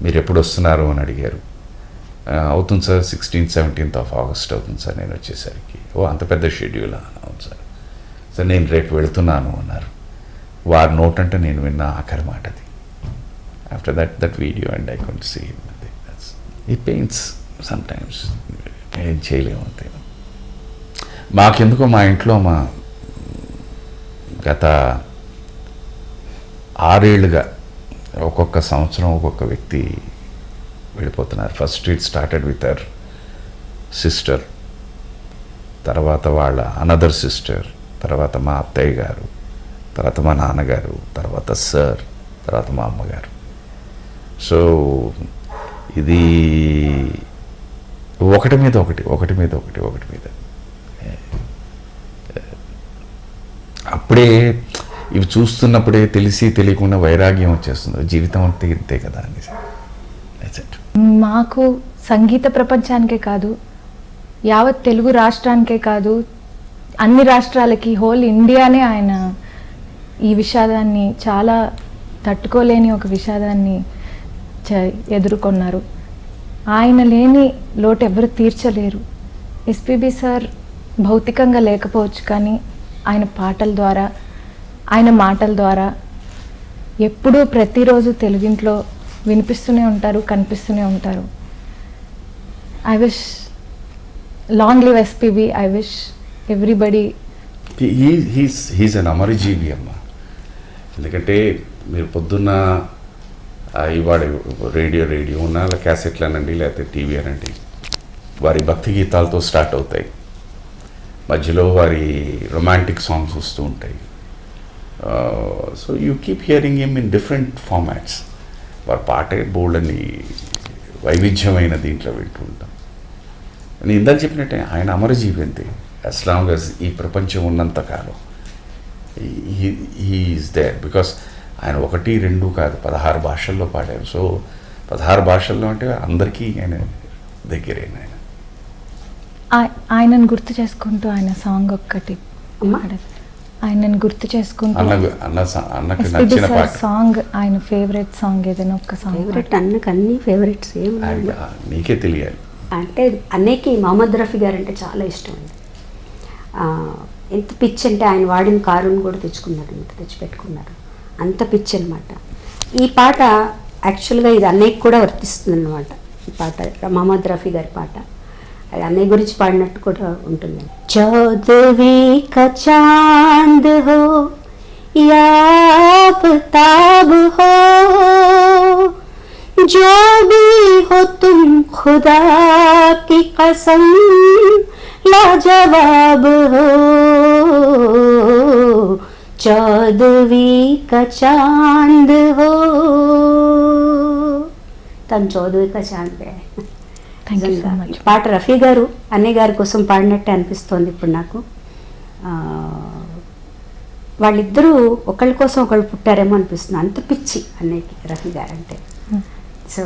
మీరు ఎప్పుడు వస్తున్నారు అని అడిగారు. అవుతుంది sir, 16th 17th of August అవుతుంది సార్ నేను వచ్చేసరికి. ఓ అంత పెద్ద షెడ్యూలా? అవును సార్. సార్ నేను రేపు వెళుతున్నాను అన్నారు. వారి నోట్ అంటే నేను విన్న ఆఖరి మాట అది. After that video and I can't see it pains sometimes. ఏం చేయలేము అంతే. మాకెందుకో మా ఇంట్లో గత 6 ఏళ్ళుగా ఒక్కొక్క సంవత్సరం ఒక్కొక్క వ్యక్తి వెళ్ళిపోతున్నారు. First it started with our sister, తర్వాత వాళ్ళ అనదర్ సిస్టర్, తర్వాత మా అత్తయ్య గారు, తర్వాత మా నాన్నగారు, తర్వాత సార్, తర్వాత మా అమ్మగారు. సో ఇది ఒకటి మీద ఒకటి అప్పుడే ఇవి చూస్తున్నప్పుడే తెలిసి తెలియకుండా వైరాగ్యం వచ్చేస్తుంది. జీవితం అంతే ఇంతే కదా అనేసి. That's it. మాకు సంగీత ప్రపంచానికే కాదు, యావత్ తెలుగు రాష్ట్రానికే కాదు, అన్ని రాష్ట్రాలకి, హోల్ ఇండియానే ఆయన ఈ విషాదాన్ని, చాలా తట్టుకోలేని ఒక విషాదాన్ని ఎదుర్కొన్నారు. ఆయన లేని లోటు ఎవరు తీర్చలేరు. ఎస్పీబీ సార్ భౌతికంగా లేకపోవచ్చు, కానీ ఆయన పాటల ద్వారా, ఆయన మాటల ద్వారా ఎప్పుడూ ప్రతిరోజు తెలుగింట్లో వినిపిస్తూనే ఉంటారు, కనిపిస్తూనే ఉంటారు. I wish long live SPB. I wish everybody. He's an అమరజీవి అమ్మ. ఎందుకంటే మీరు పొద్దున్న ఇవాడు రేడియో ఉన్నా, క్యాసెట్లు అనండి, లేకపోతే టీవీ అనండి, వారి భక్తి గీతాలతో స్టార్ట్ అవుతాయి. మధ్యలో వారి రొమాంటిక్ సాంగ్స్ వస్తూ ఉంటాయి. So you keep hearing him in different formats. వారి పాటే బోల్డ్ అని వైవిధ్యమైన దీంట్లో వింటూ ఉంటాం. నేను ఇందాక చెప్పినట్టే ఆయన అమరజీవి అంతే. యాజ్ లాంగ్ యాజ్ ఈ ప్రపంచం ఉన్నంతకాలం హీ ఈజ్ దేర్. బికాస్ ఆయన 1, 2 కాదు, 16 భాషల్లో పాడారు. సో 16 భాషల్లో అంటే అందరికీ ఆయన దగ్గరైన ఆయన. ఆయనను గుర్తు చేసుకుంటూ ఆయన సాంగ్ ఒక్కటి ఆయనను గుర్తు చేసుకుంటూ అన్నకి నచ్చిన పాట సాంగ్, ఆయన ఫేవరెట్ సాంగ్ ఏదైనా ఒక్క సాంగ్. ఫేవరెట్ అన్నకు అన్ని ఫేవరెట్స్ నీకే తెలియాలి. అంటే అన్నయ్యకి మహమ్మద్ రఫీ గారు అంటే చాలా ఇష్టం అండి. ఎంత పిచ్ అంటే ఆయన వాడిన కారుని కూడా తెచ్చిపెట్టుకున్నారు. అంత పిచ్ అనమాట. ఈ పాట యాక్చువల్గా ఇది అన్నయ్యకి కూడా వర్తిస్తుంది అనమాట. ఈ పాట మహమ్మద్ రఫీ గారి పాట. అది అన్నయ్య గురించి పాడినట్టు కూడా ఉంటుంది. చౌదవి కా చాంద్ హో యా ఆఫతాబ్ హో जो भी हो तुम खुदा की कसम लाजवाब हो चौदवी का चांद हो. తను చౌదవి కా Chand. Thank you so much. పాట రఫీ గారు అన్నయ్య గారి కోసం పాడినట్టే అనిపిస్తోంది ఇప్పుడు నాకు. వాళ్ళిద్దరూ ఒకళ్ళ కోసం ఒకళ్ళు పుట్టారేమో అనిపిస్తుంది. అంత పిచ్చి అన్నయ్యకి రఫీ గారు అంటే. సో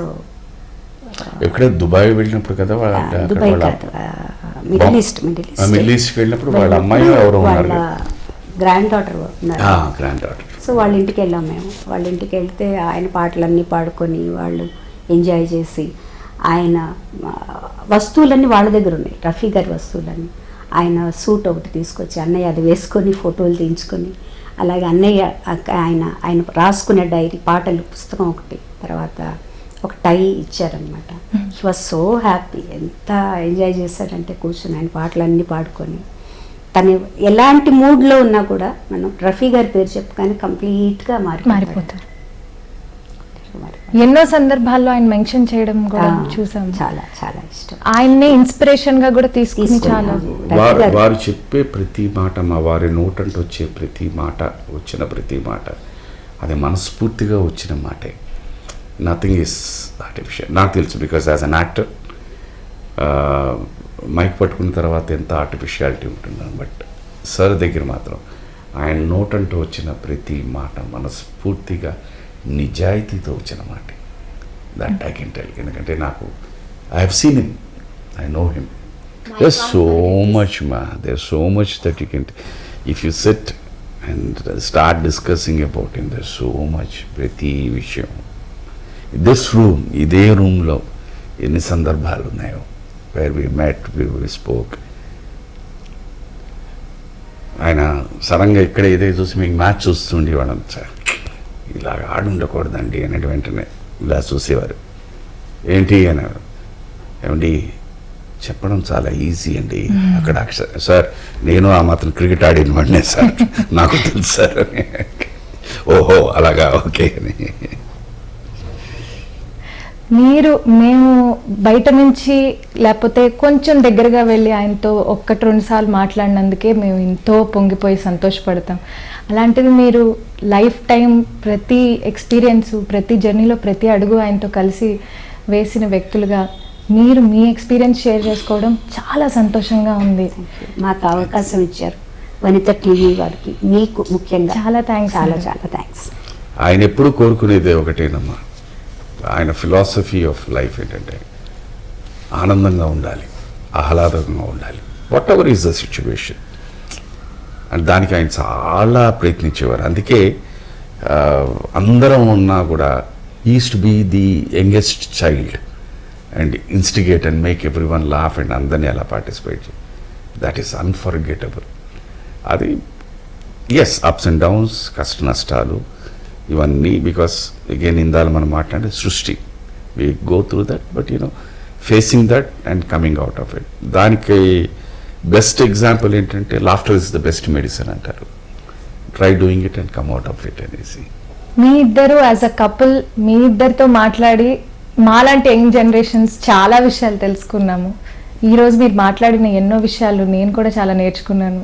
ఎక్కడ దుబాయ్ వెళ్ళినప్పుడు కదా, దుబాయ్ కాదు, మిడిల్ ఈస్ట్ వెళ్ళినప్పుడు వాళ్ళ అమ్మాయి ఎవరు ఉన్నారు, గ్రాండ్ డాటర్ ఉన్నారు. Grand daughter. సో వాళ్ళ ఇంటికి వెళ్ళాం మేము. వాళ్ళ ఇంటికి వెళ్తే ఆయన పాటలన్నీ పాడుకొని వాళ్ళు ఎంజాయ్ చేసి, ఆయన వస్తువులన్నీ వాళ్ళ దగ్గర ఉన్నాయి, రఫీ గారి వస్తువులన్నీ. ఆయన సూట్ ఒకటి తీసుకొచ్చి అన్నయ్య అది వేసుకొని ఫోటోలు తీయించుకొని, అలాగే అన్నయ్య ఆయన రాసుకునే డైరీ, పాటలు పుస్తకం ఒకటి, తర్వాత ఒక టై ఇచ్చారనమాట. He was so happy. ఎంత ఎంజాయ్ చేశాడంటే కూర్చొని ఆయన పాటలన్నీ పాడుకొని. తను ఎలాంటి మూడ్లో ఉన్నా కూడా మనం రఫీ గారి పేరు చెప్పగానే కంప్లీట్గా మారిపోతారు. ఎన్నో సందర్భాల్లో ఆయన మెన్షన్ చేయడం కూడా చూసాం. చాలా చాలా ఇష్టం. ఆయన్నే ఇన్స్పిరేషన్ గా కూడా తీసుకుని చాలా వారు చెప్పే ప్రతి మాట, మా వారి నోటంటూ వచ్చే ప్రతి మాట, వచ్చిన ప్రతి మాట అది మనస్ఫూర్తిగా వచ్చిన మాటే. Nothing is artificial. నాకు తెలుసు, because as an actor mic పట్టుకున్న తర్వాత ఎంత ఆర్టిఫిషియాలిటీ ఉంటుందని. బట్ సార్ దగ్గర మాత్రం ఆయన నోటంటూ వచ్చిన ప్రతి మాట మనస్ఫూర్తిగా నిజాయితీతో వచ్చిన మాట. That I can tell. ఎందుకంటే నాకు I have seen him, I know him. There so much there so much that you can, if you sit and start discussing about him, there so much. ప్రతి విషయం this room, ఇదే రూమ్లో ఎన్ని సందర్భాలు ఉన్నాయో, where we met, we spoke. ఆయన సడన్గా ఇక్కడ ఏదో చూసి మీకు మ్యాచ్ చూస్తుండే వాళ్ళం, సార్ ఇలాగ ఆడుండకూడదండి అనేది వెంటనే ఇలా చూసేవారు. ఏంటి అనేవారు. ఏమండి చెప్పడం చాలా ఈజీ అండి. అక్కడ సార్ నేను ఆ మాత్రం క్రికెట్ ఆడిన వాడినే సార్, నాకు తెలుసు సార్. ఓహో అలాగా, ఓకే అని. మేము బయట నుంచి లేకపోతే కొంచెం దగ్గరగా వెళ్ళి ఆయనతో 1-2 సార్లు మాట్లాడినందుకే మేము ఎంతో పొంగిపోయి సంతోషపడతాం. అలాంటిది మీరు లైఫ్ టైం ప్రతి ఎక్స్పీరియన్స్, ప్రతి జర్నీలో ప్రతి అడుగు ఆయనతో కలిసి వేసిన వ్యక్తులుగా మీరు మీ ఎక్స్పీరియన్స్ షేర్ చేసుకోవడం చాలా సంతోషంగా ఉంది. మాకు అవకాశం ఇచ్చారు వనిత టీవీ వారికి, మీకు ముఖ్యంగా చాలా థ్యాంక్స్. చాలా చాలా థ్యాంక్స్. ఆయన ఎప్పుడు కోరుకునేదే ఒకటేనమ్మా, ఆయన ఫిలాసఫీ ఆఫ్ లైఫ్ ఏంటంటే ఆనందంగా ఉండాలి, ఆహ్లాదంగా ఉండాలి, whatever is the situation. And దానికి ఆయన చాలా ప్రయత్నించేవారు. అందుకే అందరం ఉన్నా కూడా used be the youngest child and instigate and make every one laugh and అందరినీ అలా పార్టిసిపేట్ చేయి. That is unforgettable. అది ఎస్ అప్స్ అండ్ డౌన్స్, కష్ట నష్టాలు ఇవన్నీ, బికాస్ అగైన్ ఇందాల మనం మాట్లాడే సృష్టి, we go through that, but facing that and coming out of it. దానికి బెస్ట్ ఎగ్జాంపుల్ ఏంటంటే laughter is the best medicine అంటారు. Try doing it and come out of it అనేసి. మీ ఇద్దరు యాజ్ అ కపుల్, మీ ఇద్దరితో మాట్లాడి మాలాంటి యంగ్ జనరేషన్స్ చాలా విషయాలు తెలుసుకున్నాము. ఈరోజు మీరు మాట్లాడిన ఎన్నో విషయాలు నేను కూడా చాలా నేర్చుకున్నాను.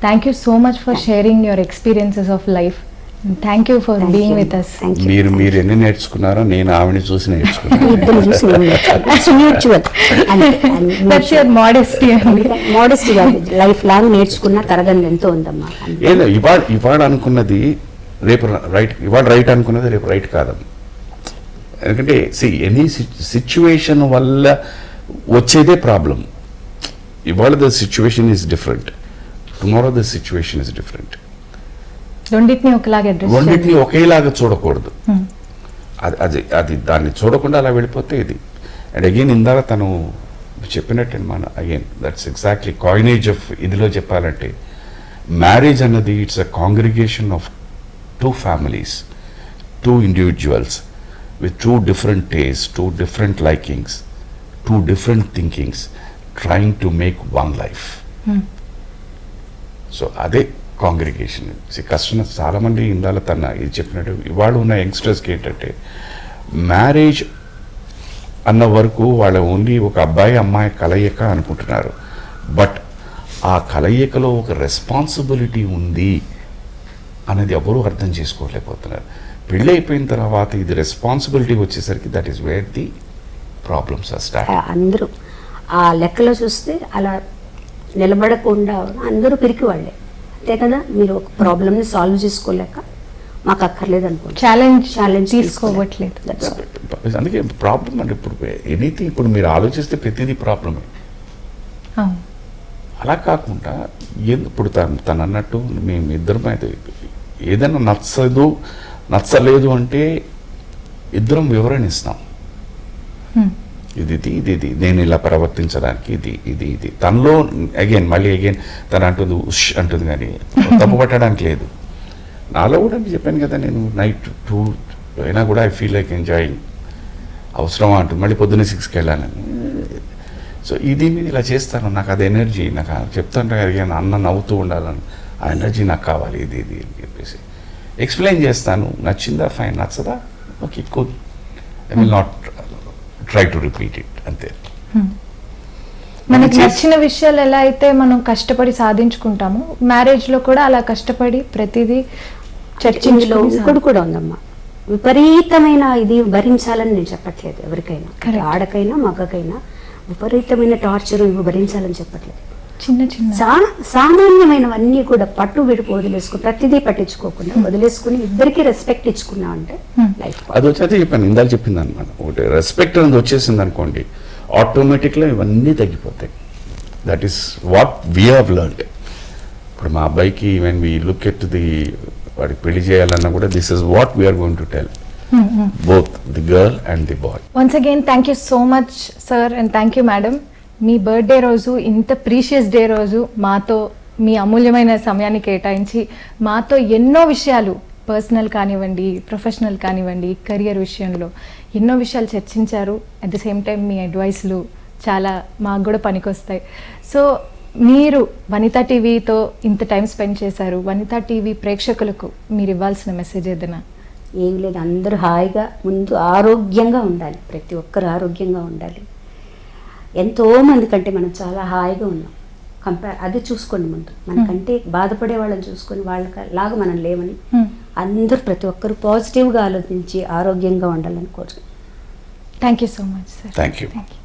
Thank you so much for sharing your experiences of life. Thank you for being with us. మీరు ఎన్ని నేర్చుకున్నారో నేను ఆవిడని చూసి నేర్చుకున్నాను. మోడెస్టీ లైఫ్ లాంగ్ నేర్చుకున్న తరగతి ఎంతో ఉందమ్మా. ఇవాళ అనుకున్నది రేపు రైట్, ఇవాళ రైట్ అనుకున్నది రేపు రైట్ కాదమ్మా. ఎందుకంటే ఎనీ సిచ్యువేషన్ వల్ల వచ్చేదే ప్రాబ్లం. ఇవాళ the situation is different, tomorrow the situation is different. రెండింటిని ఒకేలాగా చూడకూడదు. అది దాన్ని చూడకుండా అలా వెళ్ళిపోతే ఇది. అండ్ అగైన్ ఇందాక తను చెప్పినట్టు మన again that's exactly coinage of ఇదిలో చెప్పాలంటే మ్యారేజ్ అన్నది it's a congregation of 2 families, 2 individuals with 2 different tastes, 2 different likings, 2 different thinkings, trying to make one life. So అదే కాంగ్రిగేషన్. కష్టం. చాలామంది ఇందాల తన ఇది చెప్పినట్టు ఇవాళ ఉన్న యంగ్స్టర్స్కి ఏంటంటే మ్యారేజ్ అన్న వరకు వాళ్ళ ఓన్లీ ఒక అబ్బాయి అమ్మాయి కలయిక అనుకుంటున్నారు. బట్ ఆ కలయికలో ఒక రెస్పాన్సిబిలిటీ ఉంది అనేది ఎవరూ అర్థం చేసుకోలేకపోతున్నారు. పెళ్ళి అయిపోయిన తర్వాత ఇది రెస్పాన్సిబిలిటీ వచ్చేసరికి that is where the problems are start. అందరూ ఆ లెక్కలో చూస్తే అలా నిలబడకుండా అందరూ పిరికి వాళ్ళే, అంతే కదా. మీరు ఒక ప్రాబ్లమ్ని సాల్వ్ చేసుకోలేక మాకు అక్కర్లేదు అనుకోండి, ఛాలెంజ్ తీసుకోవట్లేదు. అందుకే ప్రాబ్లం అంటే ఇప్పుడు ఎనీథింగ్ ఇప్పుడు మీరు ఆలోచిస్తే ప్రతిదీ ప్రాబ్లమే. అలా కాకుండా ఇప్పుడు తను అన్నట్టు మేము ఇద్దరం అయితే ఏదైనా నచ్చలేదు అంటే ఇద్దరం వివరణ ఇస్తాం. ఇది నేను ఇలా ప్రవర్తించడానికి ఇది తనలో అగైన్ తను అంటుంది ఉష్ అంటుంది, కానీ తప్పు పట్టడానికి లేదు. నాలో కూడా చెప్పాను కదా, నేను నైట్ 2 అయినా కూడా ఐ ఫీల్ లైక్ ఎంజాయింగ్. అవసరమా అంటుంది, మళ్ళీ పొద్దున్నే 6కి వెళ్ళాలని. సో ఇది మీద ఇలా చేస్తాను, నాకు అది ఎనర్జీ, నాకు చెప్తాను అడిగాను అన్న నవ్వుతూ ఉండాలని, ఆ ఎనర్జీ నాకు కావాలి ఇది అని చెప్పేసి ఎక్స్ప్లెయిన్ చేస్తాను. నచ్చిందా ఫైన్, నచ్చదా okay cool, I will not try to repeat it, అంతే. మనకి నచ్చిన విషయాలు ఎలా అయితే మనం కష్టపడి సాధించుకుంటాము, మ్యారేజ్లో కూడా అలా కష్టపడి ప్రతిదీ చర్చించులో ఇంకోటి కూడా ఉందమ్మా. విపరీతమైన ఇది భరించాలని నేను చెప్పట్లేదు ఎవరికైనా, ఆడకైనా మగకైనా విపరీతమైన టార్చర్ ఇవి భరించాలని చెప్పట్లేదు. సామాన్యమైనవన్నీ కూడా పట్టు విడుపు వదిలేసుకుని ప్రతిదీ పట్టించుకోకుండా వదిలేసుకుని ఇద్దరికి రెస్పెక్ట్ ఇచ్చుకున్నా అంటే లైఫ్. అది వచ్చి చెప్పాను ఇందాక చెప్పింది అనమాట. ఒకటి రెస్పెక్ట్ అనేది వచ్చేసింది అనుకోండి, ఆటోమేటిక్గా ఇవన్నీ తగ్గిపోతాయి. That is what we have learned. ఇప్పుడు మా అబ్బాయికి when we look at the వాడికి పెళ్లి చేయాలన్నా కూడా this is what we are going to tell both the girl and the boy. Once again thank you so much sir and thank you madam. మీ birthday రోజు, ఇంత ప్రీషియస్ డే రోజు మాతో మీ అమూల్యమైన సమయాన్ని కేటాయించి మాతో ఎన్నో విషయాలు, పర్సనల్ కానివ్వండి, ప్రొఫెషనల్ కానివ్వండి, కెరియర్ విషయంలో ఎన్నో విషయాలు చర్చించారు. అట్ ద సేమ్ టైం మీ అడ్వైస్లు చాలా మాకు కూడా పనికొస్తాయి. సో మీరు వనితా టీవీతో ఇంత టైం స్పెండ్ చేశారు. వనితా టీవీ ప్రేక్షకులకు మీరు ఇవ్వాల్సిన మెసేజ్ ఏదైనా? ఏం లేదు, అందరూ హాయిగా ముందు ఆరోగ్యంగా ఉండాలి, ప్రతి ఒక్కరు ఆరోగ్యంగా ఉండాలి. ఎంతోమంది కంటే మనం చాలా హాయిగా ఉన్నాం. అది చూసుకోండి ముందు, మనకంటే బాధపడే వాళ్ళని చూసుకొని వాళ్ళలాగా మనం లేమని అందరూ ప్రతి ఒక్కరు పాజిటివ్గా ఆలోచించి ఆరోగ్యంగా ఉండాలని కోరుకుంటున్నాను. Thank you so much sir. Thank you. Thank you.